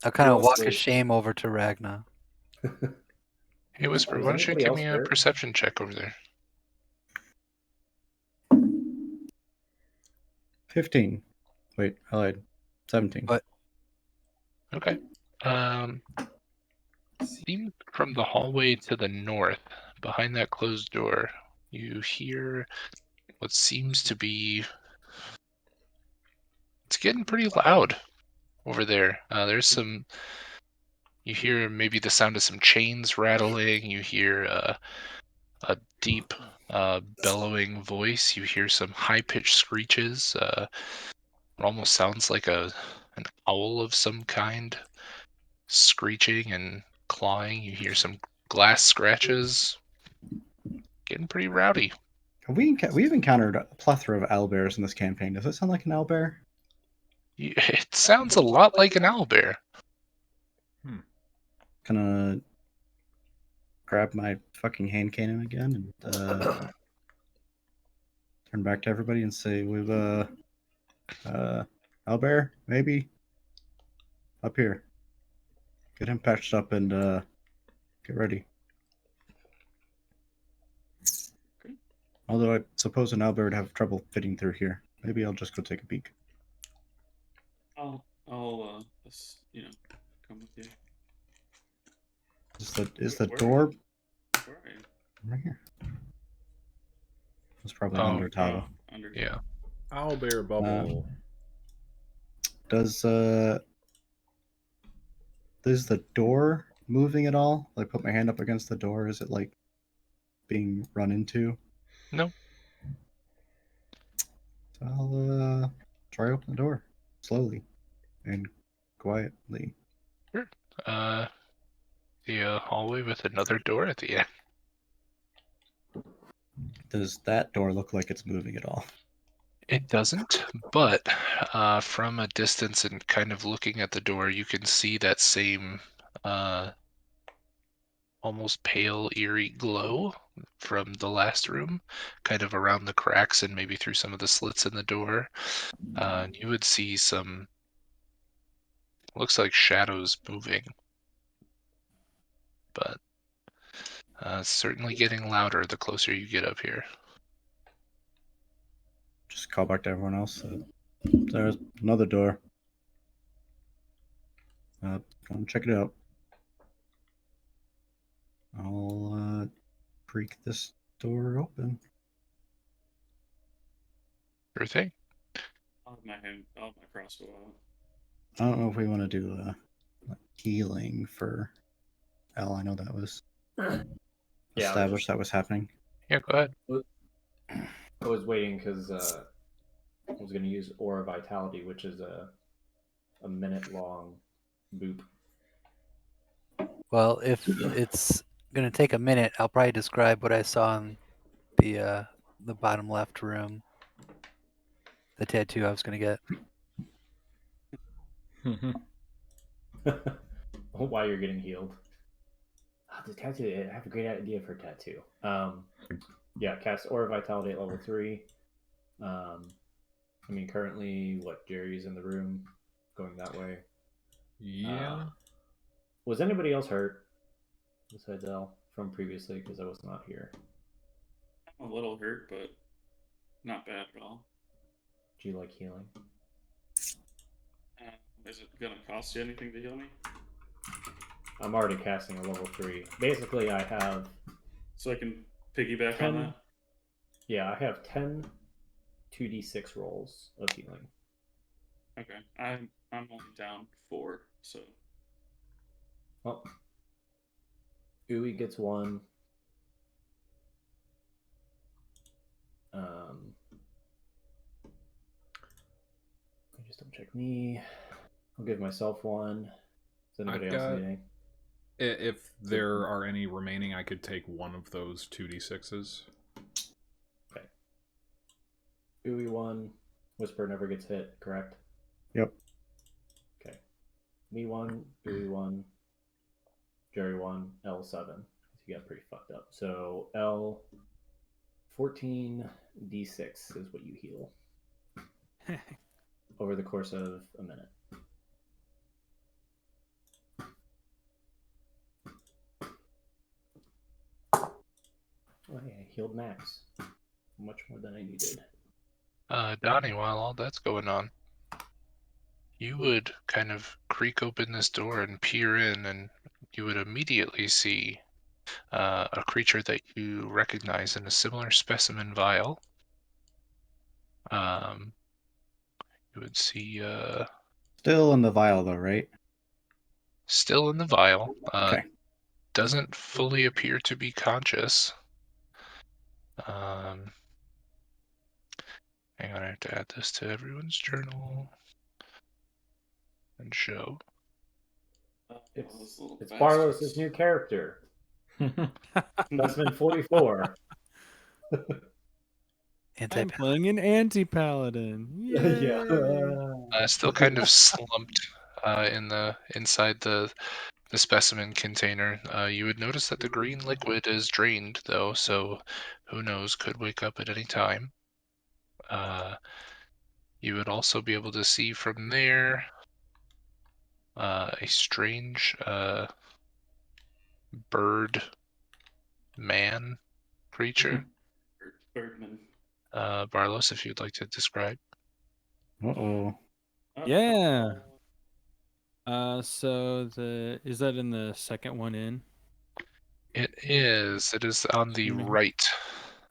[SPEAKER 6] I'll kind of walk a shame over to Ragna.
[SPEAKER 2] Hey, Whisper, why don't you give me a perception check over there?
[SPEAKER 4] 15. Wait, I lied. 17.
[SPEAKER 6] What?
[SPEAKER 2] Okay. Seems from the hallway to the north, behind that closed door, you hear what seems to be... It's getting pretty loud over there. There's some... You hear maybe the sound of some chains rattling. You hear a deep bellowing voice. You hear some high-pitched screeches. It almost sounds like an owl of some kind, screeching and clawing. You hear some glass scratches. Getting pretty rowdy.
[SPEAKER 4] We've encountered a plethora of owlbears in this campaign. Does it sound like an owlbear?
[SPEAKER 2] It sounds a lot like an owlbear.
[SPEAKER 4] Gonna grab my fucking hand cannon again and turn back to everybody and say, "We've owlbear maybe up here. Get him patched up and get ready." Although I suppose an owlbear would have trouble fitting through here. Maybe I'll just go take a peek.
[SPEAKER 5] I'll come with you.
[SPEAKER 4] Is the door
[SPEAKER 5] Where are you?
[SPEAKER 4] right here? It's probably under Tava.
[SPEAKER 2] Yeah.
[SPEAKER 3] Owlbear bubble.
[SPEAKER 4] Does the door moving at all? I put my hand up against the door. Is it like being run into?
[SPEAKER 2] No.
[SPEAKER 4] So I'll try open the door slowly and quietly.
[SPEAKER 2] Sure. The hallway with another door at the end.
[SPEAKER 4] Does that door look like it's moving at all?
[SPEAKER 2] It doesn't, but from a distance and kind of looking at the door, you can see that same almost pale, eerie glow from the last room, kind of around the cracks and maybe through some of the slits in the door. And you would see some, looks like shadows moving, but certainly getting louder the closer you get up here.
[SPEAKER 4] Just call back to everyone else. There's another door. Go and check it out. I'll creak this door open.
[SPEAKER 2] Sure thing.
[SPEAKER 5] I'll have my crossbow out.
[SPEAKER 4] I don't know if we want to do healing for Elle. I know that was established that was happening.
[SPEAKER 2] Yeah, go ahead.
[SPEAKER 1] I was waiting because I was going to use Aura Vitality, which is a minute-long boop.
[SPEAKER 6] Well, if it's going to take a minute, I'll probably describe what I saw in the bottom left room. The tattoo I was going to get.
[SPEAKER 1] while you're getting healed. The tattoo. I have a great idea for a tattoo. Yeah, cast Aura Vitality at level 3. I mean, currently, what, Jerry's in the room, going that way.
[SPEAKER 3] Yeah.
[SPEAKER 1] Was anybody else hurt besides Elle from previously? Because I was not here.
[SPEAKER 5] I'm a little hurt, but not bad at all.
[SPEAKER 1] Do you like healing?
[SPEAKER 5] Is it gonna cost you anything to heal me?
[SPEAKER 1] I'm already casting a level 3. Basically, I have.
[SPEAKER 5] So I can piggyback
[SPEAKER 1] 10,
[SPEAKER 5] on that?
[SPEAKER 1] Yeah, I have 10 2d6 rolls of healing.
[SPEAKER 5] Okay. I'm only down 4, so.
[SPEAKER 1] Well, Uwe gets 1. Just double check me. I'll give myself 1. Does anybody else need anything?
[SPEAKER 3] If there are any remaining, I could take one of those 2d6s.
[SPEAKER 1] Okay. Uwe 1. Whisper never gets hit, correct?
[SPEAKER 4] Yep.
[SPEAKER 1] Okay. Me 1, Uwe 1, Jerry 1, L 7. You got pretty fucked up. So L 14 d6 is what you heal over the course of a minute. Oh, yeah, I healed max. Much more than I needed.
[SPEAKER 2] Donnie, while all that's going on, you would kind of creak open this door and peer in, and you would immediately see a creature that you recognize in a similar specimen vial. You would see
[SPEAKER 4] Still in the vial, though, right?
[SPEAKER 2] still in the vial.
[SPEAKER 4] Okay.
[SPEAKER 2] Doesn't fully appear to be conscious. Hang on, I have to add this to everyone's journal and show.
[SPEAKER 1] It's Barlos' new character. Specimen 44.
[SPEAKER 7] I'm playing an anti-paladin.
[SPEAKER 1] Yeah.
[SPEAKER 2] Still kind of slumped inside the specimen container. You would notice that the green liquid is drained, though, so who knows, could wake up at any time. You would also be able to see from there a strange bird man creature.
[SPEAKER 5] Birdman.
[SPEAKER 2] Barlos, if you'd like to describe.
[SPEAKER 4] Uh-oh.
[SPEAKER 7] Yeah. So is that in the second one in?
[SPEAKER 2] It is. It is on the right.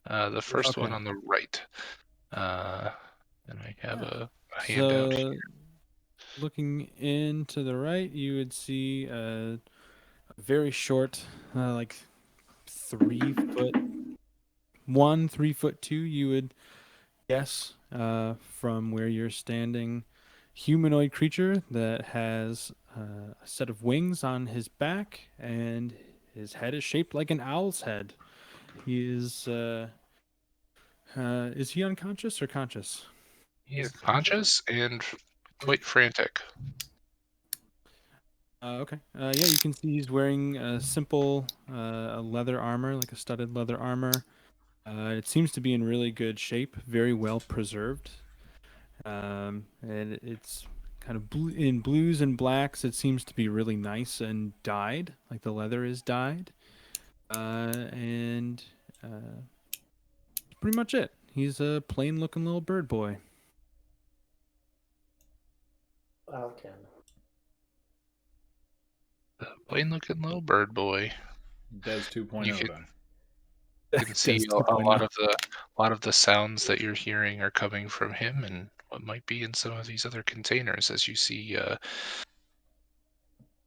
[SPEAKER 2] The first one
[SPEAKER 7] Okay.
[SPEAKER 2] on the right. And I have a handout
[SPEAKER 7] So,
[SPEAKER 2] here.
[SPEAKER 7] looking in to the right, you would see a very short, like 3 foot 1, 3 foot 2. You would guess from where you're standing, humanoid creature that has a set of wings on his back, and his head is shaped like an owl's head. He is he unconscious or conscious?
[SPEAKER 2] He is conscious and quite frantic.
[SPEAKER 7] Okay. Yeah, you can see he's wearing a simple leather armor, like a studded leather armor. It seems to be in really good shape, very well preserved. And it's kind of in blues and blacks. It seems to be really nice and dyed, like the leather is dyed. And pretty much it. He's a plain-looking little bird boy.
[SPEAKER 1] Okay.
[SPEAKER 2] The plain-looking little bird boy.
[SPEAKER 3] Des 2.0 then.
[SPEAKER 2] You can see a lot of the sounds that you're hearing are coming from him, and what might be in some of these other containers. As you see,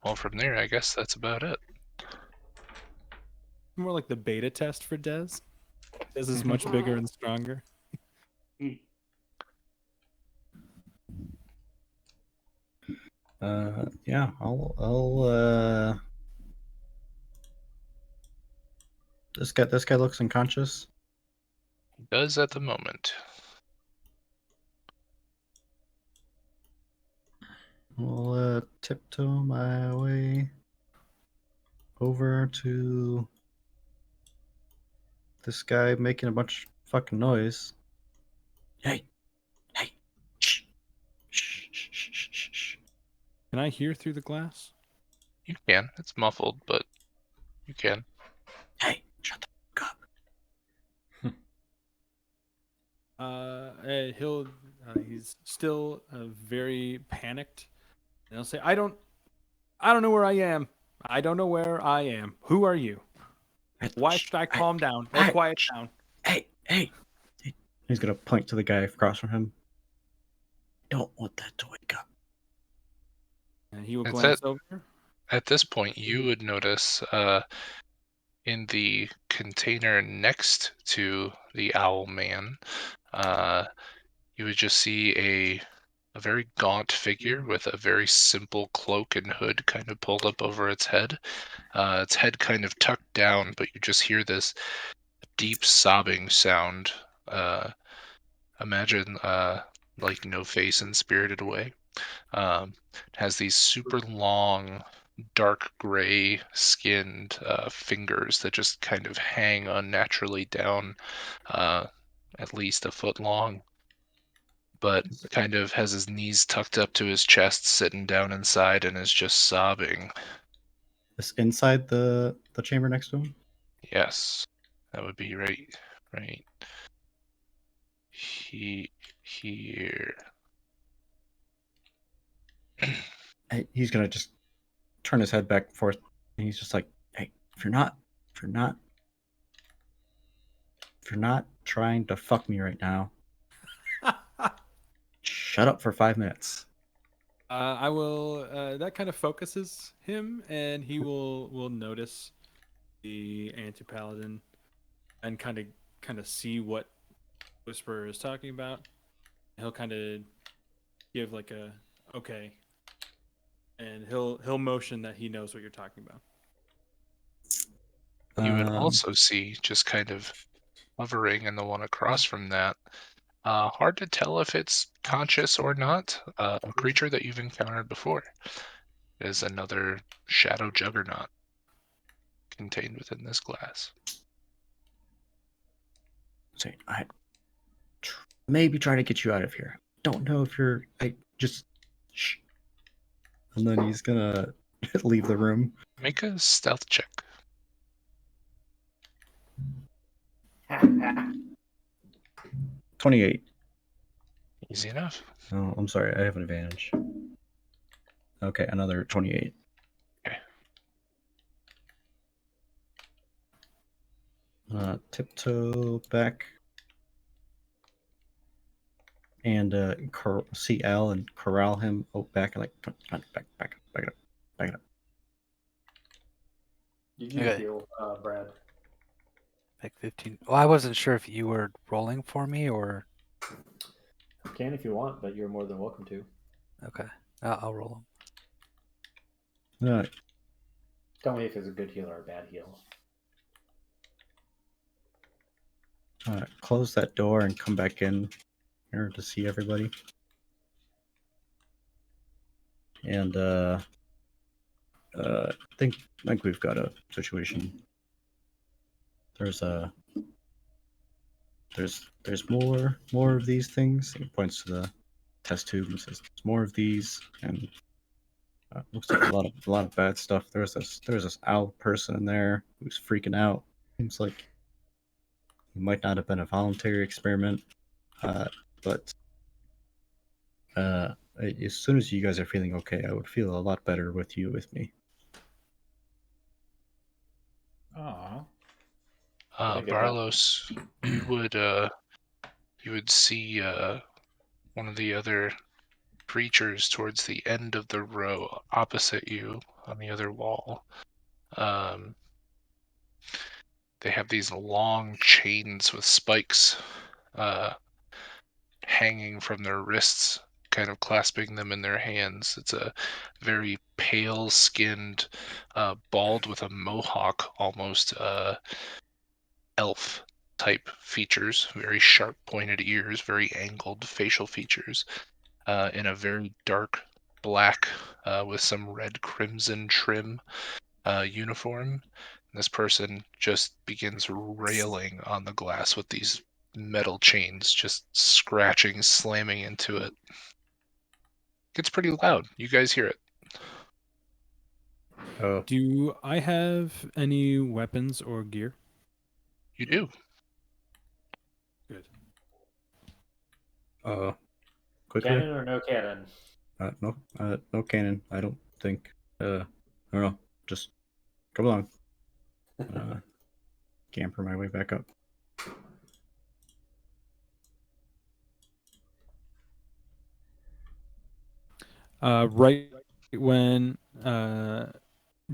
[SPEAKER 2] well, from there, I guess that's about it.
[SPEAKER 7] More like the beta test for Des. Des is much bigger and stronger.
[SPEAKER 4] Yeah, I'll this guy looks unconscious.
[SPEAKER 2] He does at the moment.
[SPEAKER 4] I'll tiptoe my way over to this guy making a bunch of fucking noise. Hey, shh, shh, shh, shh, shh, shh.
[SPEAKER 7] Can I hear through the glass?
[SPEAKER 2] You can. It's muffled, but you can.
[SPEAKER 4] Hey, shut the fuck up.
[SPEAKER 7] He's still very panicked, and he'll say, I don't know where I am. I don't know where I am. Who are you? Why should I calm down or quiet down?
[SPEAKER 4] Hey. He's gonna point to the guy across from him. Don't want that to wake up.
[SPEAKER 7] And he will
[SPEAKER 2] That's
[SPEAKER 7] glance
[SPEAKER 2] it.
[SPEAKER 7] over.
[SPEAKER 2] At this point, you would notice in the container next to the owl man, you would just see a very gaunt figure with a very simple cloak and hood kind of pulled up over its head. Its head kind of tucked down, but you just hear this deep sobbing sound. Imagine like No Face in Spirited Away. It has these super long, dark gray skinned fingers that just kind of hang unnaturally down, at least a foot long, but kind of has his knees tucked up to his chest, sitting down inside, and is just sobbing.
[SPEAKER 4] This inside the chamber next to him?
[SPEAKER 2] Yes, that would be right here.
[SPEAKER 4] He's gonna just turn his head back and forth, and he's just like, "Hey, if you're not trying to fuck me right now, shut up for 5 minutes."
[SPEAKER 7] I will. That kind of focuses him, and he will notice the anti-paladin and kind of see what Whisperer is talking about. He'll kind of give like a okay, and he'll motion that he knows what you're talking about.
[SPEAKER 2] You would also see, just kind of hovering in the one across from that, hard to tell if it's conscious or not, a creature that you've encountered before. Is another shadow juggernaut contained within this glass.
[SPEAKER 4] Say, I maybe try to get you out of here. Don't know if you're. I just shh. And then he's gonna leave the room.
[SPEAKER 2] Make a stealth check.
[SPEAKER 4] 28.
[SPEAKER 2] Easy enough.
[SPEAKER 4] Oh, I'm sorry. I have an advantage. Okay, another 28.
[SPEAKER 2] Okay.
[SPEAKER 4] Tiptoe back and see Al and corral him. Oh, back like back it up.
[SPEAKER 1] Did you
[SPEAKER 6] Okay.
[SPEAKER 1] heal, Brad?
[SPEAKER 6] Like 15. Well, I wasn't sure if you were rolling for me or.
[SPEAKER 1] You can if you want, but you're more than welcome to.
[SPEAKER 6] Okay. I'll roll them.
[SPEAKER 4] All right.
[SPEAKER 1] Tell me if it's a good heal or a bad heal.
[SPEAKER 4] Close that door and come back in here to see everybody. And I think we've got a situation. There's more of these things. He points to the test tube and says, "There's more of these." And looks like a lot of bad stuff. There's this owl person in there who's freaking out. Seems like it might not have been a voluntary experiment, but as soon as you guys are feeling okay, I would feel a lot better with you with me.
[SPEAKER 3] Aw.
[SPEAKER 2] Barlos, you would see one of the other creatures towards the end of the row opposite you on the other wall. They have these long chains with spikes hanging from their wrists, kind of clasping them in their hands. It's a very pale-skinned, bald with a mohawk, almost elf type features, very sharp pointed ears, very angled facial features, in a very dark black with some red crimson trim. uniform. This person just begins railing on the glass with these metal chains, just scratching, slamming into it. Gets pretty loud. You guys hear it.
[SPEAKER 4] Oh,
[SPEAKER 7] Do I have any weapons or gear?
[SPEAKER 2] You do.
[SPEAKER 7] Good.
[SPEAKER 4] quickly.
[SPEAKER 1] Cannon or no cannon?
[SPEAKER 4] No cannon. I don't think. I don't know. Just come along. Camper my way back up.
[SPEAKER 7] Right when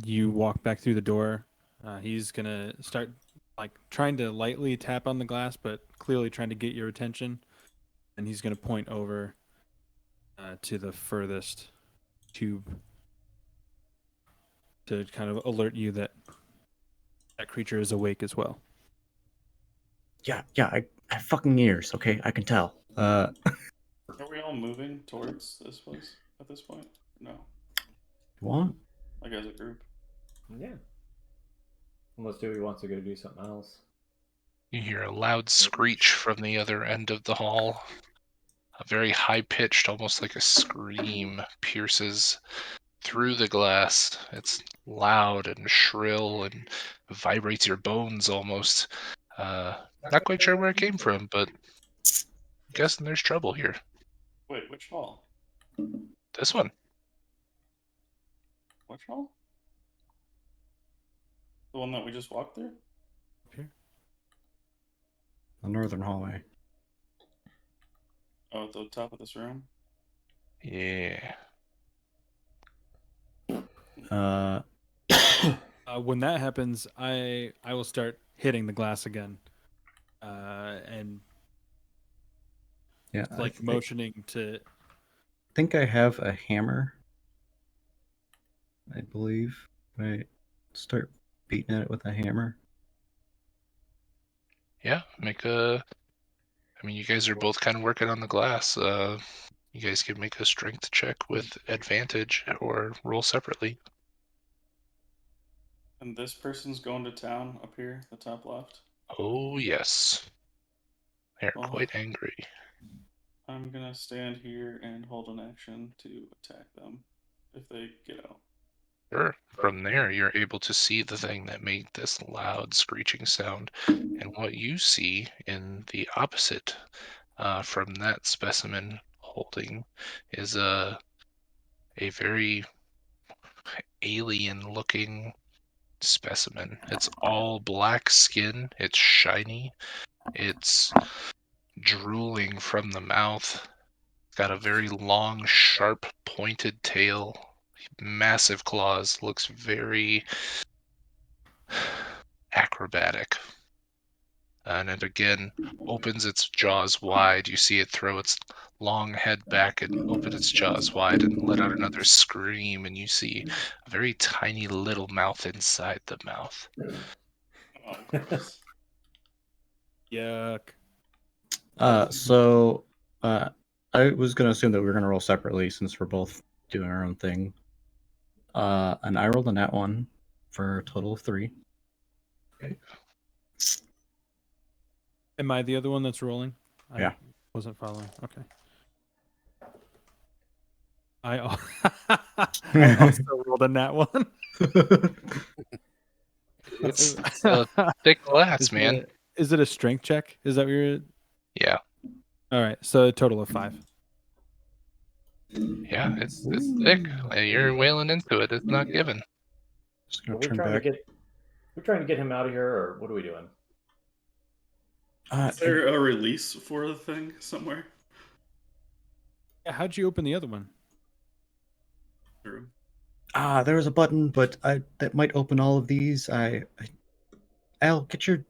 [SPEAKER 7] you walk back through the door, he's gonna start like trying to lightly tap on the glass, but clearly trying to get your attention. And he's gonna point over to the furthest tube to kind of alert you that that creature is awake as well.
[SPEAKER 4] Yeah. I have fucking ears. Okay, I can tell.
[SPEAKER 5] Are we all moving towards this place at this point? No.
[SPEAKER 4] What?
[SPEAKER 5] Like as a group.
[SPEAKER 1] Yeah. Unless Dewey wants to go do something else.
[SPEAKER 2] You hear a loud screech from the other end of the hall. A very high-pitched, almost like a scream, pierces through the glass. It's loud and shrill and vibrates your bones almost. Not quite sure where it came from, but I'm guessing there's trouble here.
[SPEAKER 5] Wait, which hall?
[SPEAKER 2] This one.
[SPEAKER 5] Which hall? The one that we just walked through?
[SPEAKER 4] The northern hallway.
[SPEAKER 5] Oh, at the top of this room?
[SPEAKER 2] Yeah.
[SPEAKER 7] When that happens, I will start hitting the glass again, and
[SPEAKER 4] Yeah.
[SPEAKER 7] like motioning to.
[SPEAKER 4] I think I have a hammer. I believe. I start beating at it with a hammer.
[SPEAKER 2] Yeah, I mean, you guys are both kind of working on the glass. You guys can make a strength check with advantage or roll separately.
[SPEAKER 5] And this person's going to town up here, the top left.
[SPEAKER 2] Oh, yes. They're
[SPEAKER 5] Well,
[SPEAKER 2] quite angry.
[SPEAKER 5] I'm gonna stand here and hold an action to attack them if they get out.
[SPEAKER 2] Sure. From there, you're able to see the thing that made this loud screeching sound. And what you see in the opposite from that specimen holding is a very alien-looking specimen. It's all black skin. It's shiny. It's drooling from the mouth. It's got a very long, sharp, pointed tail. Massive claws. Looks very acrobatic. And it again opens its jaws wide. You see it throw its long head back and open its jaws wide and let out another scream. And you see a very tiny little mouth inside the mouth.
[SPEAKER 5] Oh, gross.
[SPEAKER 7] Yuck.
[SPEAKER 4] So I was gonna assume that we were gonna roll separately since we're both doing our own thing. And I rolled a nat 1 for a total of 3.
[SPEAKER 2] Okay.
[SPEAKER 7] Am I the other one that's rolling?
[SPEAKER 4] Yeah.
[SPEAKER 7] I wasn't following. Okay. I also rolled a nat 1.
[SPEAKER 2] It's a thick glass,
[SPEAKER 7] Is
[SPEAKER 2] man.
[SPEAKER 7] Is it a strength check? Is that what you're?
[SPEAKER 2] Yeah.
[SPEAKER 7] All right. So a total of 5.
[SPEAKER 2] Yeah, it's thick. You're wailing into it. It's not given.
[SPEAKER 4] Just
[SPEAKER 1] Are
[SPEAKER 4] gonna
[SPEAKER 1] we
[SPEAKER 4] turn
[SPEAKER 1] trying
[SPEAKER 4] back.
[SPEAKER 1] we're trying to get him out of here, or what are we doing?
[SPEAKER 5] Is there a release for the thing somewhere?
[SPEAKER 7] Yeah, how'd you open the other one?
[SPEAKER 5] True.
[SPEAKER 4] There was a button, but that might open all of these. Al, get your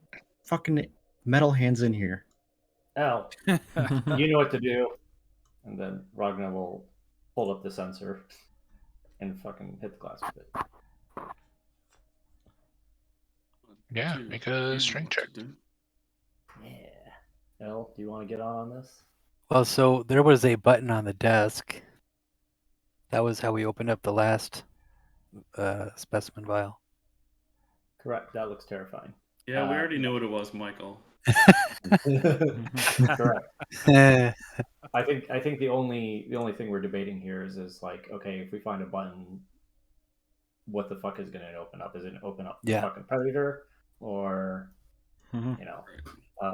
[SPEAKER 4] fucking metal hands in here.
[SPEAKER 1] Al, you know what to do. And then Ragnar will hold up the sensor and fucking hit the glass with it.
[SPEAKER 2] Yeah,
[SPEAKER 5] Dude,
[SPEAKER 2] make
[SPEAKER 5] you know
[SPEAKER 2] a strength
[SPEAKER 5] what
[SPEAKER 2] check.
[SPEAKER 5] to do.
[SPEAKER 1] Yeah. Al, do you want to get on this?
[SPEAKER 6] Well, so there was a button on the desk. That was how we opened up the last specimen vial.
[SPEAKER 1] Correct. That looks terrifying.
[SPEAKER 5] Yeah, we already knew what it was, Michael.
[SPEAKER 1] Correct. I think the only thing we're debating here is like, okay, if we find a button, what the fuck is going to open up? Is it open up the fucking predator, or you know?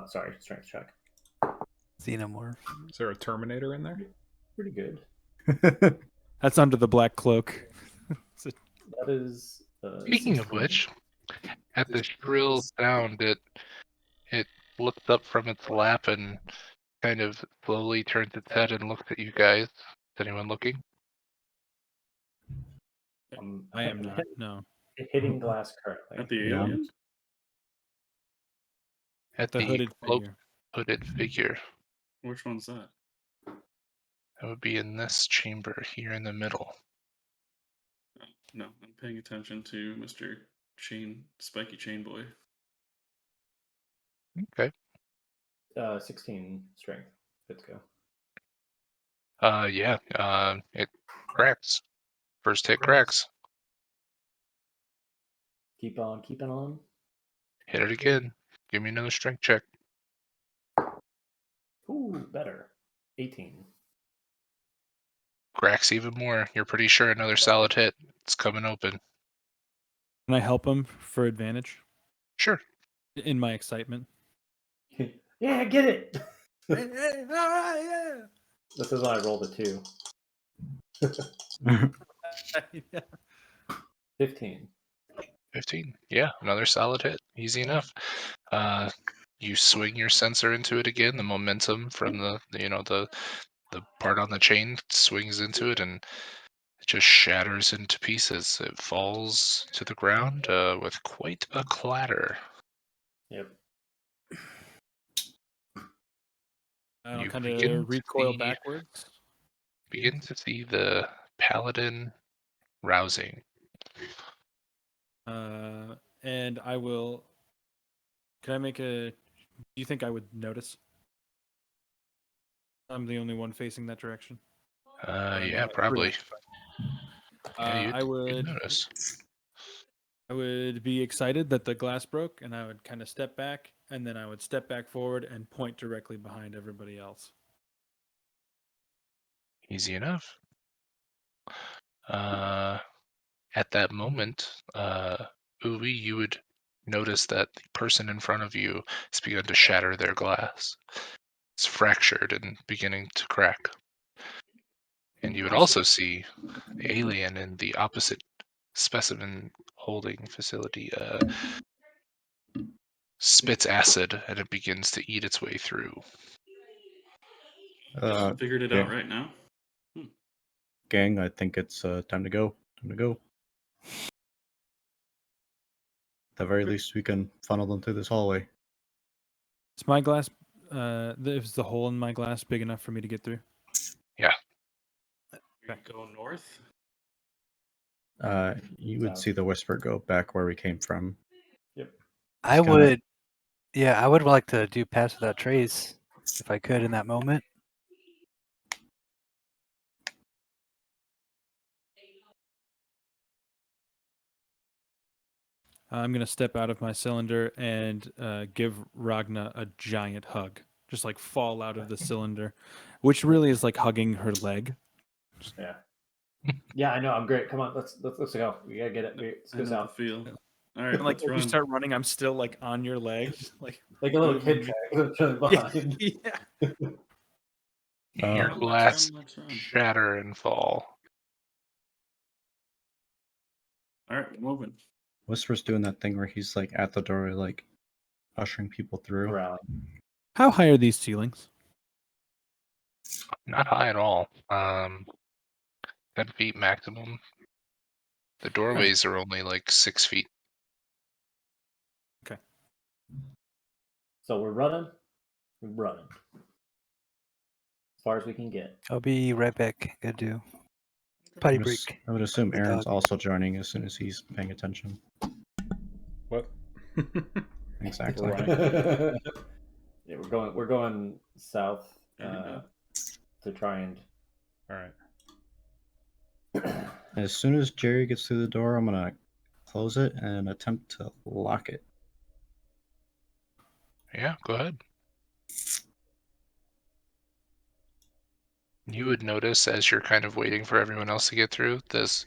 [SPEAKER 1] Sorry, strength check.
[SPEAKER 6] Xenomorph.
[SPEAKER 3] Is there a Terminator in there?
[SPEAKER 1] Pretty good.
[SPEAKER 7] That's under the black cloak.
[SPEAKER 1] That is.
[SPEAKER 2] Speaking of which, at the shrill sound, it looks up from its lap and kind of slowly turns its head and looks at you guys. Is anyone looking?
[SPEAKER 7] I am not. No.
[SPEAKER 1] Hitting glass currently.
[SPEAKER 5] At the alien?
[SPEAKER 2] At
[SPEAKER 7] The hooded figure.
[SPEAKER 2] Hooded figure.
[SPEAKER 5] Which one's that?
[SPEAKER 2] That would be in this chamber here in the middle.
[SPEAKER 5] No, I'm paying attention to Mr. Spiky Chain Boy.
[SPEAKER 2] Okay.
[SPEAKER 1] 16 strength. Good to
[SPEAKER 2] go. It cracks. First hit cracks.
[SPEAKER 1] Keep on keeping on.
[SPEAKER 2] Hit it again. Give me another strength check.
[SPEAKER 1] Ooh, better. 18.
[SPEAKER 2] Cracks even more. You're pretty sure another solid hit. It's coming open.
[SPEAKER 7] Can I help him for advantage?
[SPEAKER 2] Sure.
[SPEAKER 7] In my excitement.
[SPEAKER 1] Yeah, get it.
[SPEAKER 7] Hey, all right, yeah.
[SPEAKER 1] This is when I rolled a 2. 15.
[SPEAKER 2] 15. Yeah, another solid hit. Easy enough. You swing your sensor into it again. The momentum from the part on the chain swings into it, and it just shatters into pieces. It falls to the ground with quite a clatter.
[SPEAKER 1] Yep.
[SPEAKER 7] I'll kind of recoil backwards.
[SPEAKER 2] Begin to see the paladin rousing.
[SPEAKER 7] And I will. Can I make a? Do you think I would notice? I'm the only one facing that direction.
[SPEAKER 2] Yeah, probably.
[SPEAKER 7] I would
[SPEAKER 2] you'd notice.
[SPEAKER 7] I would be excited that the glass broke, and I would kind of step back, and then I would step back forward and point directly behind everybody else.
[SPEAKER 2] Easy enough. At that moment, Uwe, you would notice that the person in front of you has begun to shatter their glass. It's fractured and beginning to crack. And you would also see the alien in the opposite specimen holding facility spits acid, and it begins to eat its way through.
[SPEAKER 5] Figured it out right now.
[SPEAKER 4] Gang, I think it's time to go. Time to go. At the very least, we can funnel them through this hallway.
[SPEAKER 7] Is my glass? Is the hole in my glass big enough for me to get through?
[SPEAKER 2] Yeah.
[SPEAKER 5] Go north.
[SPEAKER 4] You would see the whisper go back where we came from.
[SPEAKER 1] Yep.
[SPEAKER 6] I would like to do pass without trace if I could in that moment.
[SPEAKER 7] I'm going to step out of my cylinder and give Ragna a giant hug. Just like fall out of the cylinder, which really is like hugging her leg.
[SPEAKER 1] Yeah. Yeah, I know. I'm great. Come on, let's go. We gotta get it. Let's go south.
[SPEAKER 5] Feel. All right,
[SPEAKER 7] like
[SPEAKER 5] let's
[SPEAKER 7] when
[SPEAKER 5] run.
[SPEAKER 7] you start running, I'm still like on your legs, like
[SPEAKER 1] a little kid behind.
[SPEAKER 7] Yeah.
[SPEAKER 2] Your glass shatter and fall.
[SPEAKER 5] All right, we're moving.
[SPEAKER 4] Whisper's doing that thing where he's like at the doorway, like ushering people through.
[SPEAKER 1] Rally.
[SPEAKER 7] How high are these ceilings?
[SPEAKER 2] Not high at all. 10 feet maximum. The doorways are only like 6 feet.
[SPEAKER 7] Okay.
[SPEAKER 1] So we're running. We're running. As far as we can get.
[SPEAKER 6] I'll be right back. Gotta do potty break.
[SPEAKER 4] I would assume Aaron's also joining as soon as he's paying attention.
[SPEAKER 3] What?
[SPEAKER 4] Exactly.
[SPEAKER 1] Yeah, we're going south to try and.
[SPEAKER 3] All right.
[SPEAKER 4] As soon as Jerry gets through the door, I'm gonna close it and attempt to lock it.
[SPEAKER 2] Yeah, go ahead. You would notice as you're kind of waiting for everyone else to get through, this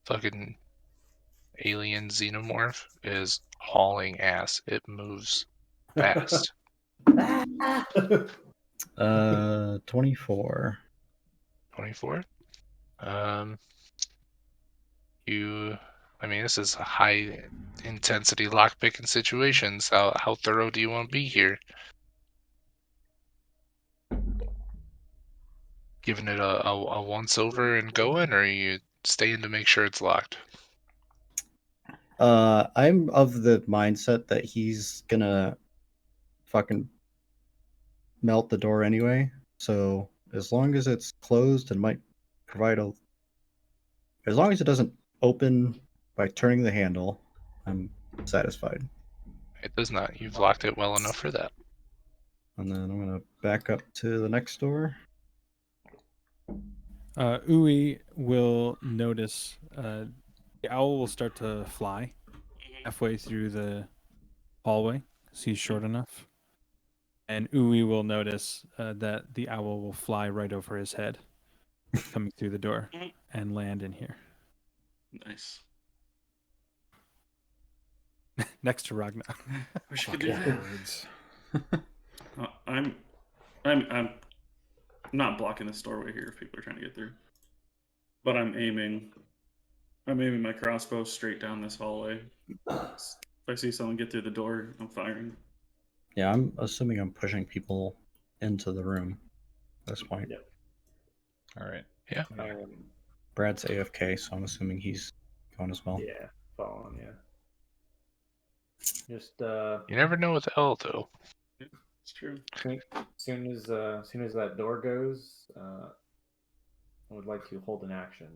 [SPEAKER 2] fucking alien xenomorph is hauling ass. It moves fast.
[SPEAKER 4] 24.
[SPEAKER 2] 24. I mean, this is a high intensity lockpicking situations. How thorough do you want to be here? Giving it a once over and going, or are you staying to make sure it's locked?
[SPEAKER 4] I'm of the mindset that he's gonna fucking melt the door anyway. So as long as it's closed and might provide as long as it doesn't open by turning the handle, I'm satisfied.
[SPEAKER 2] It does not. You've locked it well enough for that.
[SPEAKER 4] And then I'm gonna back up to the next door.
[SPEAKER 7] Uwe will notice the owl will start to fly halfway through the hallway, because he's short enough. And Uwe will notice that the owl will fly right over his head, coming through the door, and land in here.
[SPEAKER 5] Nice.
[SPEAKER 7] Next to Ragnar.
[SPEAKER 5] Wish you could do
[SPEAKER 3] Fucking
[SPEAKER 5] that.
[SPEAKER 3] birds.
[SPEAKER 5] I'm not blocking this doorway here if people are trying to get through. But I'm aiming my crossbow straight down this hallway. If I see someone get through the door, I'm firing.
[SPEAKER 4] Yeah, I'm assuming I'm pushing people into the room at this point.
[SPEAKER 1] Yep.
[SPEAKER 3] All right.
[SPEAKER 2] Yeah.
[SPEAKER 4] Brad's AFK, so I'm assuming he's going as well.
[SPEAKER 1] Yeah, following, yeah. Just
[SPEAKER 2] You never know with L though.
[SPEAKER 5] It's true.
[SPEAKER 1] soon as that door goes, I would like to hold an action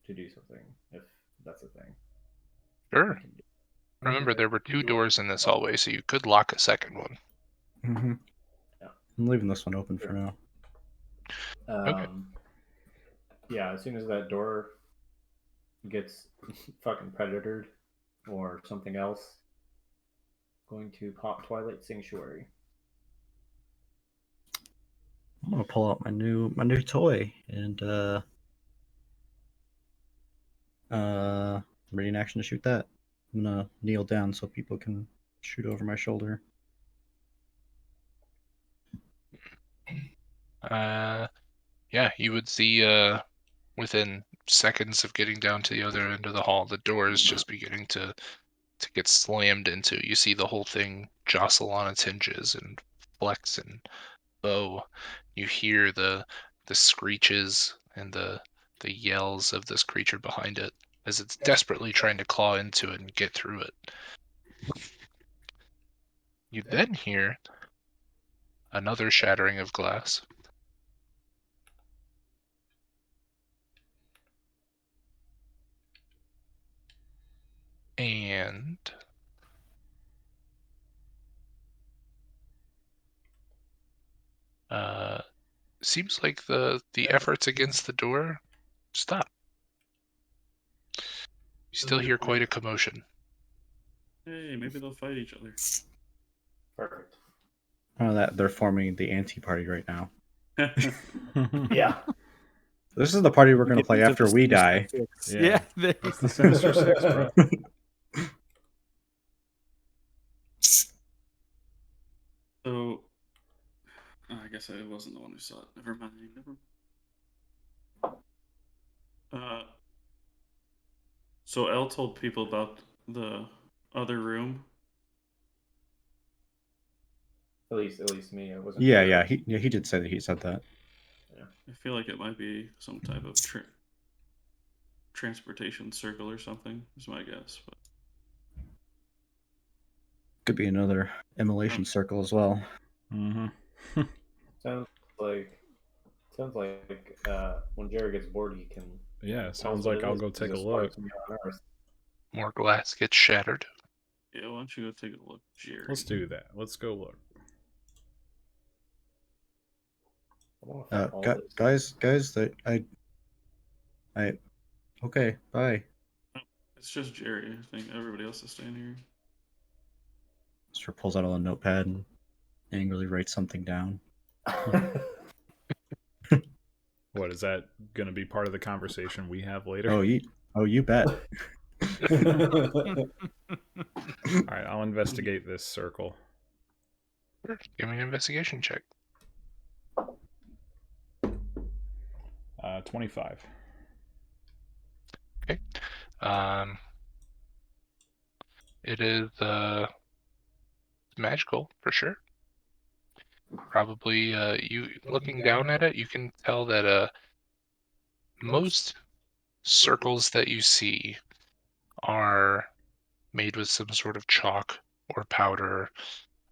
[SPEAKER 1] to do something if that's a thing.
[SPEAKER 2] Sure. Remember, there were 2 doors in this hallway, so you could lock a second one.
[SPEAKER 4] Mm-hmm.
[SPEAKER 1] Yeah.
[SPEAKER 4] I'm leaving this one open for now.
[SPEAKER 2] Okay.
[SPEAKER 1] Yeah, as soon as that door gets fucking predatored or something else, going to pop Twilight Sanctuary.
[SPEAKER 4] I'm gonna pull out my new toy and ready in action to shoot that. I'm gonna kneel down so people can shoot over my shoulder.
[SPEAKER 2] Yeah, you would see within seconds of getting down to the other end of the hall, the door is just beginning to get slammed into. You see the whole thing jostle on its hinges and flex and bow. You hear the screeches and the yells of this creature behind it as it's desperately trying to claw into it and get through it. You then hear another shattering of glass. And seems like the efforts against the door stop. You still hear quite a commotion.
[SPEAKER 5] Hey, maybe they'll fight each other.
[SPEAKER 1] Perfect.
[SPEAKER 4] Oh, that they're forming the anti-party right now.
[SPEAKER 1] Yeah.
[SPEAKER 4] This is the party we're gonna
[SPEAKER 7] Get
[SPEAKER 4] play
[SPEAKER 7] into
[SPEAKER 4] after
[SPEAKER 7] the
[SPEAKER 4] we
[SPEAKER 7] Sinister
[SPEAKER 4] die.
[SPEAKER 7] Six.
[SPEAKER 3] Yeah.
[SPEAKER 7] Yeah, there you
[SPEAKER 3] It's the Sinister Six, bro.
[SPEAKER 5] So, I guess I wasn't the one who saw it. Never mind. So Elle told people about the other room.
[SPEAKER 1] At least me. It wasn't.
[SPEAKER 4] Yeah, he did say that he said that.
[SPEAKER 1] Yeah.
[SPEAKER 5] I feel like it might be some type of transportation circle or something. Is my guess, but
[SPEAKER 4] Could be another immolation circle as well.
[SPEAKER 3] Mm-hmm.
[SPEAKER 1] Sounds like when Jerry gets bored, he can.
[SPEAKER 3] Yeah,
[SPEAKER 1] tell us
[SPEAKER 3] sounds
[SPEAKER 1] what
[SPEAKER 3] like
[SPEAKER 1] it
[SPEAKER 3] I'll
[SPEAKER 1] is.
[SPEAKER 3] go
[SPEAKER 1] He's
[SPEAKER 3] take a
[SPEAKER 1] smart
[SPEAKER 3] look.
[SPEAKER 1] somewhere on Earth.
[SPEAKER 2] More glass gets shattered.
[SPEAKER 5] yeah. Why don't you go take a look, Jerry?
[SPEAKER 3] Let's do that. Let's go look.
[SPEAKER 1] I wonder if all this-
[SPEAKER 4] Guys, that I okay, bye.
[SPEAKER 5] It's just Jerry. I think everybody else is staying here.
[SPEAKER 4] Sir pulls out a little notepad and angrily writes something down.
[SPEAKER 3] What is that going to be part of the conversation we have later?
[SPEAKER 4] You bet.
[SPEAKER 3] All right, I'll investigate this circle.
[SPEAKER 2] Sure. Give me an investigation check.
[SPEAKER 3] 25.
[SPEAKER 2] Okay. It is magical for sure. Probably you looking down at it, you can tell that most circles that you see are made with some sort of chalk or powder.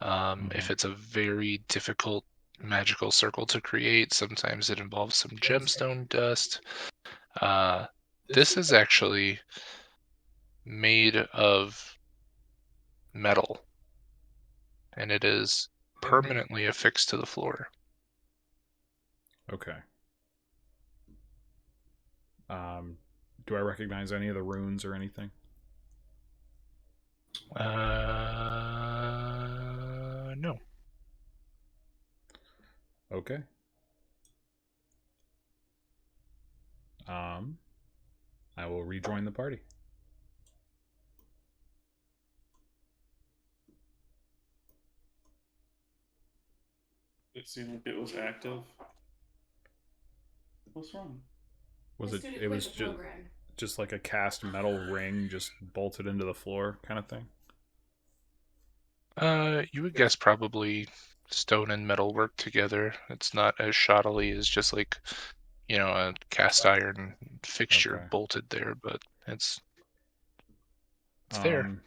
[SPEAKER 2] If it's a very difficult magical circle to create, sometimes it involves some gemstone dust. This is actually made of metal, and it is permanently affixed to the floor.
[SPEAKER 3] Okay. Do I recognize any of the runes or anything?
[SPEAKER 2] No.
[SPEAKER 3] Okay. I will rejoin the party.
[SPEAKER 5] It seemed like it was active. What's wrong?
[SPEAKER 3] It was just like a cast metal ring just bolted into the floor kind of thing?
[SPEAKER 2] You would guess probably stone and metal work together. It's not as shoddily as just like, a cast iron fixture
[SPEAKER 3] Okay.
[SPEAKER 2] bolted there, but it's there.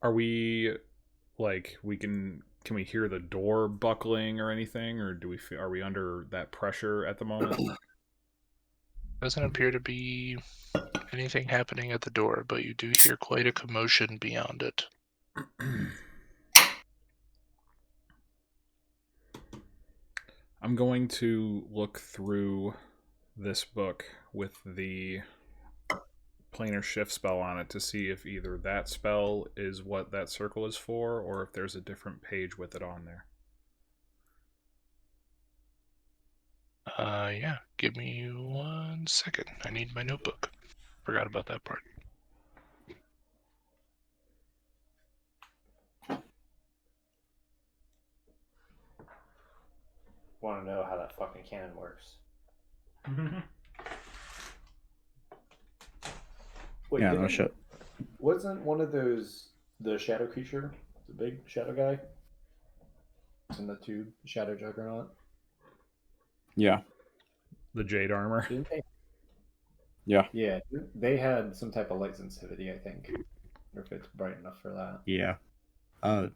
[SPEAKER 3] Are we can we hear the door buckling or anything, or are we under that pressure at the moment?
[SPEAKER 2] Doesn't appear to be anything happening at the door, but you do hear quite a commotion beyond it.
[SPEAKER 3] I'm going to look through this book with the planar shift spell on it to see if either that spell is what that circle is for, or if there's a different page with it on there.
[SPEAKER 2] Yeah, give me 1 second. I need my notebook. Forgot about that part.
[SPEAKER 1] Want to know how that fucking cannon works? Wait,
[SPEAKER 4] yeah, no shit.
[SPEAKER 1] Wasn't one of those the shadow creature, the big shadow guy, in the tube, Shadow Juggernaut?
[SPEAKER 4] Yeah.
[SPEAKER 3] The jade armor.
[SPEAKER 1] Didn't they?
[SPEAKER 4] Yeah.
[SPEAKER 1] Yeah, they had some type of light sensitivity, I think. Or if it's bright enough for that.
[SPEAKER 4] Yeah.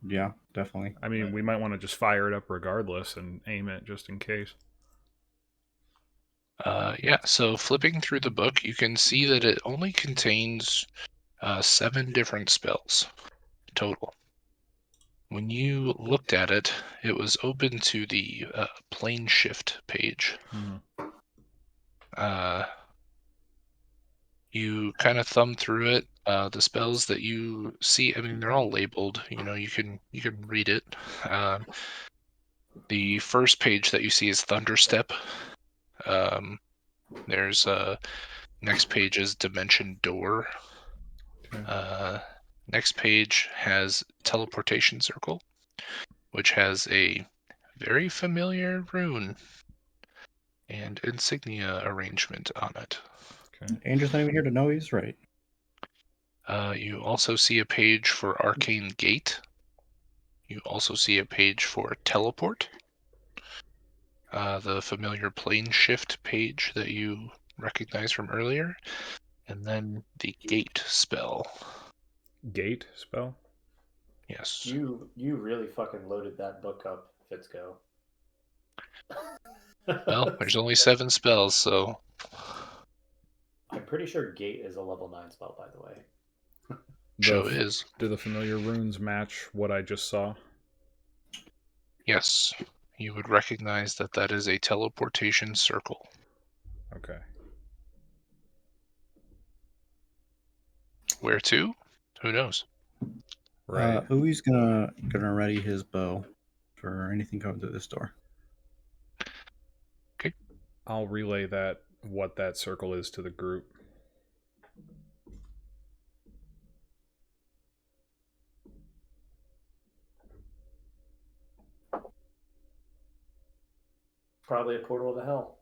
[SPEAKER 4] Yeah, definitely.
[SPEAKER 3] I mean, we might want to just fire it up regardless and aim it just in case.
[SPEAKER 2] Yeah, so flipping through the book, you can see that it only contains 7 different spells total. When you looked at it, it was open to the plane shift page. You kind of thumb through it. The spells that you see, I mean, they're all labeled. You can read it. The first page that you see is Thunderstep. There's next page is Dimension Door. Next page has Teleportation Circle, which has a very familiar rune and insignia arrangement on it.
[SPEAKER 4] Okay. Angel's not even here to know he's right.
[SPEAKER 2] You also see a page for Arcane Gate. You also see a page for Teleport. The familiar plane shift page that you recognize from earlier. And then the Gate spell.
[SPEAKER 3] Gate spell?
[SPEAKER 2] Yes.
[SPEAKER 1] You really fucking loaded that book up, Fitzco.
[SPEAKER 2] Well, there's only 7 spells, so...
[SPEAKER 1] I'm pretty sure Gate is a level 9 spell, by the way.
[SPEAKER 2] Show is.
[SPEAKER 3] Do the familiar runes match what I just saw?
[SPEAKER 2] Yes. You would recognize that is a teleportation circle.
[SPEAKER 3] Okay.
[SPEAKER 2] Where to? Who knows?
[SPEAKER 3] Right.
[SPEAKER 4] Ui's gonna ready his bow for anything coming through this door.
[SPEAKER 2] Okay.
[SPEAKER 3] I'll relay what that circle is to the group.
[SPEAKER 1] Probably a portal to hell.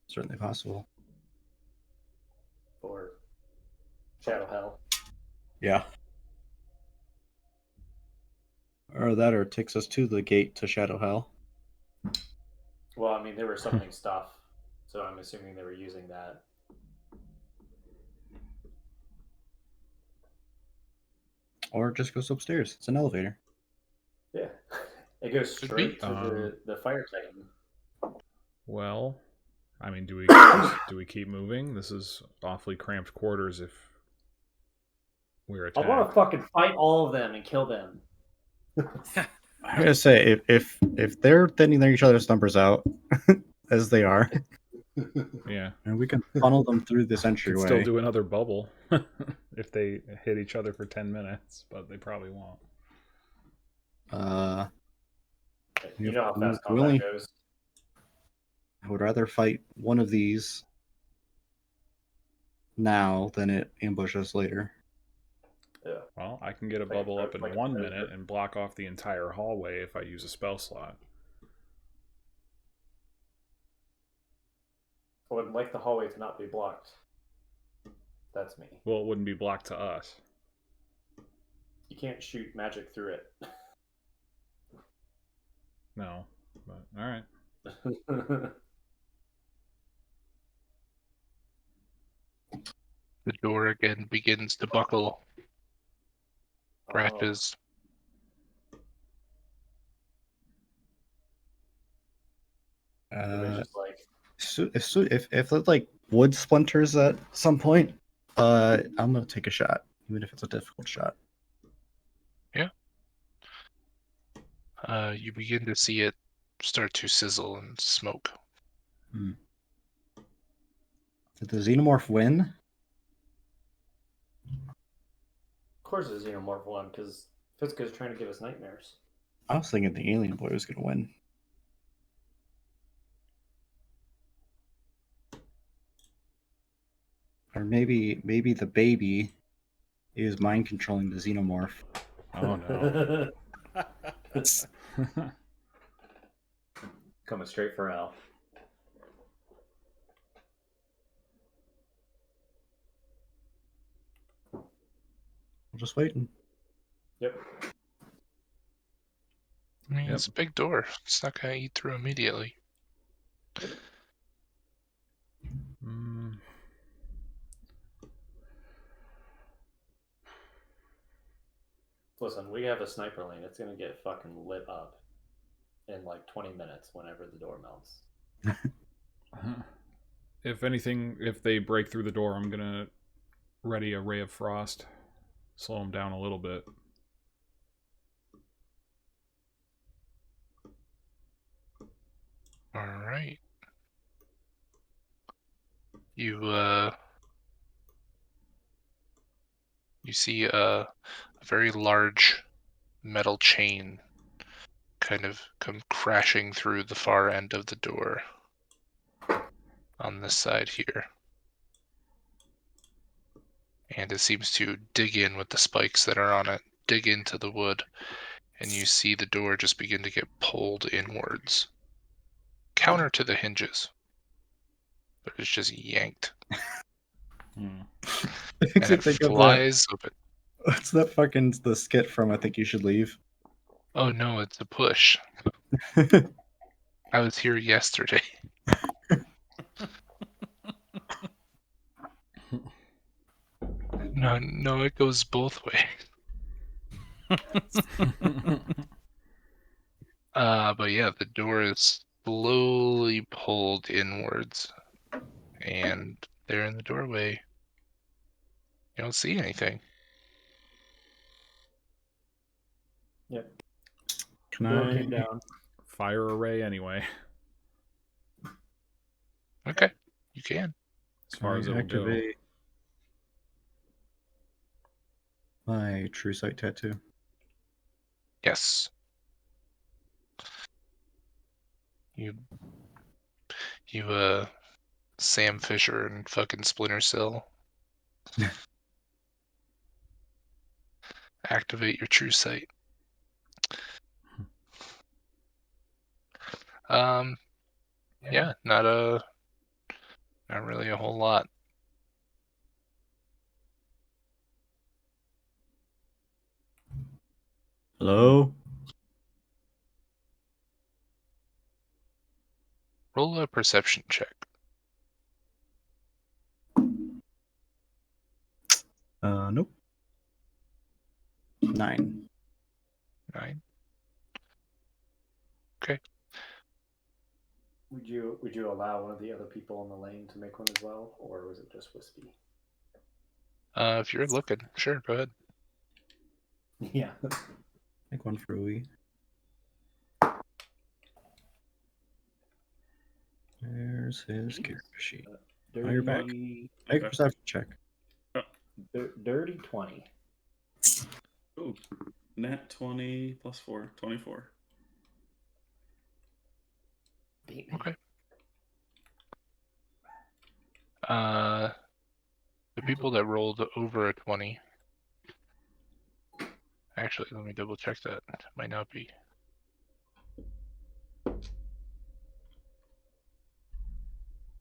[SPEAKER 4] Certainly possible.
[SPEAKER 1] Or Shadow Hell.
[SPEAKER 4] Yeah. Or that, or it takes us to the gate to Shadow Hell.
[SPEAKER 1] Well, I mean, they were summoning stuff, so I'm assuming they were using that.
[SPEAKER 4] Or it just goes upstairs. It's an elevator.
[SPEAKER 1] Yeah. It goes
[SPEAKER 2] Could be.
[SPEAKER 1] straight to the fire titan.
[SPEAKER 3] Well, I mean, do we keep moving? This is awfully cramped quarters if we're
[SPEAKER 1] I
[SPEAKER 3] attacked.
[SPEAKER 1] want to fucking fight all of them and kill them.
[SPEAKER 4] I'm gonna say if they're thinning each other's numbers out as they are,
[SPEAKER 3] Yeah.
[SPEAKER 4] and we can funnel them through this
[SPEAKER 3] Could
[SPEAKER 4] entryway.
[SPEAKER 3] still do another bubble if they hit each other for 10 minutes, but they probably won't.
[SPEAKER 1] You know how fast combat goes.
[SPEAKER 4] I would rather fight one of these now than it ambush us later.
[SPEAKER 1] Yeah.
[SPEAKER 3] Well, I can get a bubble up in 1 minute and block off the entire hallway if I use a spell slot.
[SPEAKER 1] I would like the hallway to not be blocked. That's me.
[SPEAKER 3] Well, it wouldn't be blocked to us.
[SPEAKER 1] You can't shoot magic through it.
[SPEAKER 3] No, but all right.
[SPEAKER 2] The door again begins to buckle. Scratches.
[SPEAKER 1] Just like
[SPEAKER 4] if there's like wood splinters at some point, I'm gonna take a shot, even if it's a difficult shot.
[SPEAKER 2] Yeah. You begin to see it start to sizzle and smoke.
[SPEAKER 4] Did the xenomorph win?
[SPEAKER 1] Of course the xenomorph won, because Fitzka's trying to give us nightmares.
[SPEAKER 4] I was thinking the alien boy was gonna win. Or maybe the baby is mind controlling the xenomorph.
[SPEAKER 3] Oh no.
[SPEAKER 1] Coming straight for Al.
[SPEAKER 4] I'm just waiting.
[SPEAKER 1] Yep.
[SPEAKER 2] I mean, it's a big door. It's not going to eat through immediately.
[SPEAKER 1] Listen, we have a sniper lane. It's going to get fucking lit up in like 20 minutes whenever the door melts.
[SPEAKER 3] If anything, if they break through the door, I'm going to ready a ray of frost. Slow them down a little bit.
[SPEAKER 2] All right. You see a very large metal chain kind of come crashing through the far end of the door on this side here. And it seems to dig in with the spikes that are on it, dig into the wood, and you see the door just begin to get pulled inwards. Counter to the hinges, but it's just yanked. And it flies open.
[SPEAKER 4] What's that fucking the skit from I Think You Should Leave?
[SPEAKER 2] Oh no, it's a push. I was here yesterday. No, it goes both ways. But yeah, the door is slowly pulled inwards, and there in the doorway, you don't see anything.
[SPEAKER 1] Yep.
[SPEAKER 3] Door
[SPEAKER 1] came down.
[SPEAKER 3] Fire array anyway.
[SPEAKER 2] Okay, you can.
[SPEAKER 3] As far as it'll go.
[SPEAKER 4] My true sight tattoo.
[SPEAKER 2] Yes. You Sam Fisher and fucking Splinter Cell. Activate your true sight. Yeah, not really a whole lot.
[SPEAKER 4] Hello?
[SPEAKER 2] Roll a perception check.
[SPEAKER 4] Nope. 9.
[SPEAKER 2] 9. Okay.
[SPEAKER 1] Would you allow one of the other people in the lane to make one as well, or was it just Wispy?
[SPEAKER 2] If you're looking, sure, go ahead.
[SPEAKER 1] Yeah.
[SPEAKER 4] Make one for Uwe. There's his character sheet.
[SPEAKER 1] Dirty,
[SPEAKER 4] Oh, you're back. Make a perception check.
[SPEAKER 1] Dirty 20.
[SPEAKER 5] Ooh, nat 20 plus 4, 24.
[SPEAKER 2] Okay. The people that rolled over a 20. Actually, let me double check that. It might not be.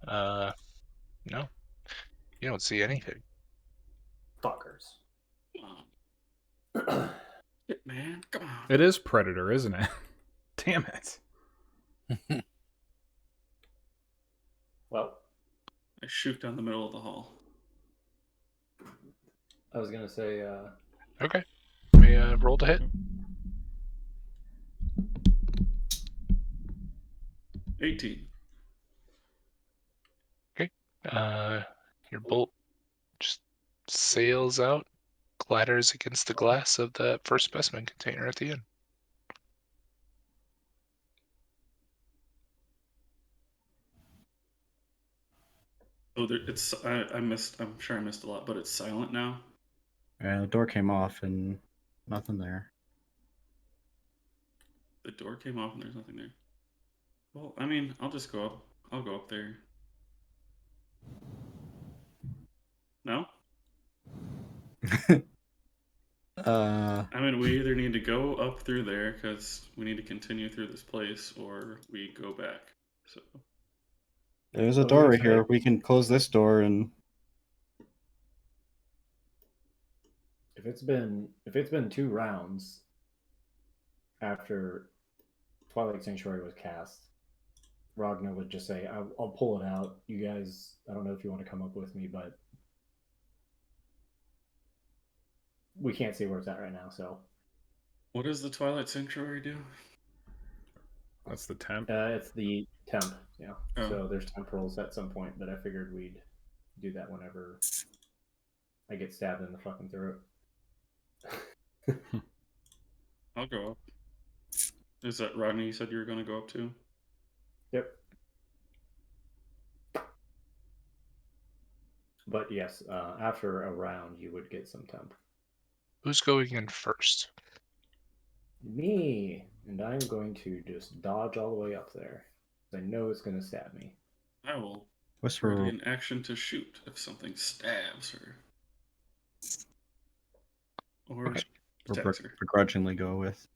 [SPEAKER 2] No. You don't see anything.
[SPEAKER 1] Fuckers.
[SPEAKER 5] Shit, man, come on.
[SPEAKER 3] It is Predator, isn't it? Damn it.
[SPEAKER 1] Well,
[SPEAKER 5] I shoot down the middle of the hall.
[SPEAKER 1] I was gonna say,
[SPEAKER 2] Okay. May roll to hit.
[SPEAKER 5] 18.
[SPEAKER 2] Okay. Your bolt just sails out, clatters against the glass of that first specimen container at the end.
[SPEAKER 5] Oh, it's. I missed. I'm sure I missed a lot, but it's silent now.
[SPEAKER 4] The door came off and nothing there.
[SPEAKER 5] The door came off and there's nothing there. Well, I mean, I'll just go up. I'll go up there. No? I mean, we either need to go up through there because we need to continue through this place, or we go back. So
[SPEAKER 4] There's a door right here. We can close this door and.
[SPEAKER 1] if it's been 2 rounds after Twilight Sanctuary was cast, Ragnar would just say, I'll pull it out. You guys, I don't know if you want to come up with me, but we can't see where it's at right now, so.
[SPEAKER 5] what does the Twilight Sanctuary do?
[SPEAKER 3] That's the temp.
[SPEAKER 1] It's the temp, yeah.
[SPEAKER 5] Oh.
[SPEAKER 1] So there's temp rolls at some point, but I figured we'd do that whenever I get stabbed in the fucking throat.
[SPEAKER 5] I'll go up. Is that Rodney? You said you were going to go up too?
[SPEAKER 1] Yep. But yes, after a round, you would get some temp.
[SPEAKER 2] Who's going in first?
[SPEAKER 1] Me, and I'm going to just dodge all the way up there. I know it's going to stab me.
[SPEAKER 5] I will
[SPEAKER 4] Whisper.
[SPEAKER 5] ready in action to shoot if something stabs her. Or
[SPEAKER 4] Okay.
[SPEAKER 5] attacks her.
[SPEAKER 4] Begrudgingly go with.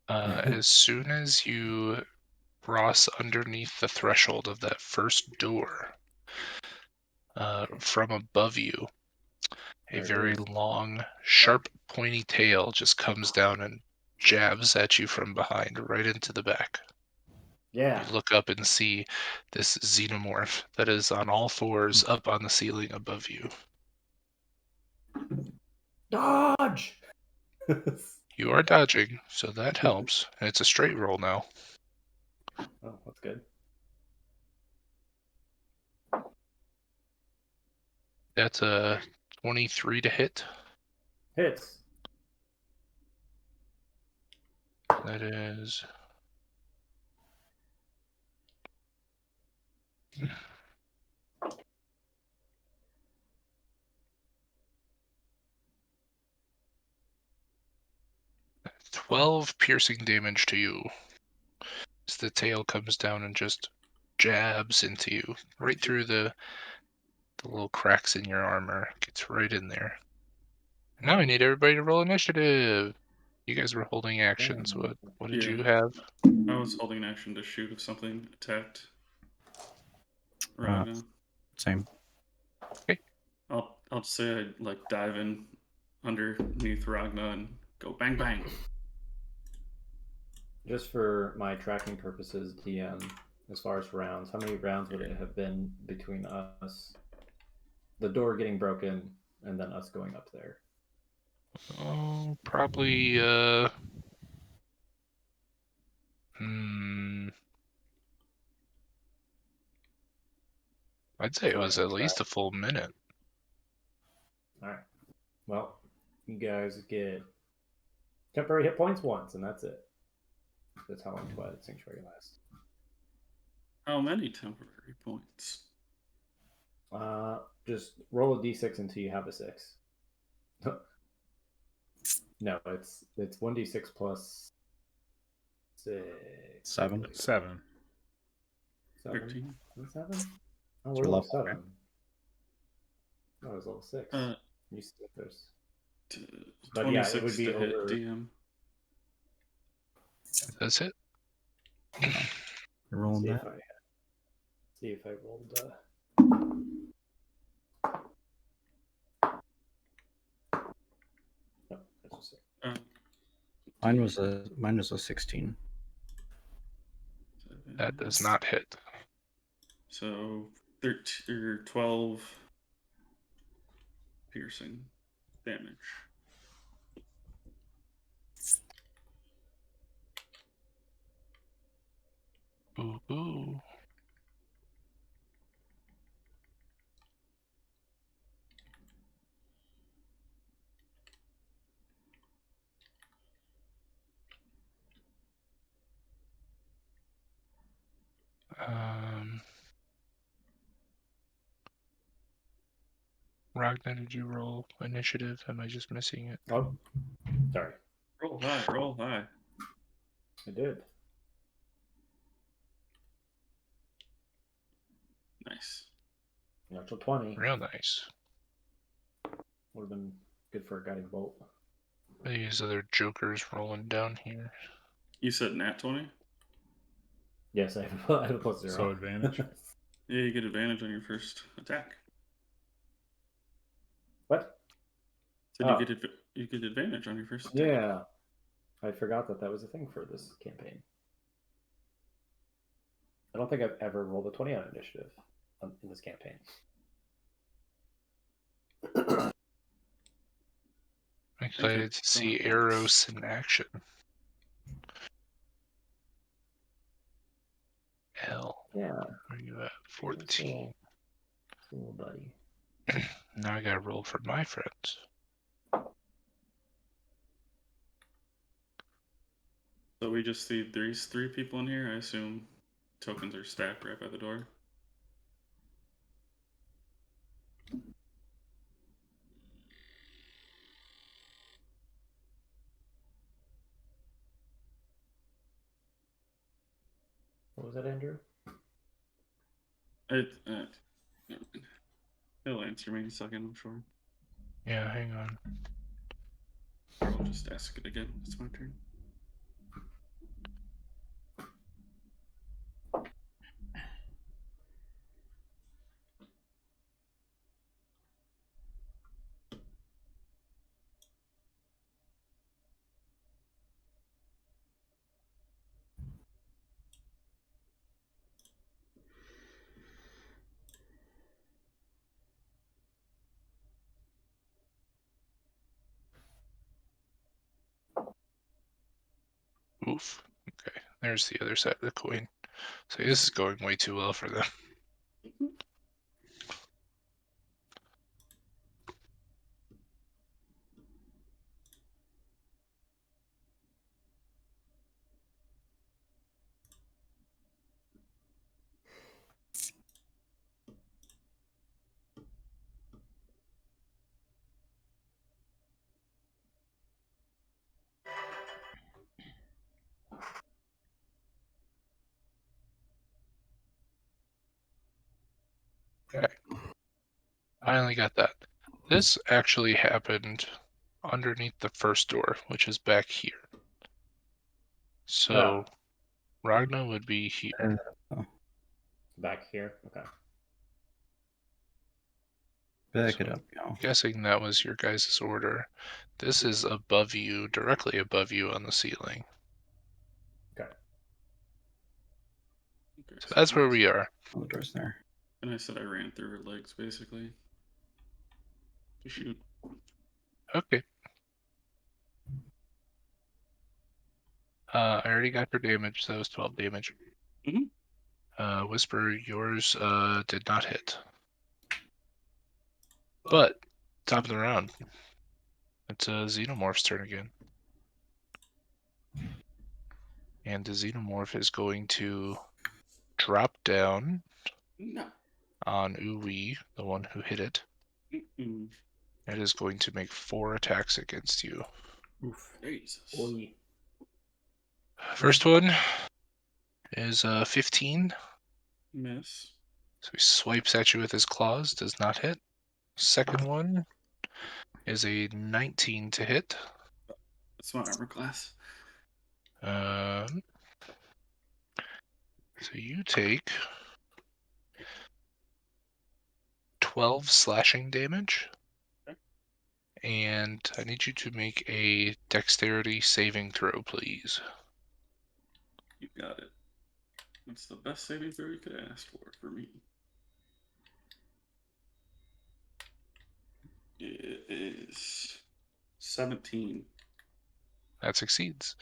[SPEAKER 2] As soon as you cross underneath the threshold of that first door, from above you, a very long, sharp, pointy tail just comes down and jabs at you from behind, right into the back.
[SPEAKER 1] Yeah.
[SPEAKER 2] You look up and see this xenomorph that is on all fours up on the ceiling above you.
[SPEAKER 1] Dodge!
[SPEAKER 2] You are dodging, so that helps. And it's a straight roll now.
[SPEAKER 1] Oh, that's good.
[SPEAKER 2] That's a 23 to hit.
[SPEAKER 1] Hits.
[SPEAKER 2] That is... 12 piercing damage to you. As the tail comes down and just jabs into you, right through the little cracks in your armor. Gets right in there. Now I need everybody to roll initiative. You guys were holding actions. What did you have?
[SPEAKER 5] I was holding an action to shoot if something attacked
[SPEAKER 4] Uh,
[SPEAKER 5] Ragna.
[SPEAKER 4] Same.
[SPEAKER 5] I'll say I like dive in underneath Ragna and go bang bang.
[SPEAKER 1] Just for my tracking purposes, DM, as far as rounds, how many rounds would it have been between us, the door getting broken, and then us going up there?
[SPEAKER 2] Oh, probably, I'd say it was at least a full minute.
[SPEAKER 1] Alright. Well, you guys get temporary hit points once, and that's it. That's how long Twilight Sanctuary lasts.
[SPEAKER 5] How many temporary points?
[SPEAKER 1] Just roll a d6 until you have a 6. No, it's 1d6 plus 6.
[SPEAKER 4] 7.
[SPEAKER 3] 7.
[SPEAKER 5] 13.
[SPEAKER 1] 7? Oh,
[SPEAKER 4] So
[SPEAKER 1] we're level
[SPEAKER 4] level
[SPEAKER 1] 7.
[SPEAKER 4] right?
[SPEAKER 1] No, it was level 6. You see if there's... But
[SPEAKER 5] 26
[SPEAKER 1] yeah, it would be
[SPEAKER 5] to hit
[SPEAKER 1] over...
[SPEAKER 5] DM.
[SPEAKER 2] That's it.
[SPEAKER 4] You're rolling
[SPEAKER 1] see
[SPEAKER 4] that.
[SPEAKER 1] See if I rolled... No, that's just it.
[SPEAKER 4] Mine was a 16.
[SPEAKER 2] That does not hit.
[SPEAKER 5] So 13 or 12 piercing damage.
[SPEAKER 2] Ooh, ooh. Ragnar, did you roll initiative? Am I just missing it?
[SPEAKER 1] Oh, sorry.
[SPEAKER 5] Roll high, roll high.
[SPEAKER 1] I did.
[SPEAKER 5] Nice.
[SPEAKER 1] Natural 20.
[SPEAKER 2] Real nice.
[SPEAKER 1] Would have been good for a guiding bolt.
[SPEAKER 2] These other jokers rolling down here.
[SPEAKER 5] You said nat 20?
[SPEAKER 1] Yes, I have a plus 0.
[SPEAKER 3] So advantage?
[SPEAKER 5] Yeah, you get advantage on your first attack.
[SPEAKER 1] What?
[SPEAKER 5] So
[SPEAKER 1] Oh.
[SPEAKER 5] you get advantage on your first attack.
[SPEAKER 1] Yeah. I forgot that was a thing for this campaign. I don't think I've ever rolled a 20 on initiative in this campaign.
[SPEAKER 2] I'm excited to see Eros in action. Hell.
[SPEAKER 1] Yeah.
[SPEAKER 2] Where are you at? 14.
[SPEAKER 1] Cool, buddy.
[SPEAKER 2] Now I gotta roll for my friends.
[SPEAKER 5] So we just see there's 3 people in here. I assume tokens are stacked right by the door.
[SPEAKER 1] What was that, Andrew?
[SPEAKER 5] He'll answer me in a second, I'm sure.
[SPEAKER 2] Yeah, hang on.
[SPEAKER 5] Or I'll just ask it again. It's my turn.
[SPEAKER 2] Oof. Okay, there's the other side of the coin. So this is going way too well for them. Okay. Finally got that. This actually happened underneath the first door, which is back here. So Ragna would be here.
[SPEAKER 1] Back here. Okay.
[SPEAKER 4] Back it up,
[SPEAKER 2] I'm guessing that was your guys' order. This is above you, directly above you on the ceiling.
[SPEAKER 1] Okay.
[SPEAKER 2] So that's where we are.
[SPEAKER 4] Oh, the door's there.
[SPEAKER 5] And I said I ran through her legs, basically. To shoot.
[SPEAKER 2] Okay. I already got your damage. That was 12 damage. Whisper, yours did not hit. But, top of the round. It's Xenomorph's turn again. And the Xenomorph is going to drop down on Uwe, the one who hit it. It is going to make 4 attacks against you.
[SPEAKER 3] Oof.
[SPEAKER 5] Jesus.
[SPEAKER 1] Oy.
[SPEAKER 2] First one is 15.
[SPEAKER 5] Miss.
[SPEAKER 2] So he swipes at you with his claws, does not hit. Second one is a 19 to hit.
[SPEAKER 5] That's my armor class.
[SPEAKER 2] So you take 12 slashing damage.
[SPEAKER 5] Okay.
[SPEAKER 2] And I need you to make a dexterity saving throw, please.
[SPEAKER 5] You got it. That's the best saving throw you could ask for me. It is 17.
[SPEAKER 2] That succeeds.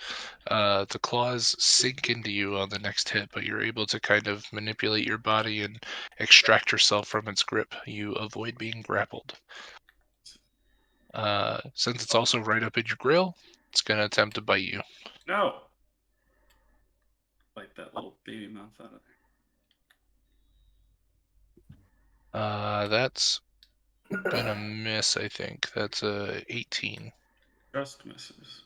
[SPEAKER 2] The claws sink into you on the next hit, but you're able to kind of manipulate your body and extract yourself from its grip. You avoid being grappled. Since it's also right up in your grill, it's going to attempt to bite you.
[SPEAKER 5] No! Bite that little baby mouth out of there.
[SPEAKER 2] That's gonna miss, I think. That's a 18.
[SPEAKER 5] Just misses.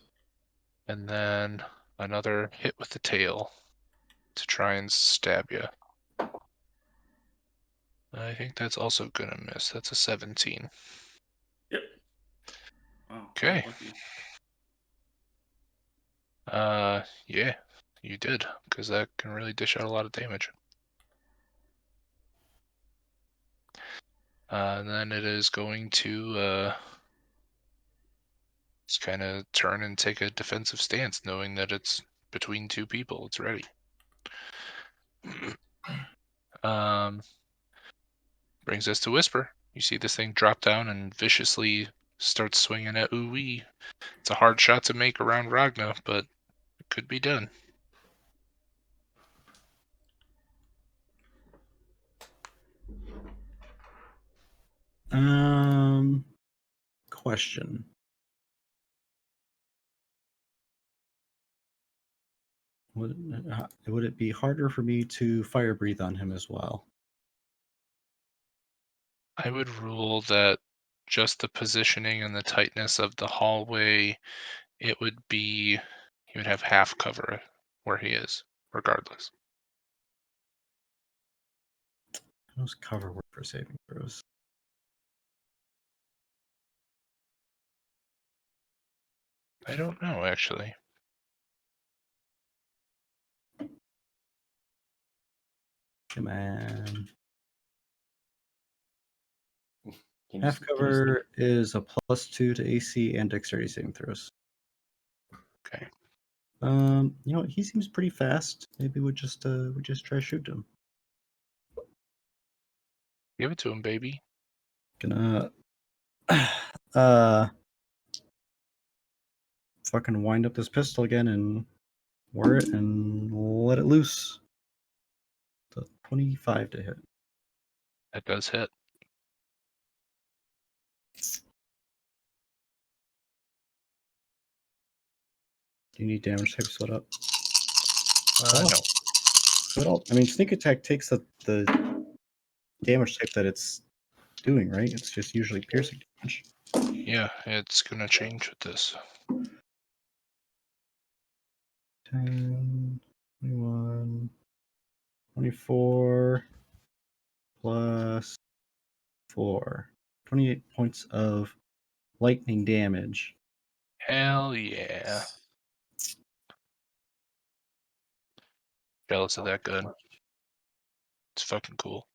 [SPEAKER 2] And then another hit with the tail to try and stab you. I think that's also gonna miss. That's a 17.
[SPEAKER 5] Yep. Wow.
[SPEAKER 2] Okay.
[SPEAKER 5] Lucky.
[SPEAKER 2] Yeah, you did, because that can really dish out a lot of damage. And then it is going to just kind of turn and take a defensive stance, knowing that it's between two people. It's ready. Brings us to Whisper. You see this thing drop down and viciously starts swinging at Uwe. It's a hard shot to make around Ragna, but it could be done.
[SPEAKER 4] Question. Would it be harder for me to fire breathe on him as well?
[SPEAKER 2] I would rule that just the positioning and the tightness of the hallway, it would be, he would have half cover where he is, regardless.
[SPEAKER 4] How does cover work for saving throws?
[SPEAKER 2] I don't know, actually.
[SPEAKER 4] Come on.
[SPEAKER 1] Can
[SPEAKER 4] Half
[SPEAKER 1] you
[SPEAKER 4] cover is a +2 to AC and dexterity saving throws.
[SPEAKER 2] Okay.
[SPEAKER 4] You know what? He seems pretty fast. Maybe we just try shoot him.
[SPEAKER 2] Give it to him, baby.
[SPEAKER 4] Gonna fucking wind up this pistol again and wear it and let it loose. The 25 to hit.
[SPEAKER 2] That does hit.
[SPEAKER 4] Do you need damage type split up?
[SPEAKER 2] No.
[SPEAKER 4] Well, I mean, sneak attack takes the damage type that it's doing, right? It's just usually piercing damage.
[SPEAKER 2] Yeah, it's gonna change with this.
[SPEAKER 4] 10, 21, 24 plus for 28 points of lightning damage.
[SPEAKER 2] Hell yeah. Jealous of that gun. It's fucking cool.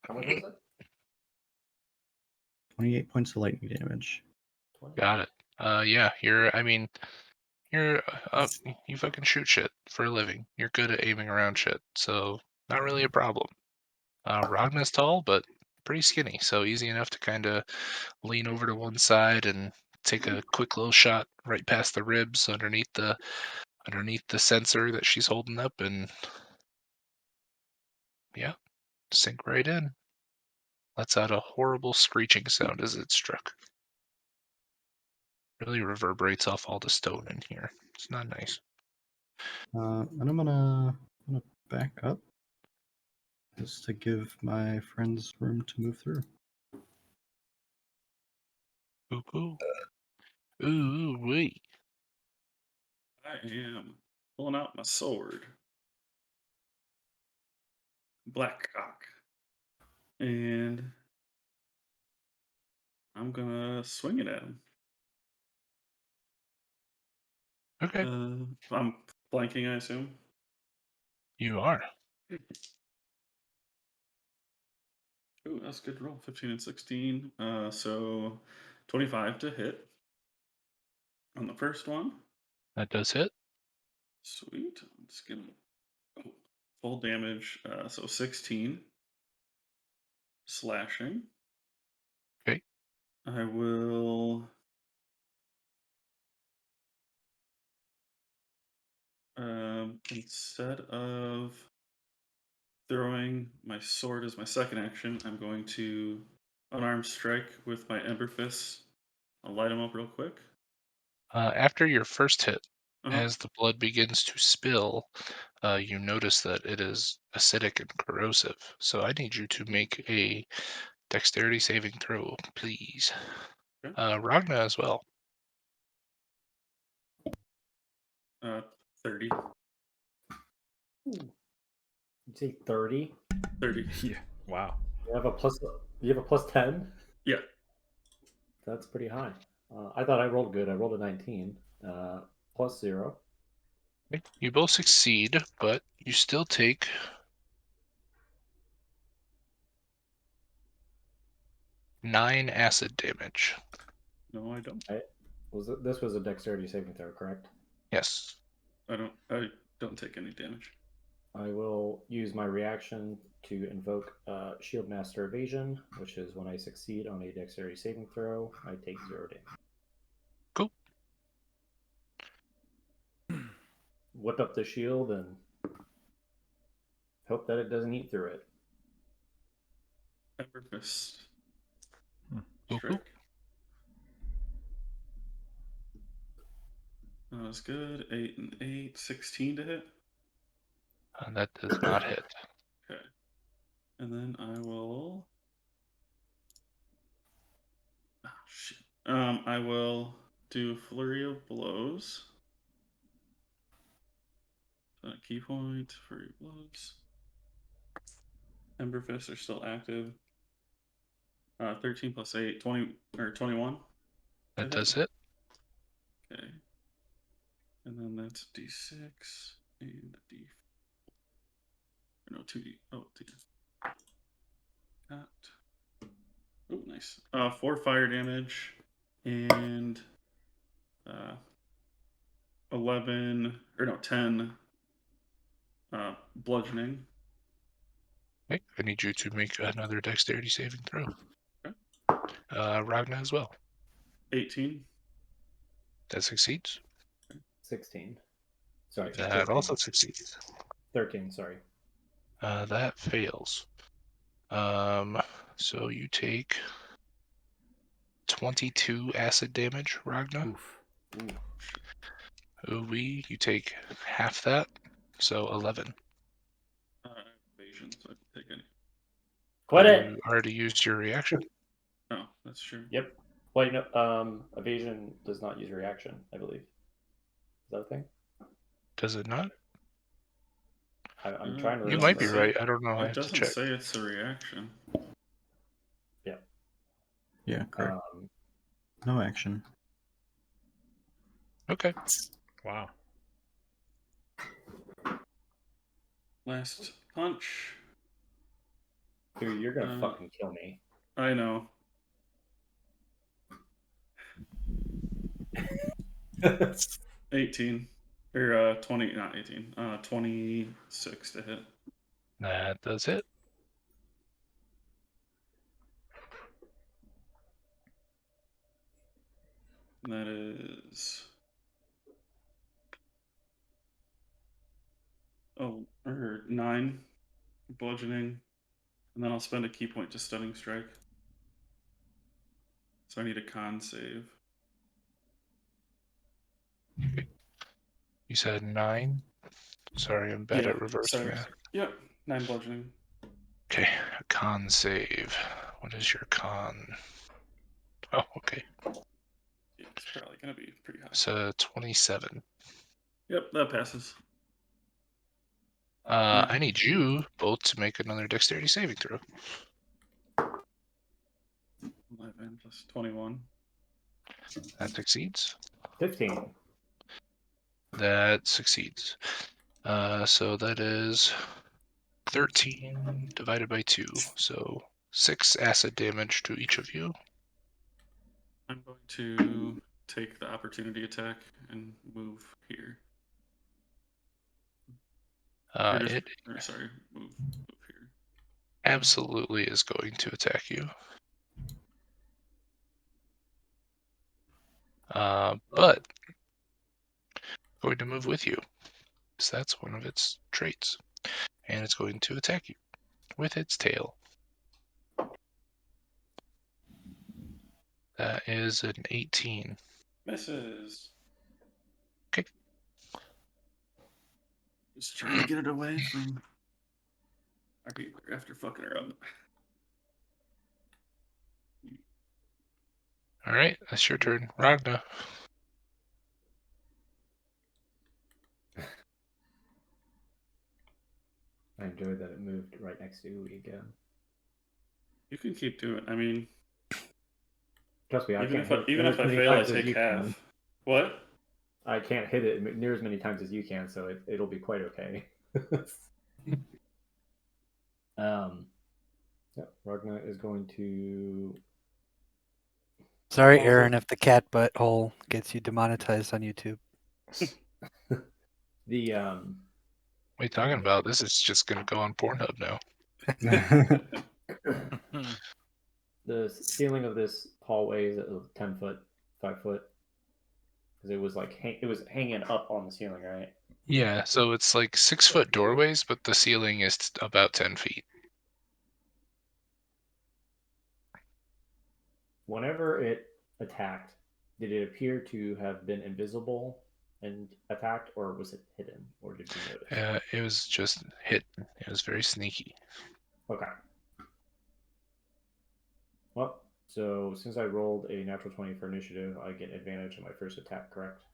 [SPEAKER 1] How much is it?
[SPEAKER 4] 28 points of lightning damage.
[SPEAKER 1] 20?
[SPEAKER 2] Got it. Yeah, you fucking shoot shit for a living. You're good at aiming around shit, so not really a problem. Ragna's tall, but pretty skinny, so easy enough to kind of lean over to one side and take a quick little shot right past the ribs underneath the sensor that she's holding up, and yeah, sink right in. Lets out a horrible screeching sound as it's struck. Really reverberates off all the stone in here. It's not nice.
[SPEAKER 4] And I'm gonna back up just to give my friends room to move through.
[SPEAKER 2] Ooh, ooh, wait.
[SPEAKER 5] I am pulling out my sword. Black cock. And I'm gonna swing it at him.
[SPEAKER 2] Okay,
[SPEAKER 5] I'm flanking, I assume.
[SPEAKER 2] you are.
[SPEAKER 5] Ooh, that's a good roll. 15 and 16. So 25 to hit on the first one.
[SPEAKER 2] That does hit.
[SPEAKER 5] Sweet. I'm just gonna full damage. So 16 slashing.
[SPEAKER 2] Okay.
[SPEAKER 5] I will instead of throwing my sword as my second action, I'm going to unarmed strike with my Ember Fist. I'll light him up real quick.
[SPEAKER 2] After your first hit,
[SPEAKER 5] Uh-huh.
[SPEAKER 2] as the blood begins to spill, you notice that it is acidic and corrosive. So I need you to make a dexterity saving throw, please.
[SPEAKER 5] Okay.
[SPEAKER 2] Ragna as well.
[SPEAKER 5] 30.
[SPEAKER 1] You say 30?
[SPEAKER 5] 30.
[SPEAKER 3] Yeah. Wow.
[SPEAKER 1] You have a plus 10?
[SPEAKER 5] Yeah.
[SPEAKER 1] That's pretty high. I thought I rolled good. I rolled a 19. Plus 0.
[SPEAKER 2] Okay. You both succeed, but you still take 9 acid damage.
[SPEAKER 5] No, I don't.
[SPEAKER 1] This was a dexterity saving throw, correct?
[SPEAKER 2] Yes.
[SPEAKER 5] I don't take any damage.
[SPEAKER 1] I will use my reaction to invoke Shield Master Evasion, which is when I succeed on a dexterity saving throw, I take 0 damage.
[SPEAKER 2] Cool.
[SPEAKER 1] Whip up the shield and hope that it doesn't eat through it.
[SPEAKER 5] Ember Fist.
[SPEAKER 2] Cool,
[SPEAKER 5] Strike.
[SPEAKER 2] cool.
[SPEAKER 5] That was good. 8 and 8. 16 to hit.
[SPEAKER 2] That does not hit.
[SPEAKER 5] Okay. And then I will. Oh, shit. I will do Flurry of Blows. Key point, Flurry of Blows. Ember Fists are still active. 13 plus 8, 20 or 21.
[SPEAKER 2] That does hit.
[SPEAKER 5] Okay. And then that's D6 and D. Or no, 2D. Oh, D. Got. Oh, nice. 4 fire damage and 11 or no 10 bludgeoning.
[SPEAKER 2] Okay. I need you to make another dexterity saving throw.
[SPEAKER 5] Okay.
[SPEAKER 2] Ragna as well.
[SPEAKER 5] 18.
[SPEAKER 2] That succeeds.
[SPEAKER 1] 16. Sorry.
[SPEAKER 2] That
[SPEAKER 1] 13.
[SPEAKER 2] also succeeds.
[SPEAKER 1] 13, sorry.
[SPEAKER 2] That fails. So you take 22 acid damage, Ragna.
[SPEAKER 3] Oof.
[SPEAKER 2] Ooh-wee, you take half that, so 11.
[SPEAKER 5] Evasion, so I can take any.
[SPEAKER 1] Quit
[SPEAKER 2] You
[SPEAKER 1] it!
[SPEAKER 2] already used your reaction.
[SPEAKER 5] Oh, that's true.
[SPEAKER 1] Yep. Wait, no. Evasion does not use reaction, I believe. Is that a thing?
[SPEAKER 2] Does it not?
[SPEAKER 1] I'm trying to
[SPEAKER 2] You
[SPEAKER 1] remember.
[SPEAKER 2] might be right. I don't know. I
[SPEAKER 5] It
[SPEAKER 2] have to
[SPEAKER 5] doesn't
[SPEAKER 2] check.
[SPEAKER 5] say it's a reaction.
[SPEAKER 4] Yeah, correct. No action.
[SPEAKER 2] Okay.
[SPEAKER 3] Wow.
[SPEAKER 5] Last punch.
[SPEAKER 1] Dude, you're gonna fucking kill me.
[SPEAKER 5] I know. 18. Or 20, not 18. 26 to hit.
[SPEAKER 2] That does it.
[SPEAKER 5] And that is... Oh, or 9 bludgeoning. And then I'll spend a key point to stunning strike. So I need a con save.
[SPEAKER 2] You said 9? Sorry, I'm bad
[SPEAKER 5] Yeah,
[SPEAKER 2] at reverse
[SPEAKER 5] sorry.
[SPEAKER 2] math.
[SPEAKER 5] Yep, 9 bludgeoning.
[SPEAKER 2] Okay, a con save. What is your con? Oh, okay.
[SPEAKER 5] Yeah, it's probably going to be pretty high.
[SPEAKER 2] So 27.
[SPEAKER 5] Yep, that passes.
[SPEAKER 2] I need you both to make another dexterity saving throw.
[SPEAKER 5] 11 plus 21.
[SPEAKER 2] That succeeds.
[SPEAKER 1] 15.
[SPEAKER 2] That succeeds. So that is 13 divided by 2. So 6 acid damage to each of you.
[SPEAKER 5] I'm going to take the opportunity attack and move here.
[SPEAKER 2] It
[SPEAKER 5] Move here.
[SPEAKER 2] absolutely is going to attack you. But going to move with you. So that's one of its traits. And it's going to attack you with its tail. That is an 18.
[SPEAKER 5] Misses.
[SPEAKER 2] Okay.
[SPEAKER 5] Just trying to get it away from our people after fucking her up.
[SPEAKER 2] Alright, that's your turn. Ragna.
[SPEAKER 1] I enjoyed that it moved right next to Uwe again.
[SPEAKER 5] You can keep doing it. I mean,
[SPEAKER 1] trust me,
[SPEAKER 5] even if I fail, I take half. What?
[SPEAKER 1] I can't hit it near as many times as you can, so it'll be quite okay. Ragna is going to.
[SPEAKER 6] Sorry, Aaron, if the cat butthole gets you demonetized on YouTube.
[SPEAKER 1] The
[SPEAKER 2] What are you talking about? This is just going to go on Pornhub now.
[SPEAKER 1] The ceiling of this hallway is 10 foot, 5 foot, because it was like it was hanging up on the ceiling, right?
[SPEAKER 2] Yeah, so it's like 6-foot doorways, but the ceiling is about 10 feet.
[SPEAKER 1] Whenever it attacked, did it appear to have been invisible and attacked, or was it hidden, or did you notice?
[SPEAKER 2] It was just hidden. It was very sneaky.
[SPEAKER 1] Okay. Well, so since I rolled a natural 20 for initiative, I get advantage on my first attack, correct?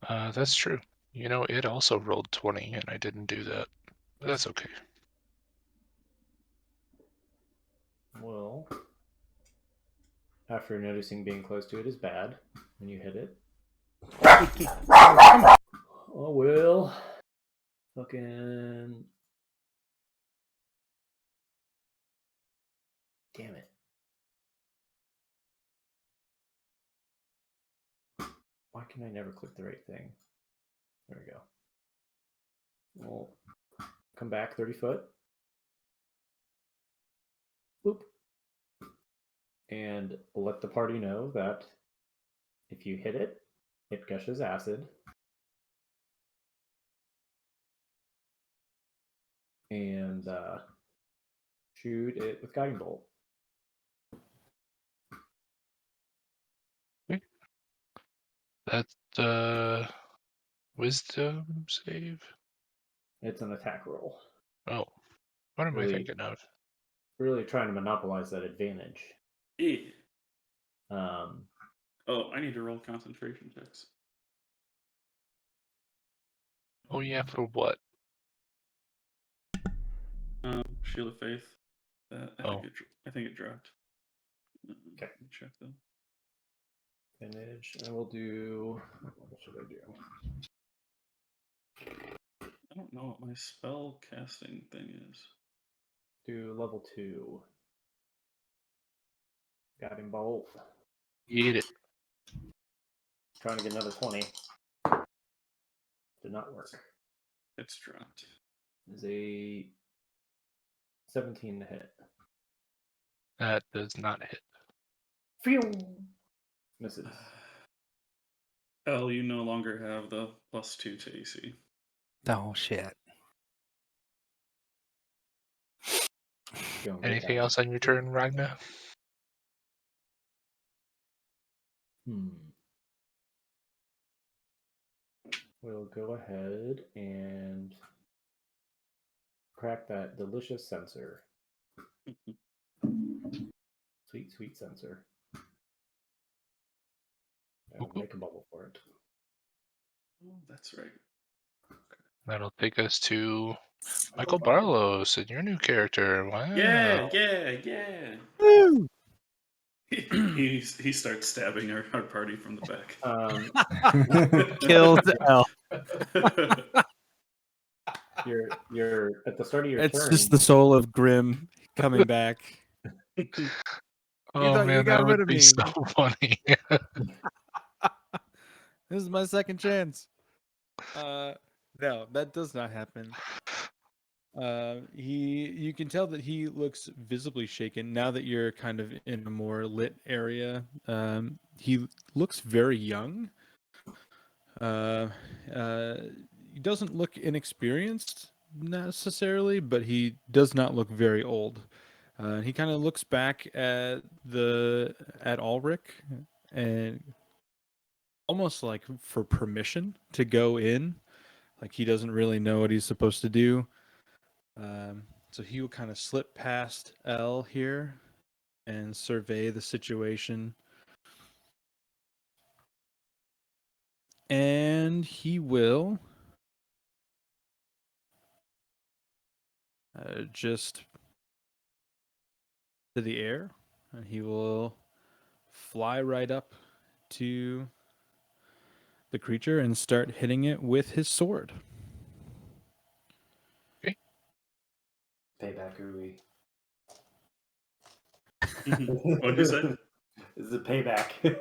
[SPEAKER 2] That's true. You know, it also rolled 20, and I didn't do that. But that's okay.
[SPEAKER 1] Well, after noticing being close to it is bad when you hit it. Oh, well. Fucking. Damn it. Why can I never click the right thing? There we go. Well, come back 30 foot. Boop. And let the party know that if you hit it, it gushes acid. And shoot it with guiding bolt.
[SPEAKER 2] Okay. That's wisdom save?
[SPEAKER 1] It's an attack roll.
[SPEAKER 2] Oh, what am I thinking of?
[SPEAKER 1] Really trying to monopolize that advantage.
[SPEAKER 5] Yeah.
[SPEAKER 1] Um,
[SPEAKER 5] Oh, I need to roll concentration checks.
[SPEAKER 2] Oh yeah, for what?
[SPEAKER 5] Shield of Faith. I think it dropped.
[SPEAKER 1] Okay.
[SPEAKER 5] Check though.
[SPEAKER 1] Image, and we'll do. What should I do?
[SPEAKER 5] I don't know what my spell casting thing is.
[SPEAKER 1] Do level 2. Guiding bolt.
[SPEAKER 2] Eat it.
[SPEAKER 1] Trying to get another 20. Did not work.
[SPEAKER 5] It's dropped.
[SPEAKER 1] Is a 17 to hit.
[SPEAKER 2] That does not hit.
[SPEAKER 1] Phew! Misses.
[SPEAKER 5] L, you no longer have the +2 to AC.
[SPEAKER 6] Oh shit.
[SPEAKER 2] Anything else on your turn, Ragna?
[SPEAKER 1] We'll go ahead and crack that delicious sensor. Sweet, sweet sensor. I'll make a bubble for it.
[SPEAKER 5] Oh, that's right.
[SPEAKER 2] That'll take us to Michael Barlos and your new character. Wow.
[SPEAKER 5] Yeah.
[SPEAKER 7] Woo!
[SPEAKER 5] he starts stabbing our party from the back.
[SPEAKER 7] Killed L.
[SPEAKER 1] You're at the start of your
[SPEAKER 7] It's
[SPEAKER 1] turn.
[SPEAKER 7] just the soul of Grim coming back.
[SPEAKER 2] Oh
[SPEAKER 7] thought you
[SPEAKER 2] man,
[SPEAKER 7] got
[SPEAKER 2] that
[SPEAKER 7] rid
[SPEAKER 2] would
[SPEAKER 7] of
[SPEAKER 2] be
[SPEAKER 7] me.
[SPEAKER 2] so funny.
[SPEAKER 7] This is my second chance. No, that does not happen. You can tell that he looks visibly shaken now that you're kind of in a more lit area. He looks very young. He doesn't look inexperienced necessarily, but he does not look very old. He kind of looks back at Ulrich and almost like for permission to go in. Like he doesn't really know what he's supposed to do. So he will kind of slip past L here and survey the situation. And he will just to the air, and he will fly right up to the creature and start hitting it with his sword.
[SPEAKER 2] Okay.
[SPEAKER 1] Payback, ooey.
[SPEAKER 5] What'd you say?
[SPEAKER 1] This is a payback.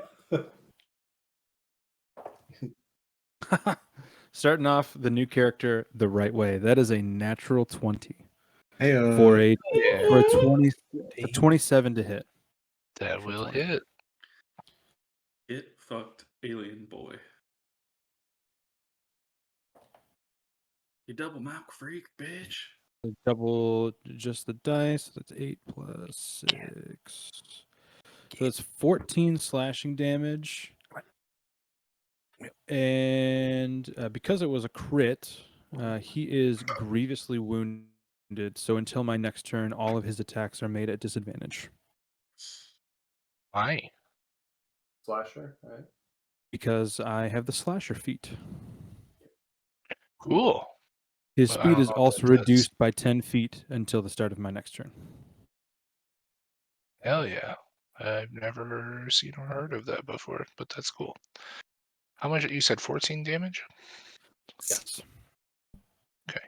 [SPEAKER 7] Starting off the new character the right way. That is a natural 20
[SPEAKER 4] Hey,
[SPEAKER 7] for a 27 to hit.
[SPEAKER 2] That will hit.
[SPEAKER 5] It fucked alien boy. You double map freak, bitch.
[SPEAKER 7] Double just the dice. That's 8 plus 6. So that's 14 slashing damage. And because it was a crit, he is grievously wounded. So until my next turn, all of his attacks are made at disadvantage.
[SPEAKER 2] Why?
[SPEAKER 1] Slasher, right?
[SPEAKER 7] Because I have the slasher feat.
[SPEAKER 2] Cool.
[SPEAKER 7] His
[SPEAKER 2] Well, I
[SPEAKER 7] speed
[SPEAKER 2] don't
[SPEAKER 7] is
[SPEAKER 2] know what
[SPEAKER 7] also
[SPEAKER 2] that does.
[SPEAKER 7] reduced by 10 feet until the start of my next turn.
[SPEAKER 2] Hell yeah. I've never seen or heard of that before, but that's cool. How much? You said 14 damage?
[SPEAKER 7] Yes.
[SPEAKER 2] Okay.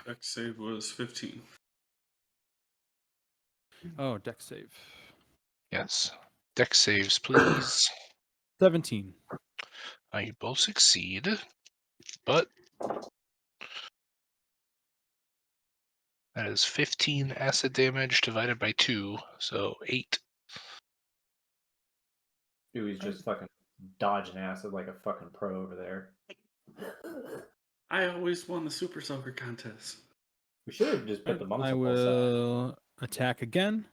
[SPEAKER 5] Dex save was 15.
[SPEAKER 7] Oh, dex save.
[SPEAKER 2] Yes. Dex saves, please.
[SPEAKER 7] 17.
[SPEAKER 2] You both succeed, but that is 15 acid damage divided by 2, so 8.
[SPEAKER 1] Dude, he's just fucking dodging acid like a fucking pro over there.
[SPEAKER 5] I always won the Super Soaker contest.
[SPEAKER 1] We should have just put the monks
[SPEAKER 7] I
[SPEAKER 1] on both sides.
[SPEAKER 7] will attack again.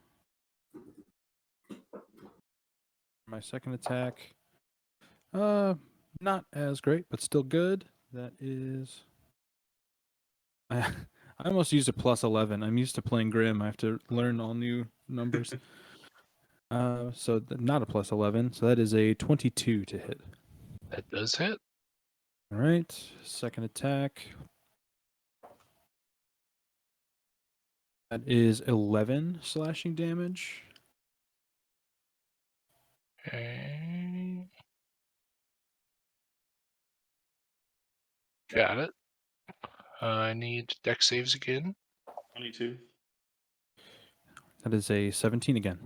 [SPEAKER 7] My second attack. Not as great, but still good. That is. I almost used a plus 11. I'm used to playing Grim. I have to learn all new numbers. So not a plus 11. So that is a 22 to hit.
[SPEAKER 2] That does hit.
[SPEAKER 7] All right. Second attack. That is 11 slashing damage.
[SPEAKER 2] Okay. Got it. I need deck saves again.
[SPEAKER 5] 22.
[SPEAKER 7] That is a 17 again.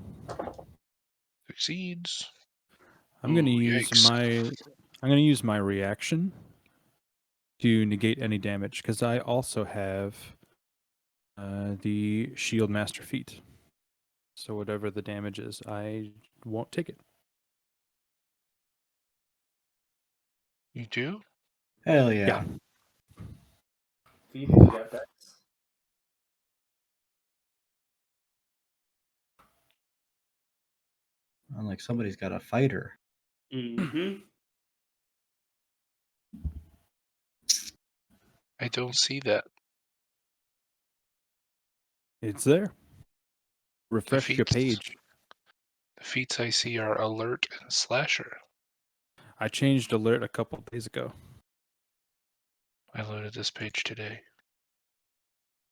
[SPEAKER 2] Succeeds.
[SPEAKER 7] I'm going to
[SPEAKER 2] Ooh,
[SPEAKER 7] use
[SPEAKER 2] yikes.
[SPEAKER 7] my reaction to negate any damage because I also have the Shield Master feat. So whatever the damage is, I won't take it.
[SPEAKER 2] You do?
[SPEAKER 4] Hell yeah.
[SPEAKER 7] Yeah.
[SPEAKER 1] Feed you got that.
[SPEAKER 4] I'm like somebody's got a fighter.
[SPEAKER 5] Mm-hmm.
[SPEAKER 2] I don't see that.
[SPEAKER 7] It's there. Refresh your
[SPEAKER 2] feats.
[SPEAKER 7] page.
[SPEAKER 2] The feats I see are alert and slasher.
[SPEAKER 7] I changed alert a couple days ago.
[SPEAKER 2] I loaded this page today.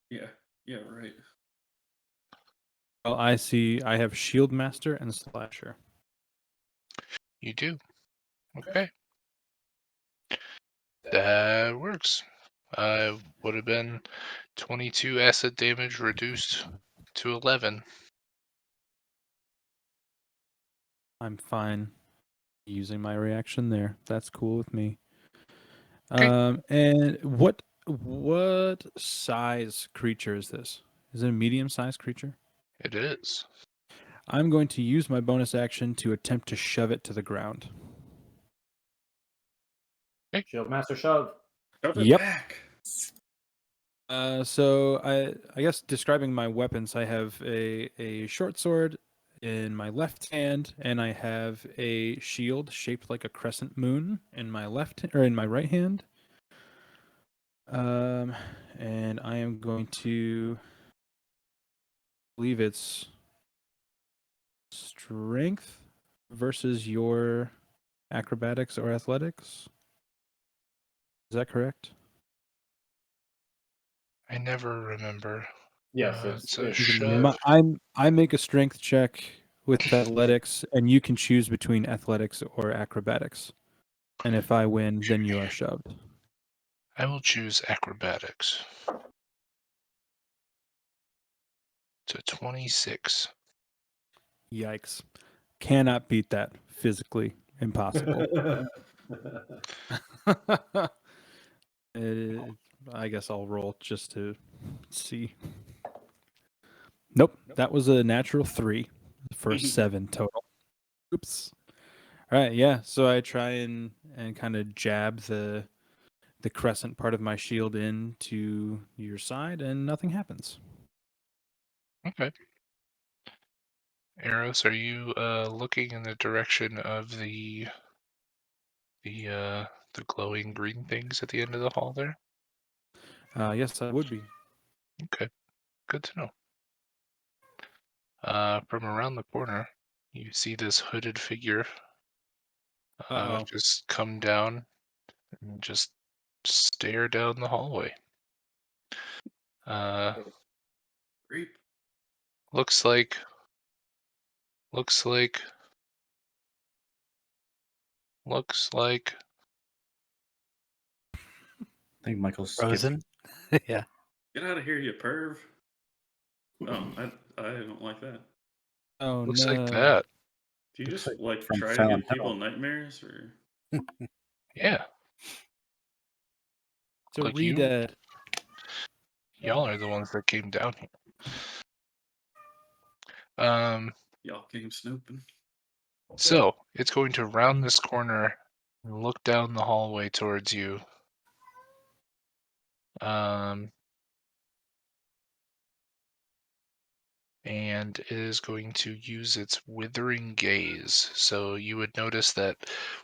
[SPEAKER 5] Yeah. Yeah, right.
[SPEAKER 7] Well, I see I have Shield Master and Slasher.
[SPEAKER 2] You do? Okay. That works. Would have been 22 acid damage reduced to 11.
[SPEAKER 7] I'm fine using my reaction there. That's cool with me.
[SPEAKER 2] Okay.
[SPEAKER 7] And what size creature is this? Is it a medium-sized creature?
[SPEAKER 2] It is.
[SPEAKER 7] I'm going to use my bonus action to attempt to shove it to the ground.
[SPEAKER 1] Shield Master shove.
[SPEAKER 5] Shove it
[SPEAKER 7] Yep.
[SPEAKER 5] back.
[SPEAKER 7] So I guess describing my weapons, I have a short sword in my left hand, and I have a shield shaped like a crescent moon in my right hand. And I am going to believe it's strength versus your acrobatics or athletics. Is that correct?
[SPEAKER 2] I never remember.
[SPEAKER 1] Yes,
[SPEAKER 2] It's a
[SPEAKER 1] it's
[SPEAKER 2] shove.
[SPEAKER 7] I make a strength check with athletics, and you can choose between athletics or acrobatics. And if I win, then you are shoved.
[SPEAKER 2] I will choose acrobatics. To 26.
[SPEAKER 7] Yikes. Cannot beat that. Physically impossible. I guess I'll roll just to see. Nope. That was a natural 3 for 7 total. Oops. All right, yeah. So I try and kind of jab the crescent part of my shield into your side, and nothing happens.
[SPEAKER 2] Okay. Eros, are you looking in the direction of the glowing green things at the end of the hall there?
[SPEAKER 7] Yes, I would be.
[SPEAKER 2] Okay, good to know. From around the corner, you see this hooded figure just come down and just stare down the hallway.
[SPEAKER 5] Creep.
[SPEAKER 2] Looks like
[SPEAKER 4] I think Michael's skipped.
[SPEAKER 6] Frozen. Yeah.
[SPEAKER 5] Get out of here, you perv. Oh, I don't like that.
[SPEAKER 7] Oh
[SPEAKER 2] looks
[SPEAKER 7] no.
[SPEAKER 2] like that.
[SPEAKER 5] Do you
[SPEAKER 4] Looks
[SPEAKER 5] just like
[SPEAKER 4] from
[SPEAKER 5] try to
[SPEAKER 4] Silent
[SPEAKER 5] give people
[SPEAKER 4] Hill.
[SPEAKER 5] nightmares, or
[SPEAKER 2] Yeah.
[SPEAKER 7] So
[SPEAKER 2] Like
[SPEAKER 7] read
[SPEAKER 2] you?
[SPEAKER 7] that.
[SPEAKER 2] Y'all are the ones that came down here.
[SPEAKER 5] y'all came snooping?
[SPEAKER 2] So it's going to round this corner and look down the hallway towards you. And it is going to use its withering gaze. So you would notice that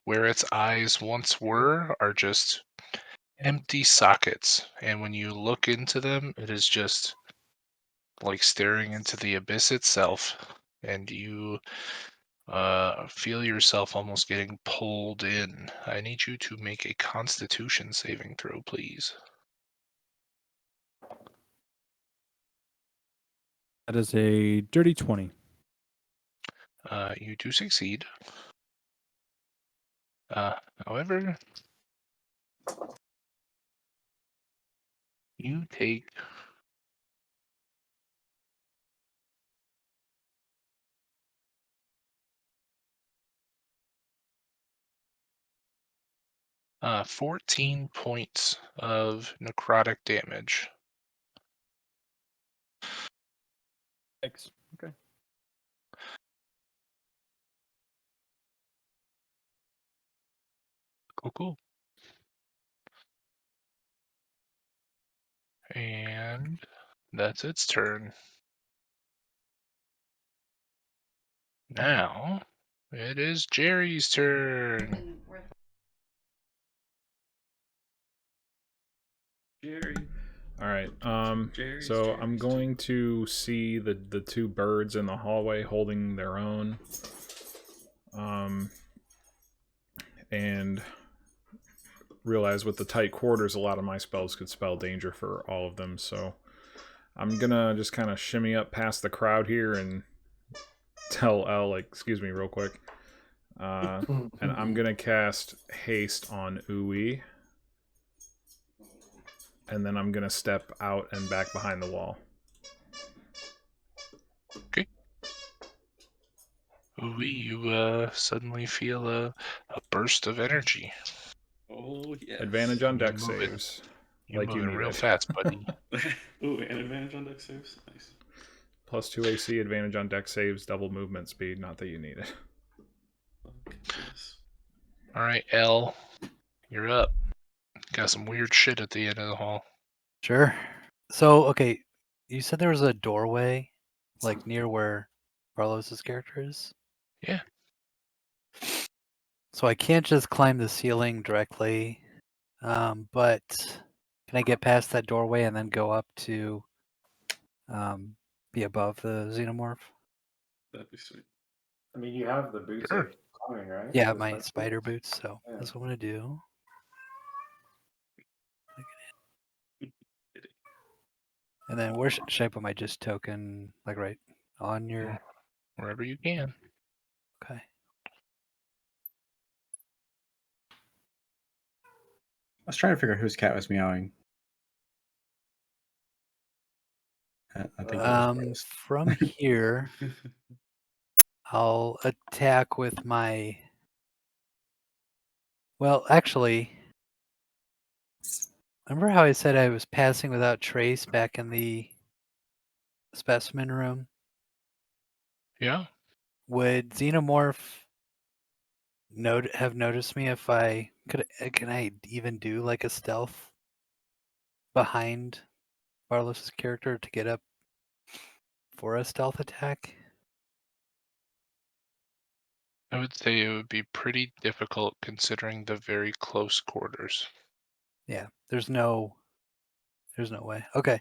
[SPEAKER 2] where its eyes once were are just empty sockets. And when you look into them, it is just like staring into the abyss itself. And you feel yourself almost getting pulled in. I need you to make a Constitution saving throw, please.
[SPEAKER 7] That is a dirty 20.
[SPEAKER 2] You do succeed. However, you take 14 points of necrotic damage.
[SPEAKER 7] Thanks. Okay.
[SPEAKER 2] Cool. And that's its turn. Now, it is Jerry's turn.
[SPEAKER 5] Jerry.
[SPEAKER 3] All right.
[SPEAKER 5] Jerry's,
[SPEAKER 3] So
[SPEAKER 5] Jerry's,
[SPEAKER 3] I'm going to see the two birds in the hallway holding their own. And realize with the tight quarters, a lot of my spells could spell danger for all of them. So I'm gonna just kind of shimmy up past the crowd here and tell Elle, like, excuse me, real quick. And I'm gonna cast haste on Uwe. And then I'm gonna step out and back behind the wall.
[SPEAKER 2] Okay. Uwe, you suddenly feel a burst of energy.
[SPEAKER 5] Oh, yes.
[SPEAKER 3] Advantage on
[SPEAKER 2] You're
[SPEAKER 3] deck
[SPEAKER 2] moving.
[SPEAKER 3] saves.
[SPEAKER 2] You're
[SPEAKER 3] Like you
[SPEAKER 2] moving real
[SPEAKER 3] needed.
[SPEAKER 2] fast, buddy.
[SPEAKER 5] Ooh, and advantage on deck saves. Nice.
[SPEAKER 3] Plus 2 AC, advantage on deck saves, double movement speed. Not that you need it.
[SPEAKER 5] Okay, yes.
[SPEAKER 2] All right, Elle, you're up. Got some weird shit at the end of the hall.
[SPEAKER 6] Sure. So, okay, you said there was a doorway, like near where Carlos's character is?
[SPEAKER 2] Yeah.
[SPEAKER 6] So I can't just climb the ceiling directly, but can I get past that doorway and then go up to be above the xenomorph?
[SPEAKER 5] That'd be sweet.
[SPEAKER 1] I mean, you have the boots
[SPEAKER 2] Sure.
[SPEAKER 1] of climbing, right?
[SPEAKER 6] Yeah,
[SPEAKER 1] The
[SPEAKER 6] my
[SPEAKER 1] spider
[SPEAKER 6] spider boots, so
[SPEAKER 1] Yeah.
[SPEAKER 6] that's what I'm going to do. And then where should I put my just token? Like right on your...
[SPEAKER 2] Wherever you can.
[SPEAKER 6] Okay.
[SPEAKER 4] I was trying to figure out whose cat was meowing. I think it was Rose.
[SPEAKER 6] From here, I'll attack with my... Well, actually, remember how I said I was passing without trace back in the specimen room?
[SPEAKER 2] Yeah.
[SPEAKER 6] Would Xenomorph have noticed me if I could? Can I even do like a stealth behind Barlos's character to get up for a stealth attack?
[SPEAKER 2] I would say it would be pretty difficult considering the very close quarters.
[SPEAKER 6] Yeah, there's no way. Okay,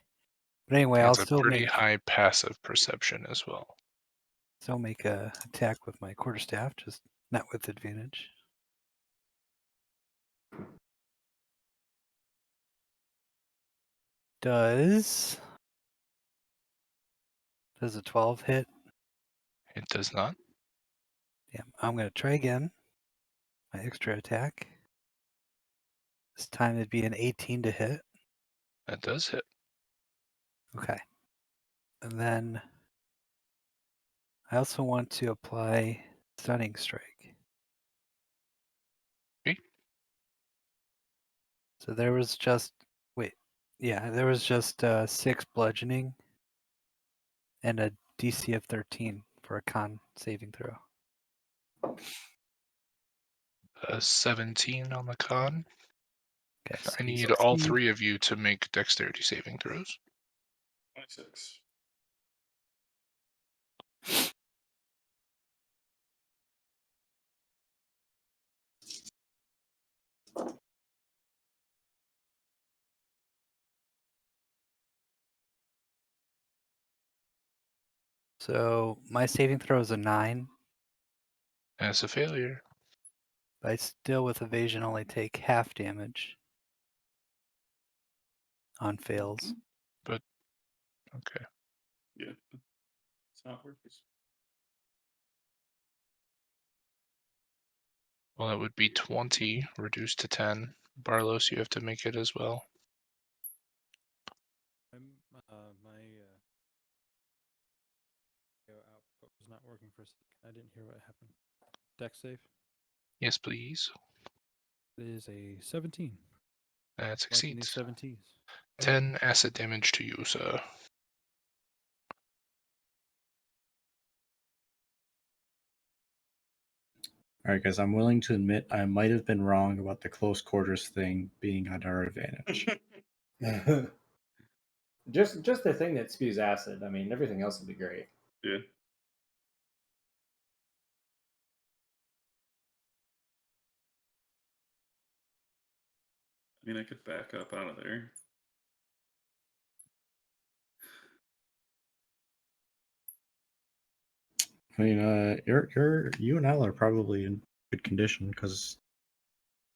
[SPEAKER 6] but anyway, I'll
[SPEAKER 2] It's a
[SPEAKER 6] still
[SPEAKER 2] pretty
[SPEAKER 6] make
[SPEAKER 2] high passive perception as well.
[SPEAKER 6] a attack with my quarterstaff, just not with advantage. Does a 12 hit?
[SPEAKER 2] It does not.
[SPEAKER 6] Yeah, I'm gonna try again. My extra attack. This time it'd be an 18 to hit.
[SPEAKER 2] That does hit.
[SPEAKER 6] Okay. And then I also want to apply Stunning Strike.
[SPEAKER 2] Okay.
[SPEAKER 6] So there was just, there was just 6 bludgeoning and a DC of 13 for a con saving throw.
[SPEAKER 2] 17 on the con.
[SPEAKER 6] Okay, so
[SPEAKER 2] I
[SPEAKER 6] you
[SPEAKER 2] need all
[SPEAKER 6] succeed.
[SPEAKER 2] 3 of you to make dexterity saving throws.
[SPEAKER 5] 26.
[SPEAKER 6] So my saving throw is a 9.
[SPEAKER 2] That's a failure.
[SPEAKER 6] But I still, with evasion, only take half damage on fails.
[SPEAKER 2] But, okay.
[SPEAKER 5] Yeah. It's not worth it.
[SPEAKER 2] Well, that would be 20 reduced to 10. Barlos, you have to make it as well.
[SPEAKER 7] My output was not working for a second. I didn't hear what happened. Deck save.
[SPEAKER 2] Yes, please.
[SPEAKER 7] It is a 17.
[SPEAKER 2] That
[SPEAKER 7] Liking these
[SPEAKER 2] succeeds.
[SPEAKER 7] 17s.
[SPEAKER 2] 10 acid damage to you, sir.
[SPEAKER 4] All right, guys. I'm willing to admit I might have been wrong about the close quarters thing being at our advantage.
[SPEAKER 1] Just the thing that spews acid. I mean, everything else would be great.
[SPEAKER 5] Yeah. I mean, I could back up out of there.
[SPEAKER 4] I mean, you and Al are probably in good condition because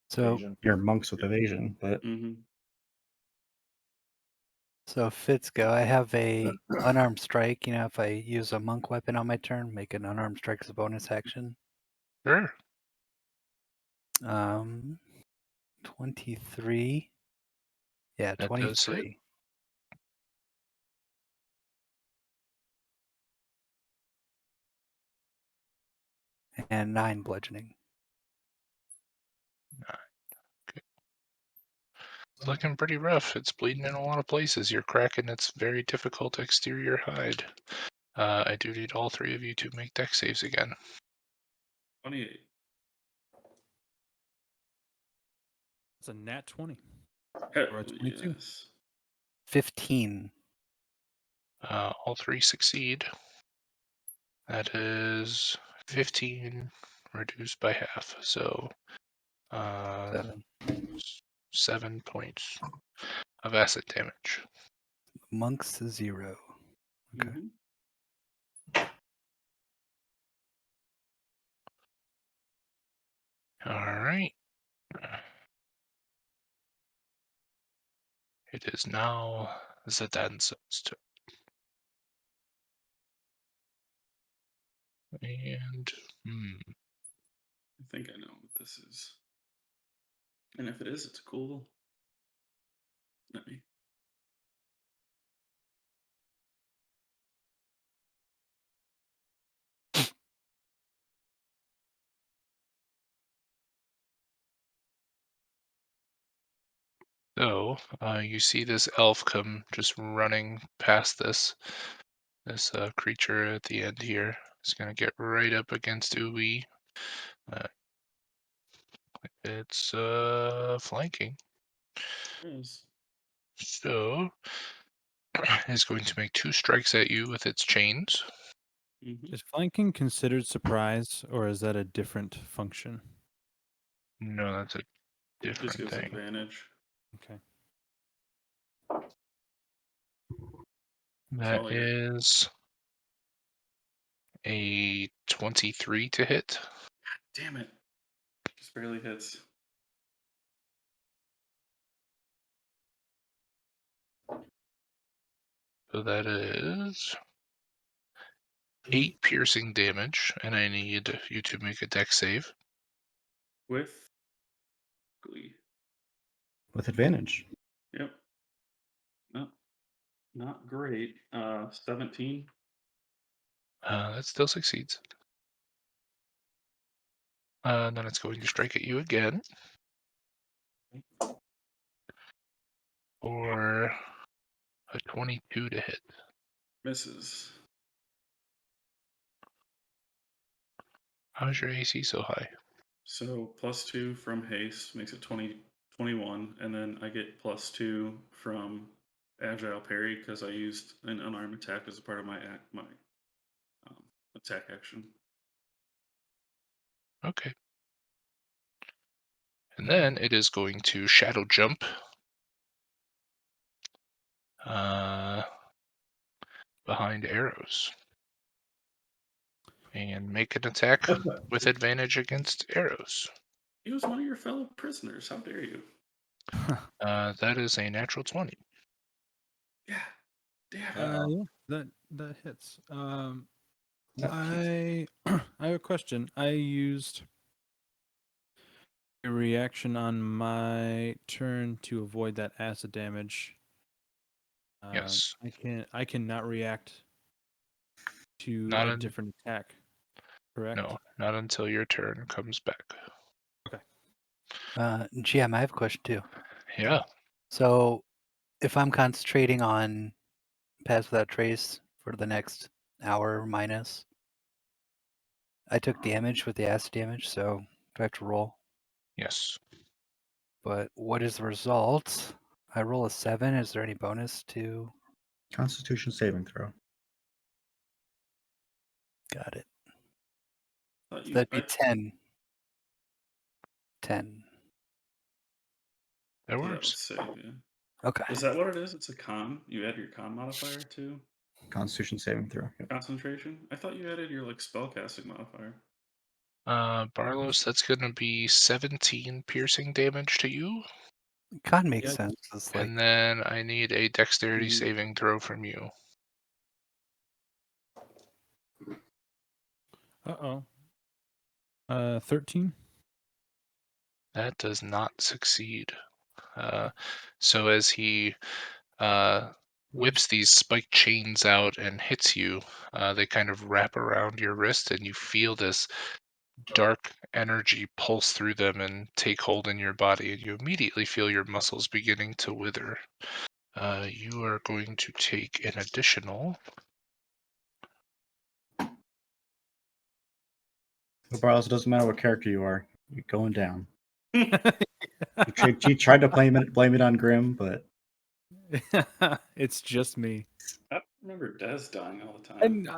[SPEAKER 6] So,
[SPEAKER 1] Evasion.
[SPEAKER 4] you're monks with evasion. But
[SPEAKER 5] Mm-hmm.
[SPEAKER 6] so Fitzgo, I have a unarmed strike. You know, if I use a monk weapon on my turn, make an unarmed strike as a bonus action.
[SPEAKER 2] Sure.
[SPEAKER 6] 23. Yeah,
[SPEAKER 2] That does hit.
[SPEAKER 6] 23. And 9 bludgeoning.
[SPEAKER 2] It's looking pretty rough. It's bleeding in a lot of places. You're cracking its very difficult exterior hide. I do need all 3 of you to make deck saves again.
[SPEAKER 5] 28.
[SPEAKER 7] It's a nat 20.
[SPEAKER 5] Hell
[SPEAKER 7] Or a 22.
[SPEAKER 5] yes.
[SPEAKER 6] 15.
[SPEAKER 2] All 3 succeed. That is 15 reduced by half. So
[SPEAKER 6] 7.
[SPEAKER 2] 7 points of acid damage.
[SPEAKER 6] Monks 0. Okay.
[SPEAKER 5] Mm-hmm.
[SPEAKER 2] All right. It is now Zadan's turn. And
[SPEAKER 5] I think I know what this is. And if it is, it's cool. Let me.
[SPEAKER 2] so you see this elf come just running past this creature at the end here. It's gonna get right up against Uwe. It's flanking.
[SPEAKER 5] Yes.
[SPEAKER 2] So it's going to make 2 strikes at you with its chains.
[SPEAKER 5] Mm-hmm.
[SPEAKER 7] Is flanking considered surprise, or is that a different function?
[SPEAKER 2] No, that's a
[SPEAKER 5] Just
[SPEAKER 2] different
[SPEAKER 5] gives
[SPEAKER 2] thing.
[SPEAKER 5] advantage.
[SPEAKER 7] Okay.
[SPEAKER 2] That
[SPEAKER 5] all your-
[SPEAKER 2] is a 23 to hit.
[SPEAKER 5] Damn it. Just barely hits.
[SPEAKER 2] So that is 8 piercing damage, and I need you to make a dex save.
[SPEAKER 5] With glee.
[SPEAKER 4] with advantage.
[SPEAKER 5] Yep. No, not great. 17.
[SPEAKER 2] That still succeeds. Then it's going to strike at you again. For a 22 to hit.
[SPEAKER 5] Misses.
[SPEAKER 2] How's your AC so high?
[SPEAKER 5] So +2 from haste makes it 21, and then I get +2 from agile parry because I used an unarmed attack as a part of my attack action.
[SPEAKER 2] Okay. And then it is going to shadow jump. Behind arrows. And make an attack with advantage against arrows.
[SPEAKER 5] He was one of your fellow prisoners. How dare you?
[SPEAKER 2] That is a natural 20.
[SPEAKER 5] Yeah. Damn it.
[SPEAKER 7] Yeah, that hits. I I have a question. I used a reaction on my turn to avoid that acid damage.
[SPEAKER 2] Yes.
[SPEAKER 7] I cannot react to
[SPEAKER 2] Not
[SPEAKER 7] a
[SPEAKER 2] un-
[SPEAKER 7] different attack. Correct?
[SPEAKER 2] No, not until your turn comes back.
[SPEAKER 6] GM, I have a question too.
[SPEAKER 2] Yeah.
[SPEAKER 6] So, if I'm concentrating on Pass Without Trace for the next hour minus, I took damage with the acid damage, so do I have to roll?
[SPEAKER 2] Yes.
[SPEAKER 6] But what is the result? I roll a 7. Is there any bonus to?
[SPEAKER 4] Constitution saving throw.
[SPEAKER 6] Got it.
[SPEAKER 5] Thought
[SPEAKER 6] So
[SPEAKER 5] you-
[SPEAKER 6] that'd be
[SPEAKER 5] I-
[SPEAKER 6] 10. 10.
[SPEAKER 2] That
[SPEAKER 5] Yeah,
[SPEAKER 2] works.
[SPEAKER 5] let's save, yeah.
[SPEAKER 6] Okay.
[SPEAKER 5] Is that what it is? It's a con. You add your con modifier to
[SPEAKER 4] Constitution saving throw. Yep.
[SPEAKER 5] concentration. I thought you added your like spellcasting modifier.
[SPEAKER 2] Barlos, that's gonna be 17 piercing damage to you.
[SPEAKER 6] Con makes
[SPEAKER 7] Yeah.
[SPEAKER 6] sense. It's like
[SPEAKER 2] And then I need a dexterity
[SPEAKER 5] Mhm.
[SPEAKER 2] saving throw from you.
[SPEAKER 7] Uh-oh. 13.
[SPEAKER 2] That does not succeed. So as he whips these spiked chains out and hits you, they kind of wrap around your wrist, and you feel this dark energy pulse through them and take hold in your body, and you immediately feel your muscles beginning to wither. You are going to take an additional.
[SPEAKER 4] Barlos, it doesn't matter what character you are, you're going down. He tried to blame it on Grim, but
[SPEAKER 7] It's just me.
[SPEAKER 5] I remember Des dying all the time.
[SPEAKER 7] And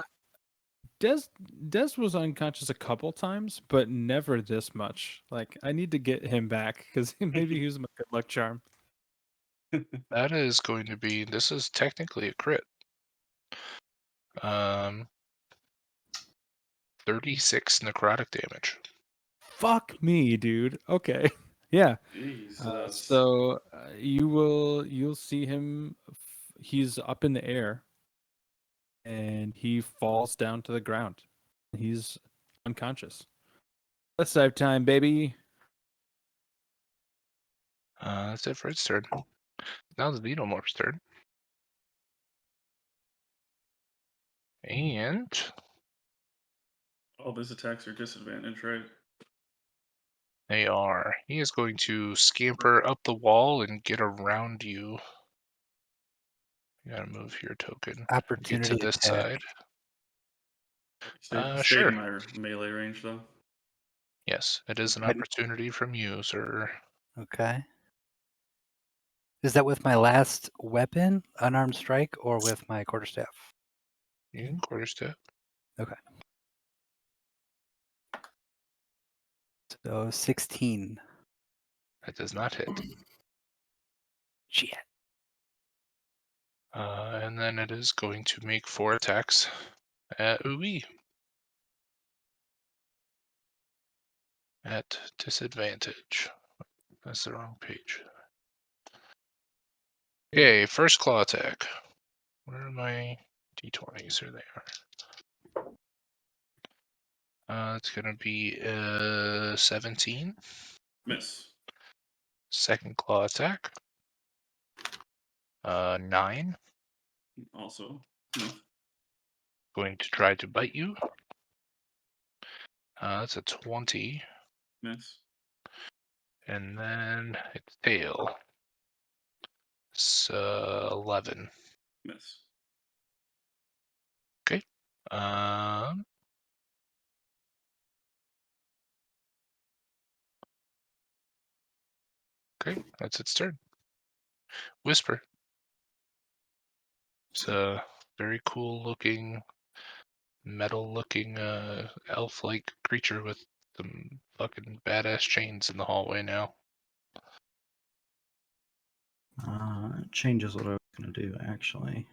[SPEAKER 7] Des was unconscious a couple times, but never this much. Like, I need to get him back because maybe he was my good luck charm.
[SPEAKER 2] That is going to be. This is technically a crit. 36 necrotic damage.
[SPEAKER 7] Fuck me, dude. Okay. Yeah.
[SPEAKER 5] Jesus.
[SPEAKER 7] So you'll see him. He's up in the air, and he falls down to the ground. He's unconscious. Let's dive time, baby.
[SPEAKER 2] That's it for its turn. Now the Xenomorph's turn. And
[SPEAKER 5] All those attacks are disadvantaged, right?
[SPEAKER 2] they are. He is going to scamper up the wall and get around you. You gotta move your token. Get to
[SPEAKER 6] opportunity
[SPEAKER 2] this
[SPEAKER 6] attack.
[SPEAKER 2] side.
[SPEAKER 5] Stay
[SPEAKER 2] Sure.
[SPEAKER 5] in my melee range though.
[SPEAKER 2] Yes, it is an opportunity from you, sir.
[SPEAKER 6] Okay. Is that with my last weapon, unarmed strike, or with my quarterstaff?
[SPEAKER 2] You can quarterstaff.
[SPEAKER 6] Okay. So 16.
[SPEAKER 2] That does not hit.
[SPEAKER 6] Shit.
[SPEAKER 2] And then it is going to make 4 attacks at Uwe. At disadvantage. That's the wrong page. Okay, first claw attack. Where are my d20s? Here they are. It's going to be 17.
[SPEAKER 5] Miss.
[SPEAKER 2] Second claw attack. 9.
[SPEAKER 5] Also miss.
[SPEAKER 2] Going to try to bite you. That's a 20.
[SPEAKER 5] Miss.
[SPEAKER 2] And then its tail. It's 11.
[SPEAKER 5] Miss.
[SPEAKER 2] Okay. Um. Okay, that's its turn. Whisper. It's a very cool looking, metal looking elf-like creature with some fucking badass chains in the hallway now.
[SPEAKER 4] it changes what I was going to do, actually.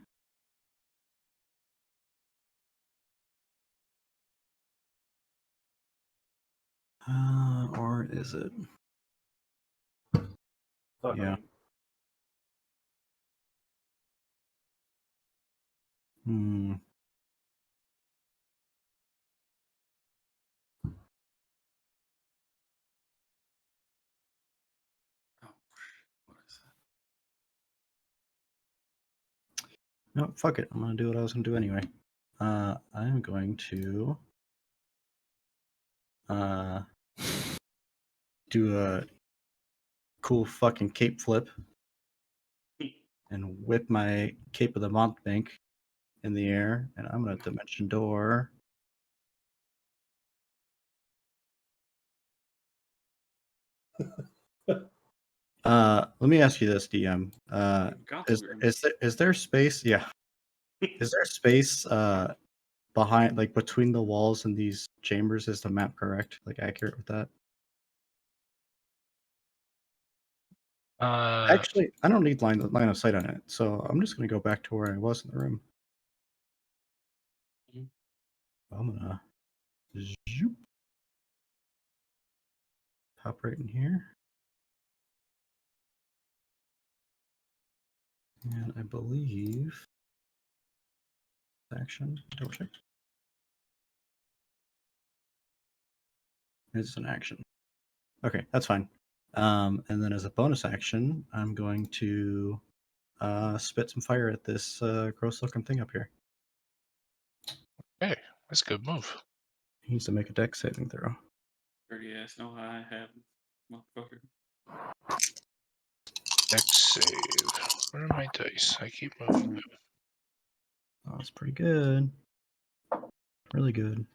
[SPEAKER 4] Or is it? Yeah. Hmm. No, fuck it. I'm gonna do what I was gonna do anyway. I'm going to do a cool fucking cape flip and whip my Cape of the Mountebank in the air, and I'm gonna dimension door. Let me ask you this, DM. Is there space? Yeah. Is there space behind, like between the walls in these chambers? Is the map correct? Like accurate with that? Actually, I don't need line of sight on it, so I'm just gonna go back to where I was in the room. I'm gonna zoop, hop right in here, and I believe action. Double check. It's an action. Okay, that's fine. And then as a bonus action, I'm going to spit some fire at this gross looking thing up here.
[SPEAKER 2] Okay, that's a good move.
[SPEAKER 4] He needs to make a dex saving throw.
[SPEAKER 5] Dirty ass, no, I have, motherfucker.
[SPEAKER 2] Dex save. Where are my dice? I keep moving them.
[SPEAKER 4] Oh, that's pretty good. Really good.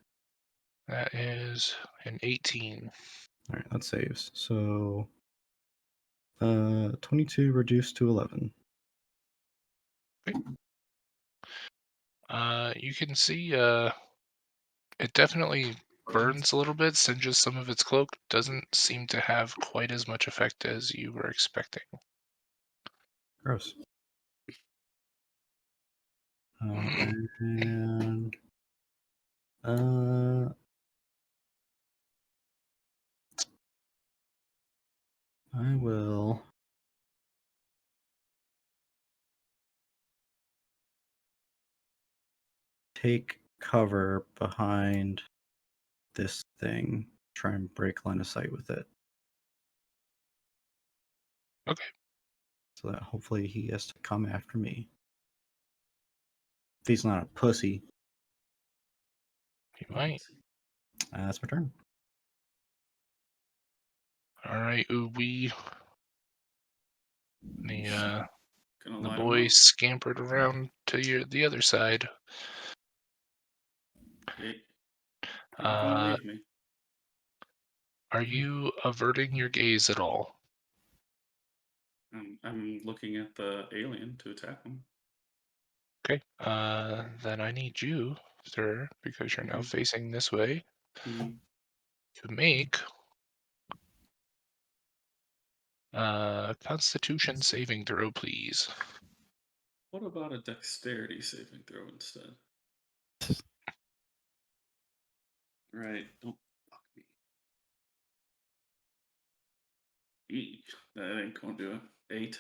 [SPEAKER 2] That is an 18.
[SPEAKER 4] All right, that saves. So 22 reduced to 11.
[SPEAKER 2] Okay. You can see it definitely burns a little bit, singes some of its cloak. Doesn't seem to have quite as much effect as you were expecting.
[SPEAKER 4] Gross. And I will take cover behind this thing, try and break line of sight with it.
[SPEAKER 2] Okay.
[SPEAKER 4] So that hopefully he has to come after me. If he's not a pussy.
[SPEAKER 2] You might.
[SPEAKER 4] That's my turn.
[SPEAKER 2] Alright, we the
[SPEAKER 5] Gonna
[SPEAKER 2] boy scampered around to the other side.
[SPEAKER 5] Hey, you're gonna leave me.
[SPEAKER 2] Are you averting your gaze at all?
[SPEAKER 5] I'm looking at the alien to attack him.
[SPEAKER 2] Okay. Then I need you, sir, because you're now facing this way,
[SPEAKER 5] Mhm.
[SPEAKER 2] to make Constitution saving throw, please.
[SPEAKER 5] What about a dexterity saving throw instead? Right, don't fuck me. That ain't gonna do it. 8.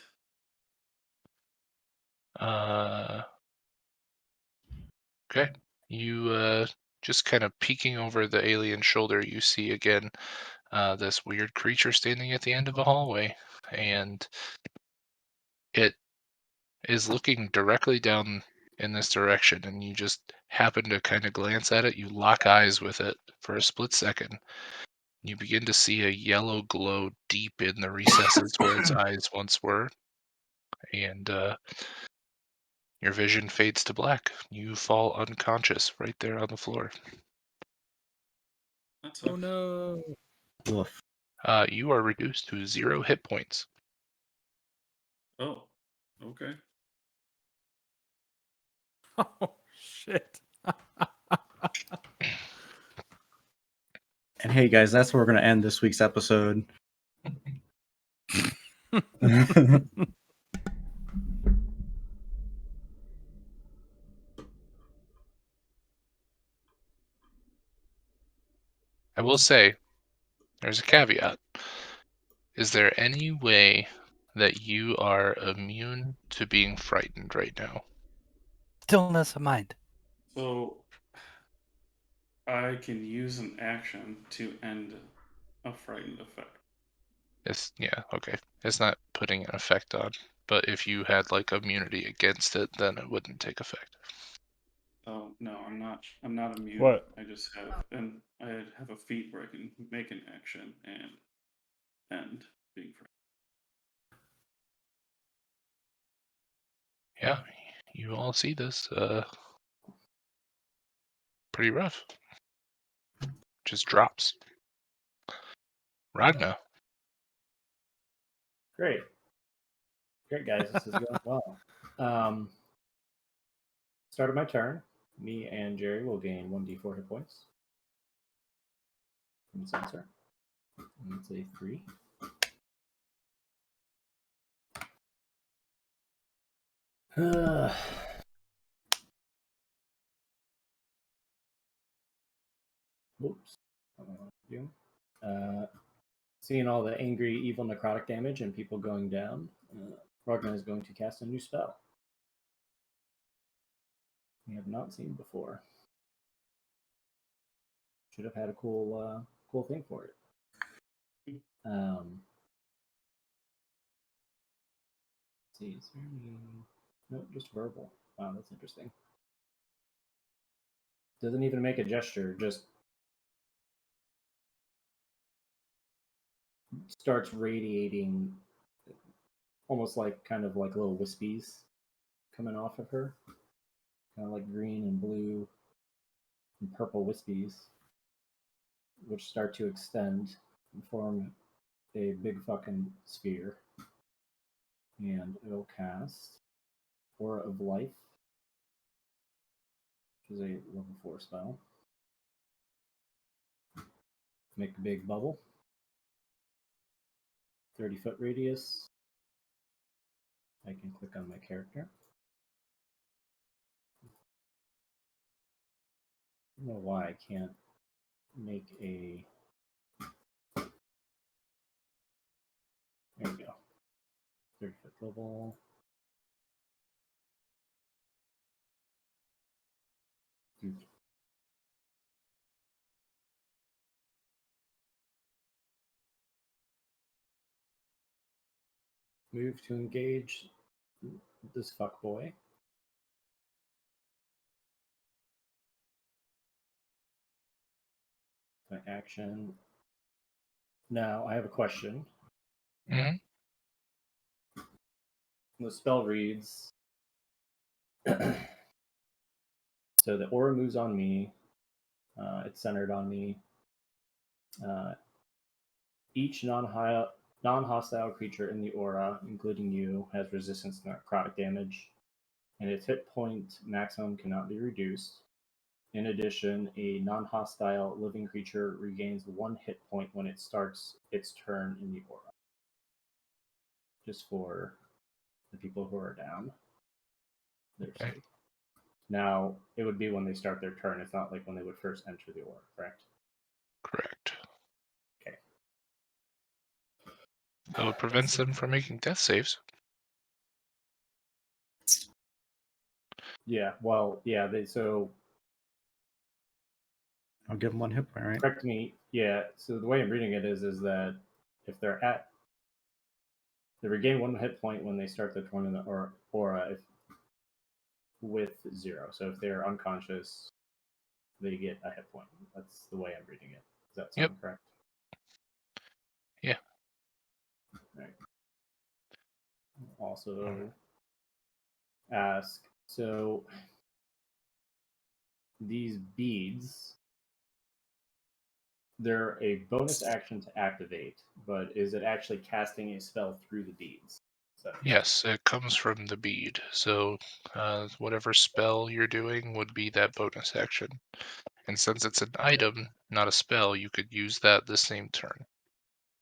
[SPEAKER 2] Okay. You just kind of peeking over the alien's shoulder, you see again this weird creature standing at the end of a hallway, and it is looking directly down in this direction, and you just happen to kind of glance at it. You lock eyes with it for a split second. You begin to see a yellow glow deep in the recesses where its eyes once were, and your vision fades to black. You fall unconscious right there on the floor.
[SPEAKER 5] That's
[SPEAKER 7] Oh no!
[SPEAKER 4] Woof.
[SPEAKER 2] You are reduced to 0 hit points.
[SPEAKER 5] Oh, okay.
[SPEAKER 7] Oh shit!
[SPEAKER 4] And hey guys, that's where we're gonna end this week's episode.
[SPEAKER 2] I will say, there's a caveat. Is there any way that you are immune to being frightened right now?
[SPEAKER 6] Stillness of mind.
[SPEAKER 5] So I can use an action to end a frightened effect.
[SPEAKER 2] Yeah, okay. It's not putting an effect on. But if you had like immunity against it, then it wouldn't take effect.
[SPEAKER 5] Oh no, I'm not. I'm not immune.
[SPEAKER 3] What?
[SPEAKER 5] I just have, and I have a feat where I can make an action and end being frightened.
[SPEAKER 2] Yeah, you all see this. Pretty rough. Just drops. Ragna.
[SPEAKER 1] Great, guys. This is going well. Start of my turn. Me and Jerry will gain 1d4 hit points from the sensor. And it's a 3. Oops. I don't know what to do. Seeing all the angry, evil necrotic damage and people going down, Ragnar is going to cast a new spell we have not seen before. Should have had a cool thing for it. Let's see, is there any... Nope, just verbal. Wow, that's interesting. Doesn't even make a gesture, just starts radiating almost like kind of like little wispies coming off of her. Kind of like green and blue and purple wispies, which start to extend and form a big fucking sphere. And it'll cast Aura of Life, which is a level 4 spell. Make a big bubble. 30-foot radius. I can click on my character. I don't know why I can't make a... There we go. 30-foot bubble. Move to engage this fuckboy. My action. Now I have a question.
[SPEAKER 2] Mm-hmm.
[SPEAKER 1] The spell reads so the aura moves on me. It's centered on me. Each non-hostile creature in the aura, including you, has resistance to necrotic damage, and its hit point maximum cannot be reduced. In addition, a non-hostile living creature regains 1 hit point when it starts its turn in the aura. Just for the people who are down.
[SPEAKER 2] Okay.
[SPEAKER 1] Now, it would be when they start their turn. It's not like when they would first enter the aura, correct?
[SPEAKER 2] Correct.
[SPEAKER 1] Okay.
[SPEAKER 2] So it prevents them from making death saves.
[SPEAKER 1] Yeah, well, yeah, so
[SPEAKER 4] I'll give them 1 hit point, right?
[SPEAKER 1] correct me. Yeah, so the way I'm reading it is that if they're at, they regain 1 hit point when they start the turn in the aura with 0. So if they're unconscious, they get a hit point. That's the way I'm reading it. Does that sound correct?
[SPEAKER 2] Yeah.
[SPEAKER 1] Right. Also ask, so these beads, they're a bonus action to activate, but is it actually casting a spell through the beads?
[SPEAKER 2] Yes, it comes from the bead. So whatever spell you're doing would be that bonus action. And since it's an item, not a spell, you could use that the same turn.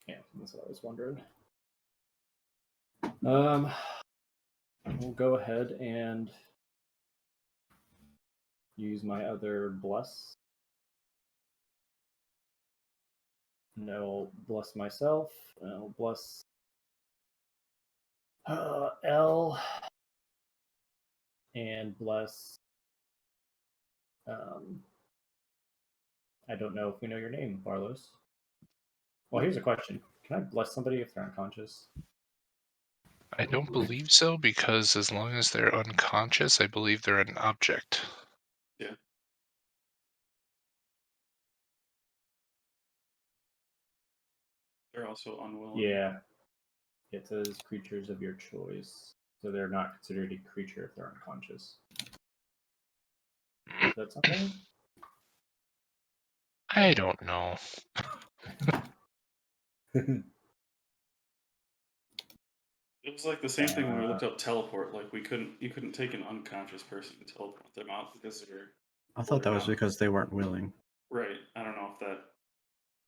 [SPEAKER 1] Yeah, that's what I was wondering. We'll go ahead and use my other bless. And I'll bless myself. And I'll bless L. And bless. I don't know if we know your name, Barlos. Well, here's a question. Can I bless somebody if they're unconscious?
[SPEAKER 2] I don't believe so, because as long as they're unconscious, I believe they're an object.
[SPEAKER 5] Yeah. They're also unwilling.
[SPEAKER 1] Yeah. It says creatures of your choice. So they're not considered a creature if they're unconscious. Is that something?
[SPEAKER 2] I don't know.
[SPEAKER 5] It was like the same thing when we looked up teleport. Like you couldn't take an unconscious person and teleport them out because they're.
[SPEAKER 4] I thought that was because they weren't willing.
[SPEAKER 5] Right. I don't know if that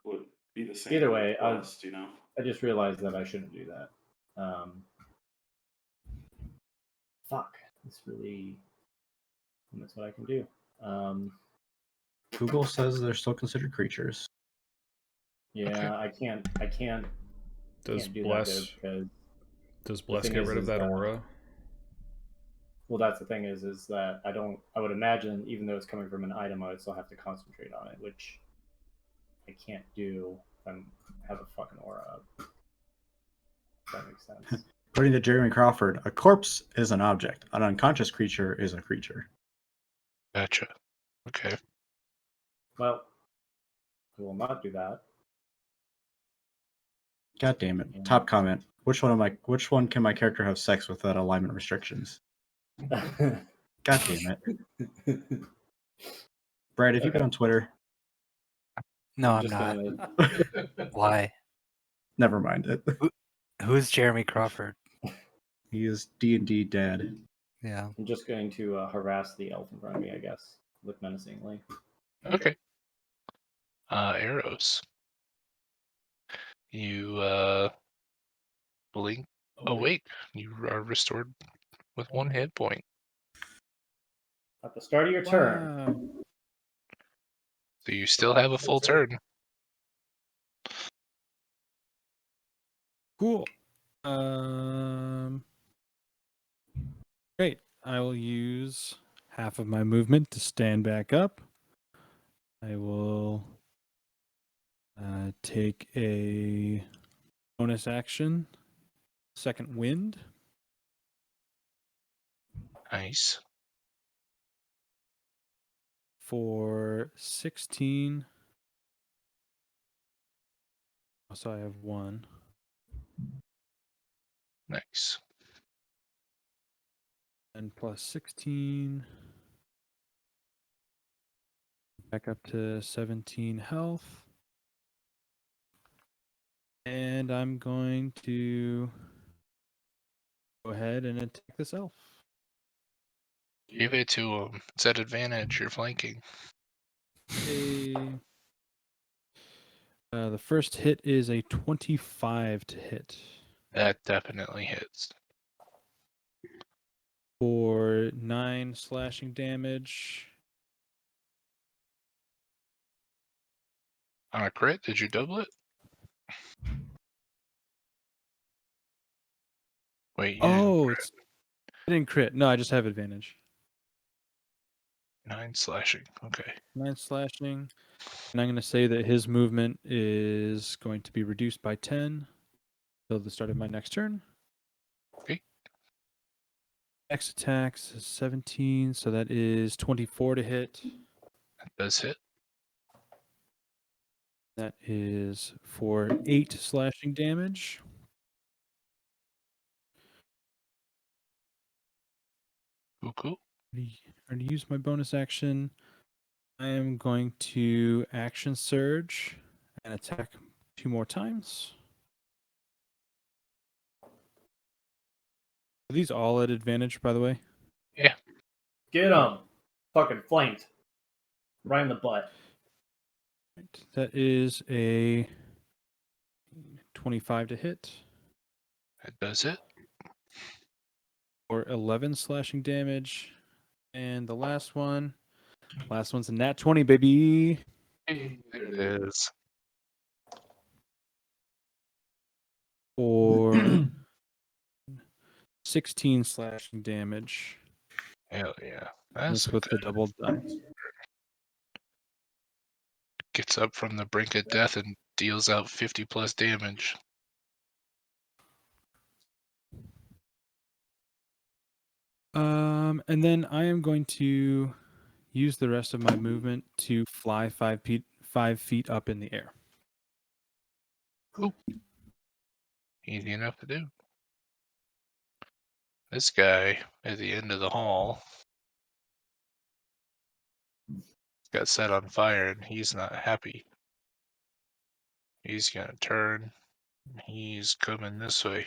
[SPEAKER 5] would be the same.
[SPEAKER 1] Either way,
[SPEAKER 5] Quest, you know.
[SPEAKER 1] I just realized that I shouldn't do that. Fuck. This really limits what I can do.
[SPEAKER 4] Google says they're still considered creatures.
[SPEAKER 1] Yeah,
[SPEAKER 2] Okay.
[SPEAKER 1] I can't.
[SPEAKER 3] Does
[SPEAKER 1] can't do
[SPEAKER 3] bless
[SPEAKER 1] that because
[SPEAKER 3] does bless
[SPEAKER 1] thing
[SPEAKER 3] get
[SPEAKER 1] is-
[SPEAKER 3] rid of
[SPEAKER 1] is
[SPEAKER 3] that
[SPEAKER 1] that-
[SPEAKER 3] aura?
[SPEAKER 1] Well, that's the thing is that I would imagine even though it's coming from an item, I would still have to concentrate on it, which I can't do if I have a fucking aura up. If that makes sense.
[SPEAKER 4] According to Jeremy Crawford, a corpse is an object. An unconscious creature is a creature.
[SPEAKER 2] Gotcha. Okay.
[SPEAKER 1] Well, I will not do that.
[SPEAKER 4] God damn it. Top comment. Which one can my character have sex with without alignment restrictions? God damn it. Brad, have you been on Twitter?
[SPEAKER 6] No, I'm
[SPEAKER 1] just
[SPEAKER 6] not.
[SPEAKER 1] gonna-
[SPEAKER 6] Why?
[SPEAKER 4] Never mind it.
[SPEAKER 6] Who's Jeremy Crawford?
[SPEAKER 4] He is D&D dad.
[SPEAKER 6] Yeah.
[SPEAKER 1] I'm just going to harass the elf in front of me, I guess. Look menacingly.
[SPEAKER 2] Okay. Arrows. You blink. Oh wait, you are restored with 1 hit point.
[SPEAKER 1] At the start of your turn.
[SPEAKER 7] Wow.
[SPEAKER 2] So you still have a full turn.
[SPEAKER 7] Cool. Great. I will use half of my movement to stand back up. I will take a bonus action, second wind.
[SPEAKER 2] Nice.
[SPEAKER 7] For 16. So I have 1.
[SPEAKER 2] Nice.
[SPEAKER 7] And plus 16. Back up to 17 health. And I'm going to go ahead and attack this elf.
[SPEAKER 2] Give it to him. It's at advantage. You're flanking.
[SPEAKER 7] The first hit is a 25 to hit.
[SPEAKER 2] That definitely hits.
[SPEAKER 7] For 9 slashing damage.
[SPEAKER 2] On a crit, did you double it? Wait, you
[SPEAKER 7] Oh, I didn't crit. No, I just have advantage.
[SPEAKER 2] 9 slashing. Okay.
[SPEAKER 7] 9 slashing. And I'm going to say that his movement is going to be reduced by 10 till the start of my next turn.
[SPEAKER 2] Okay.
[SPEAKER 7] Next attacks is 17, so that is 24 to hit.
[SPEAKER 2] That does hit.
[SPEAKER 7] That is for 8 slashing damage.
[SPEAKER 2] Cool.
[SPEAKER 7] I'm going to use my bonus action. I am going to action surge and attack 2 more times. Are these all at advantage, by the way?
[SPEAKER 2] Yeah.
[SPEAKER 1] Get him! Fucking flanked. Right in the butt.
[SPEAKER 7] That is a 25 to hit.
[SPEAKER 2] That does it.
[SPEAKER 7] Or 11 slashing damage. And the last one's a nat 20, baby.
[SPEAKER 2] Hey, there it is.
[SPEAKER 7] For 16 slashing damage.
[SPEAKER 2] Hell yeah.
[SPEAKER 7] That's
[SPEAKER 2] That's
[SPEAKER 7] with the double dice.
[SPEAKER 2] Gets up from the brink of death and deals out 50 plus damage.
[SPEAKER 7] And then I am going to use the rest of my movement to fly 5 feet up in the air.
[SPEAKER 2] Cool. Easy enough to do. This guy at the end of the hall got set on fire and he's not happy. He's gonna turn. He's coming this way.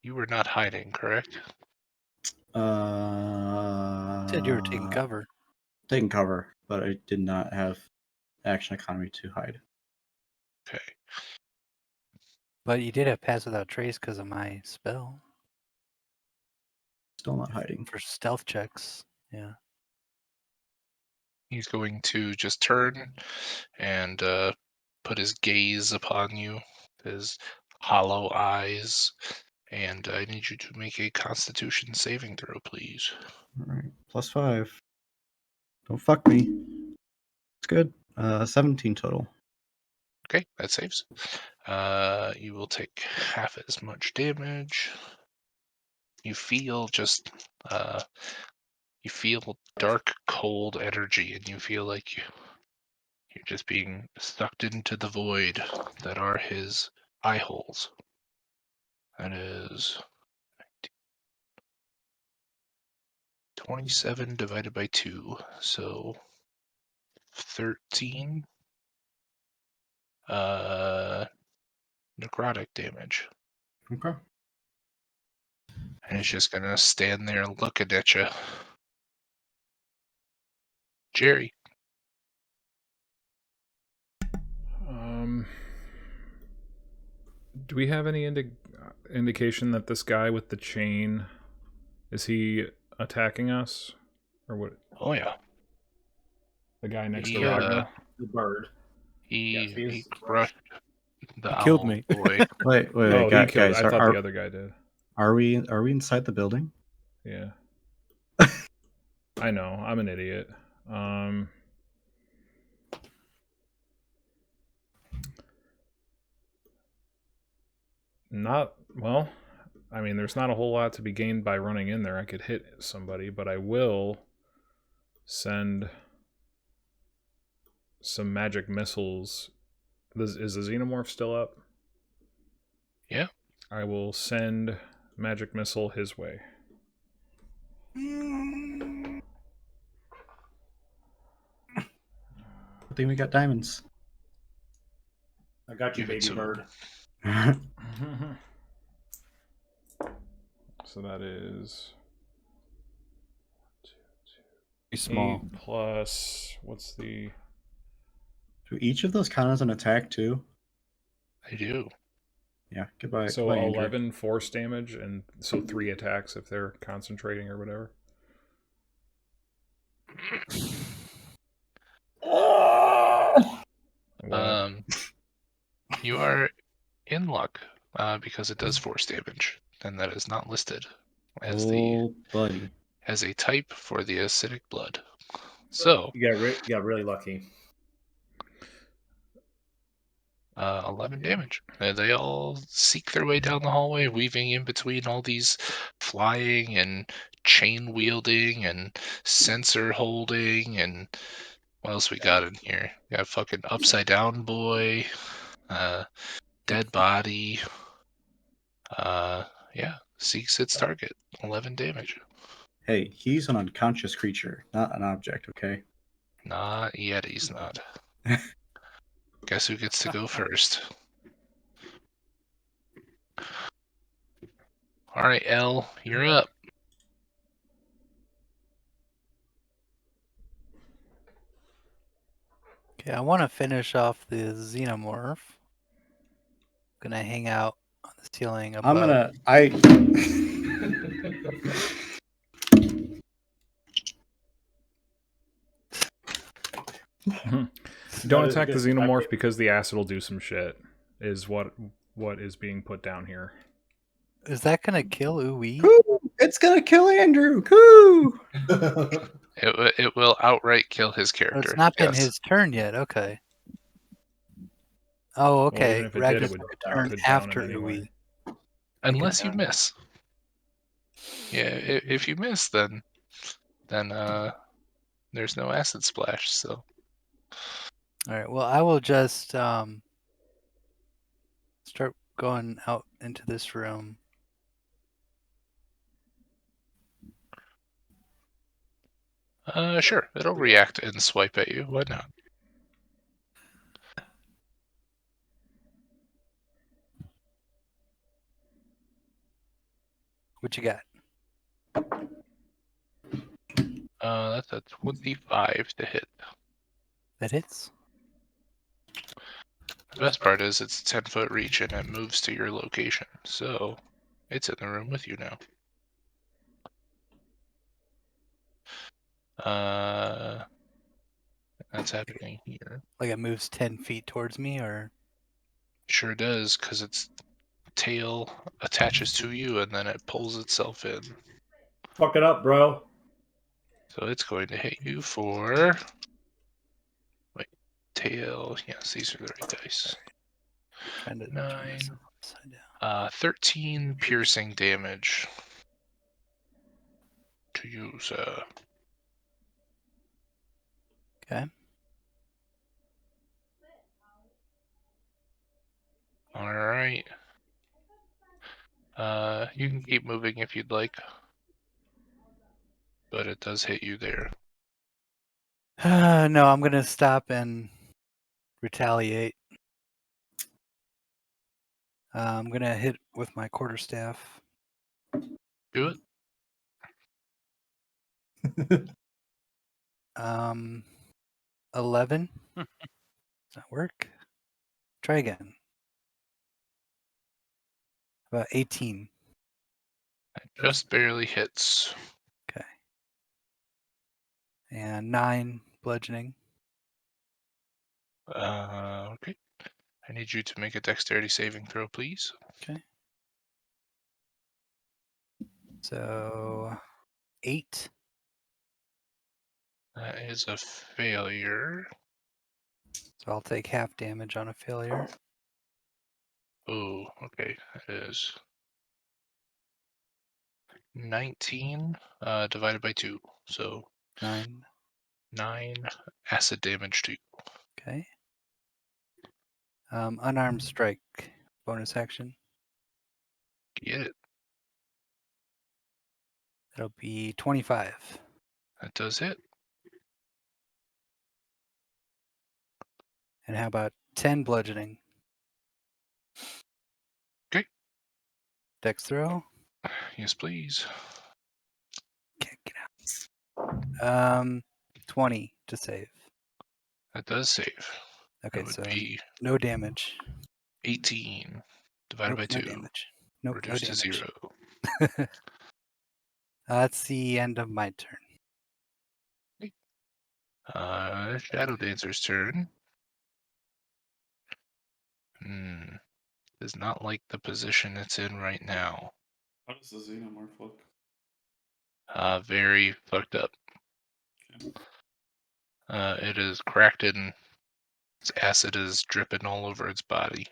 [SPEAKER 2] You were not hiding, correct?
[SPEAKER 6] Said you were taking cover.
[SPEAKER 4] Taking cover, but I did not have action economy to hide.
[SPEAKER 2] Okay.
[SPEAKER 6] But you did have pass without trace because of my spell
[SPEAKER 4] Still not hiding.
[SPEAKER 6] for stealth checks. Yeah.
[SPEAKER 2] He's going to just turn and put his gaze upon you, his hollow eyes, and I need you to make a Constitution saving throw, please.
[SPEAKER 4] All right, +5. Don't fuck me. It's good. 17 total.
[SPEAKER 2] Okay, that saves. You will take half as much damage. You feel just you feel dark, cold energy, and you feel like you're just being sucked into the void that are his eye holes. That is 27 divided by 2, so 13 necrotic damage.
[SPEAKER 4] Okay.
[SPEAKER 2] And it's just gonna stand there looking at you. Jerry.
[SPEAKER 3] Do we have any indication that this guy with the chain, is he attacking us? Or what?
[SPEAKER 2] Oh yeah.
[SPEAKER 3] The guy next to
[SPEAKER 2] He,
[SPEAKER 3] Ragnar?
[SPEAKER 1] The bird.
[SPEAKER 2] He crushed the
[SPEAKER 7] He
[SPEAKER 2] owl
[SPEAKER 7] killed me.
[SPEAKER 2] boy.
[SPEAKER 4] Wait,
[SPEAKER 3] Oh, he
[SPEAKER 4] guys.
[SPEAKER 3] killed. I thought
[SPEAKER 4] are,
[SPEAKER 3] the other guy did.
[SPEAKER 4] are we inside the building?
[SPEAKER 3] Yeah. I know. I'm an idiot. Not well. I mean, there's not a whole lot to be gained by running in there. I could hit somebody, but I will send some magic missiles. Is the xenomorph still up?
[SPEAKER 2] Yeah.
[SPEAKER 3] I will send magic missile his way.
[SPEAKER 4] I think we got diamonds.
[SPEAKER 1] I got you,
[SPEAKER 2] Give it
[SPEAKER 1] baby
[SPEAKER 2] to
[SPEAKER 1] bird.
[SPEAKER 3] So that is
[SPEAKER 7] Small.
[SPEAKER 3] 8 plus what's the?
[SPEAKER 4] Do each of those count as an attack too?
[SPEAKER 2] I do.
[SPEAKER 4] Yeah. Goodbye.
[SPEAKER 3] So
[SPEAKER 4] goodbye, Andrew.
[SPEAKER 3] 11 force damage, and so 3 attacks if they're concentrating or whatever. What?
[SPEAKER 2] You are in luck because it does force damage, and that is not listed as
[SPEAKER 4] buddy.
[SPEAKER 2] as a type for the acidic blood. So
[SPEAKER 1] You got really lucky.
[SPEAKER 2] 11 damage. They all seek their way down the hallway, weaving in between all these flying and chain wielding and sensor holding and what else we got in here? We got fucking upside down boy, dead body. Yeah, seeks its target. 11 damage.
[SPEAKER 4] Hey, he's an unconscious creature, not an object, okay?
[SPEAKER 2] Not yet, he's not. Guess who gets to go first? Alright, L, you're up.
[SPEAKER 6] Okay, I want to finish off the xenomorph. Gonna hang out on the ceiling above.
[SPEAKER 3] Don't attack the xenomorph because the acid will do some shit. Is what is being put down here.
[SPEAKER 6] Is that gonna kill Uwe?
[SPEAKER 4] It's gonna kill Andrew. Coo!
[SPEAKER 2] It will outright kill his
[SPEAKER 6] Oh,
[SPEAKER 2] character.
[SPEAKER 6] it's not been
[SPEAKER 2] yes.
[SPEAKER 6] his turn yet. Okay. Oh,
[SPEAKER 3] Well,
[SPEAKER 6] okay.
[SPEAKER 3] even if it did,
[SPEAKER 6] Ragna's
[SPEAKER 3] it would
[SPEAKER 6] return
[SPEAKER 3] go down
[SPEAKER 6] after
[SPEAKER 3] in any way.
[SPEAKER 6] Uwe.
[SPEAKER 2] Unless you miss. Yeah, if you miss, then there's no acid splash. So
[SPEAKER 6] All right. Well, I will just start going out into this room.
[SPEAKER 2] sure, it'll react and swipe at you. Why not?
[SPEAKER 6] What you got?
[SPEAKER 2] That's a 25 to hit.
[SPEAKER 6] That hits.
[SPEAKER 2] The best part is it's 10-foot reach and it moves to your location, so it's in the room with you now. That's happening here.
[SPEAKER 6] Like it moves 10 feet towards me, or?
[SPEAKER 2] Sure does, because its tail attaches to you and then it pulls itself in.
[SPEAKER 1] Fuck it up, bro.
[SPEAKER 2] So it's going to hit you for... Wait, tail. Yes, these are the right dice.
[SPEAKER 6] Trying to
[SPEAKER 2] 9.
[SPEAKER 6] upside down.
[SPEAKER 2] 13 piercing damage to you, sir.
[SPEAKER 6] Okay.
[SPEAKER 2] Alright. You can keep moving if you'd like. But it does hit you there.
[SPEAKER 6] No, I'm gonna stop and retaliate. I'm gonna hit with my quarterstaff.
[SPEAKER 2] Do it.
[SPEAKER 6] 11. Does that work? Try again. About 18.
[SPEAKER 2] It just barely hits.
[SPEAKER 6] Okay. And 9 bludgeoning.
[SPEAKER 2] Okay. I need you to make a dexterity saving throw, please.
[SPEAKER 6] Okay. So 8.
[SPEAKER 2] That is a failure.
[SPEAKER 6] So I'll take half damage on a failure.
[SPEAKER 2] Oh, okay. That is 19 divided by 2. So
[SPEAKER 6] 9.
[SPEAKER 2] 9 acid damage to you.
[SPEAKER 6] Okay. Unarmed strike. Bonus action.
[SPEAKER 2] Get it.
[SPEAKER 6] That'll be 25.
[SPEAKER 2] That does hit.
[SPEAKER 6] And how about 10 bludgeoning?
[SPEAKER 2] Okay.
[SPEAKER 6] Dex throw.
[SPEAKER 2] Yes, please.
[SPEAKER 6] Can't get out. 20 to save.
[SPEAKER 2] That does save.
[SPEAKER 6] Okay,
[SPEAKER 2] That would
[SPEAKER 6] so
[SPEAKER 2] be
[SPEAKER 6] no damage.
[SPEAKER 2] 18 divided by 2.
[SPEAKER 6] No damage. Nope,
[SPEAKER 2] Reduced
[SPEAKER 6] no
[SPEAKER 2] to
[SPEAKER 6] damage.
[SPEAKER 2] 0.
[SPEAKER 6] That's the end of my turn.
[SPEAKER 2] Shadow Dancer's turn. Does not like the position it's in right now.
[SPEAKER 5] How does the xenomorph look?
[SPEAKER 2] Very fucked up.
[SPEAKER 5] Okay.
[SPEAKER 2] It is cracked and its acid is dripping all over its body.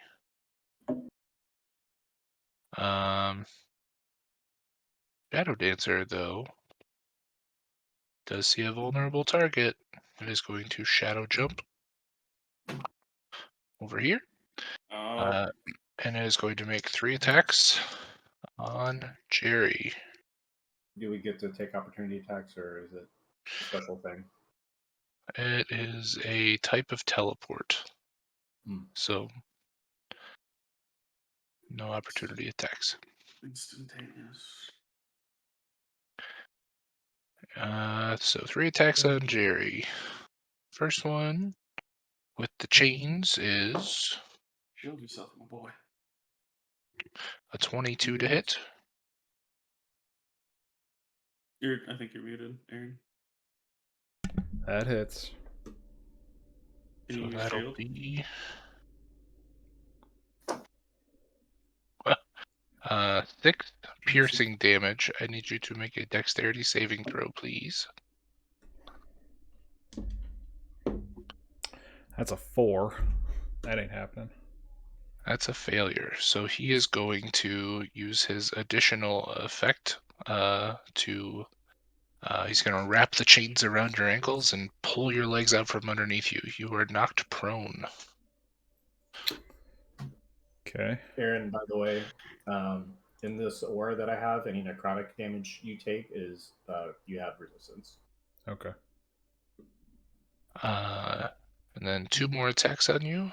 [SPEAKER 2] Shadow Dancer, though, does see a vulnerable target. It is going to shadow jump over here. And it is going to make 3 attacks on Jerry.
[SPEAKER 1] Do we get to take opportunity attacks, or is it a special thing?
[SPEAKER 2] It is a type of teleport. So, no opportunity attacks.
[SPEAKER 5] Instantaneous.
[SPEAKER 2] So 3 attacks on Jerry. First one with the chains is
[SPEAKER 5] Shield yourself, my boy.
[SPEAKER 2] a 22 to hit.
[SPEAKER 5] I think you're muted, Aaron.
[SPEAKER 3] That hits.
[SPEAKER 5] Can you
[SPEAKER 2] So
[SPEAKER 5] use
[SPEAKER 2] that'll
[SPEAKER 5] shield?
[SPEAKER 2] be 6 piercing damage. I need you to make a dexterity saving throw, please.
[SPEAKER 3] That's a 4. That ain't happening.
[SPEAKER 2] That's a failure. So he is going to use his additional effect to. He's going to wrap the chains around your ankles and pull your legs out from underneath you. You are knocked prone.
[SPEAKER 3] Okay.
[SPEAKER 1] Aaron, by the way, in this aura that I have, any necrotic damage you take is you have resistance.
[SPEAKER 3] Okay.
[SPEAKER 2] And then 2 more attacks on you.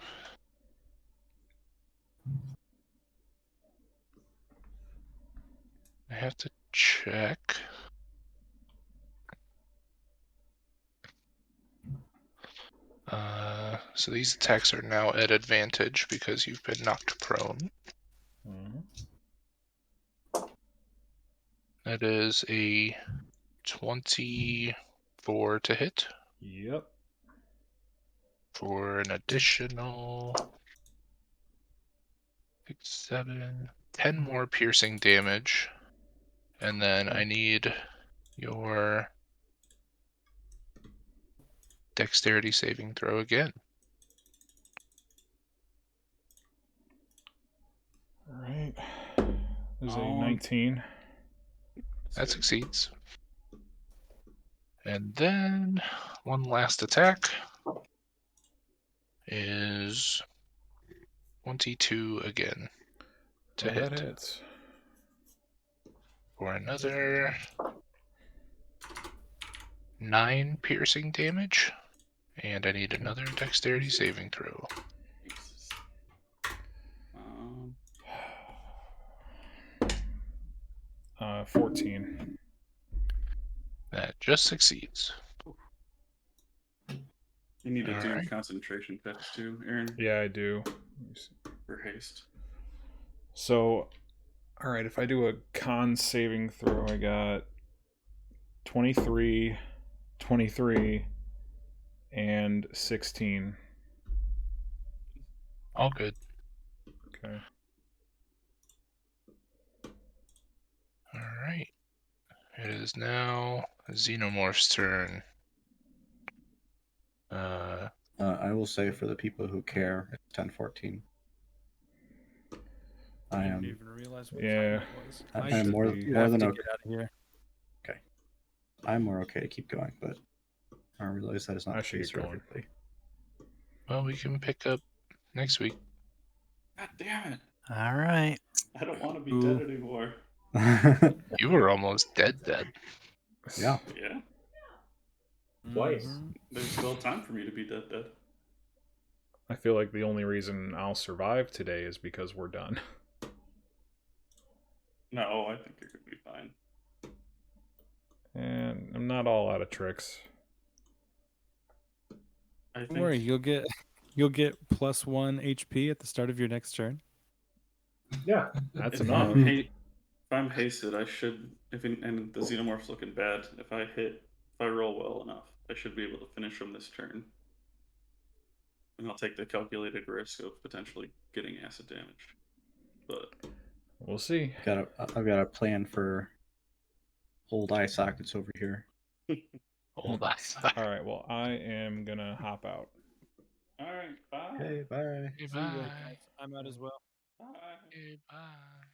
[SPEAKER 2] I have to check. So these attacks are now at advantage because you've been knocked prone.
[SPEAKER 3] Mm-hmm.
[SPEAKER 2] That is a 24 to hit.
[SPEAKER 3] Yep.
[SPEAKER 2] For an additional 6, 7, 10 more piercing damage. And then I need your dexterity saving throw again.
[SPEAKER 3] All right. This is a 19.
[SPEAKER 2] That succeeds. And then one last attack is 22 again to hit.
[SPEAKER 3] That hits.
[SPEAKER 2] For another 9 piercing damage. And I need another dexterity saving throw.
[SPEAKER 3] 14.
[SPEAKER 2] That just succeeds.
[SPEAKER 5] You need to
[SPEAKER 2] All
[SPEAKER 5] do
[SPEAKER 2] right.
[SPEAKER 5] concentration checks too, Aaron.
[SPEAKER 3] Yeah, I do.
[SPEAKER 5] For haste.
[SPEAKER 3] So, all right, if I do a con saving throw, I got 23, 23, and 16.
[SPEAKER 2] All good.
[SPEAKER 3] Okay.
[SPEAKER 2] All right. It is now Xenomorph's turn.
[SPEAKER 4] I will say for the people who care, it's 10:14. I
[SPEAKER 7] didn't
[SPEAKER 4] am.
[SPEAKER 7] even realize what
[SPEAKER 3] Yeah.
[SPEAKER 7] time it was.
[SPEAKER 4] I
[SPEAKER 3] should
[SPEAKER 4] am more
[SPEAKER 3] be-
[SPEAKER 7] You
[SPEAKER 4] than
[SPEAKER 7] have to
[SPEAKER 4] okay.
[SPEAKER 7] get out of here.
[SPEAKER 4] Okay. I'm more okay to keep going, but I realize that is not
[SPEAKER 3] I
[SPEAKER 4] the
[SPEAKER 3] should
[SPEAKER 4] case
[SPEAKER 3] get
[SPEAKER 4] for
[SPEAKER 3] going.
[SPEAKER 4] everybody.
[SPEAKER 2] Well, we can pick up next week.
[SPEAKER 5] God damn it!
[SPEAKER 6] All right.
[SPEAKER 5] I don't want to be
[SPEAKER 7] Ooh.
[SPEAKER 5] dead anymore.
[SPEAKER 2] You were almost dead.
[SPEAKER 4] Yeah.
[SPEAKER 5] Yeah.
[SPEAKER 1] Twice.
[SPEAKER 7] Mhm.
[SPEAKER 5] There's still time for me to be dead.
[SPEAKER 3] I feel like the only reason I'll survive today is because we're done.
[SPEAKER 5] No, I think you're gonna be fine.
[SPEAKER 3] And I'm not all out of tricks.
[SPEAKER 5] I
[SPEAKER 7] Don't
[SPEAKER 5] think.
[SPEAKER 7] worry, you'll get +1 HP at the start of your next turn.
[SPEAKER 1] Yeah.
[SPEAKER 3] That's
[SPEAKER 5] If
[SPEAKER 3] enough.
[SPEAKER 5] I'm hasted, I should. And the xenomorph's looking bad. If I roll well enough, I should be able to finish him this turn. And I'll take the calculated risk of potentially getting acid damage. But
[SPEAKER 3] We'll see.
[SPEAKER 4] I've got a plan for old eye sockets over here.
[SPEAKER 2] Hold on.
[SPEAKER 3] All right, well, I am going to hop out.
[SPEAKER 5] all right, bye.
[SPEAKER 4] Okay, bye.
[SPEAKER 2] Okay,
[SPEAKER 7] See ya,
[SPEAKER 2] bye.
[SPEAKER 7] guys. I'm out as well.
[SPEAKER 5] Bye.
[SPEAKER 2] Okay, bye.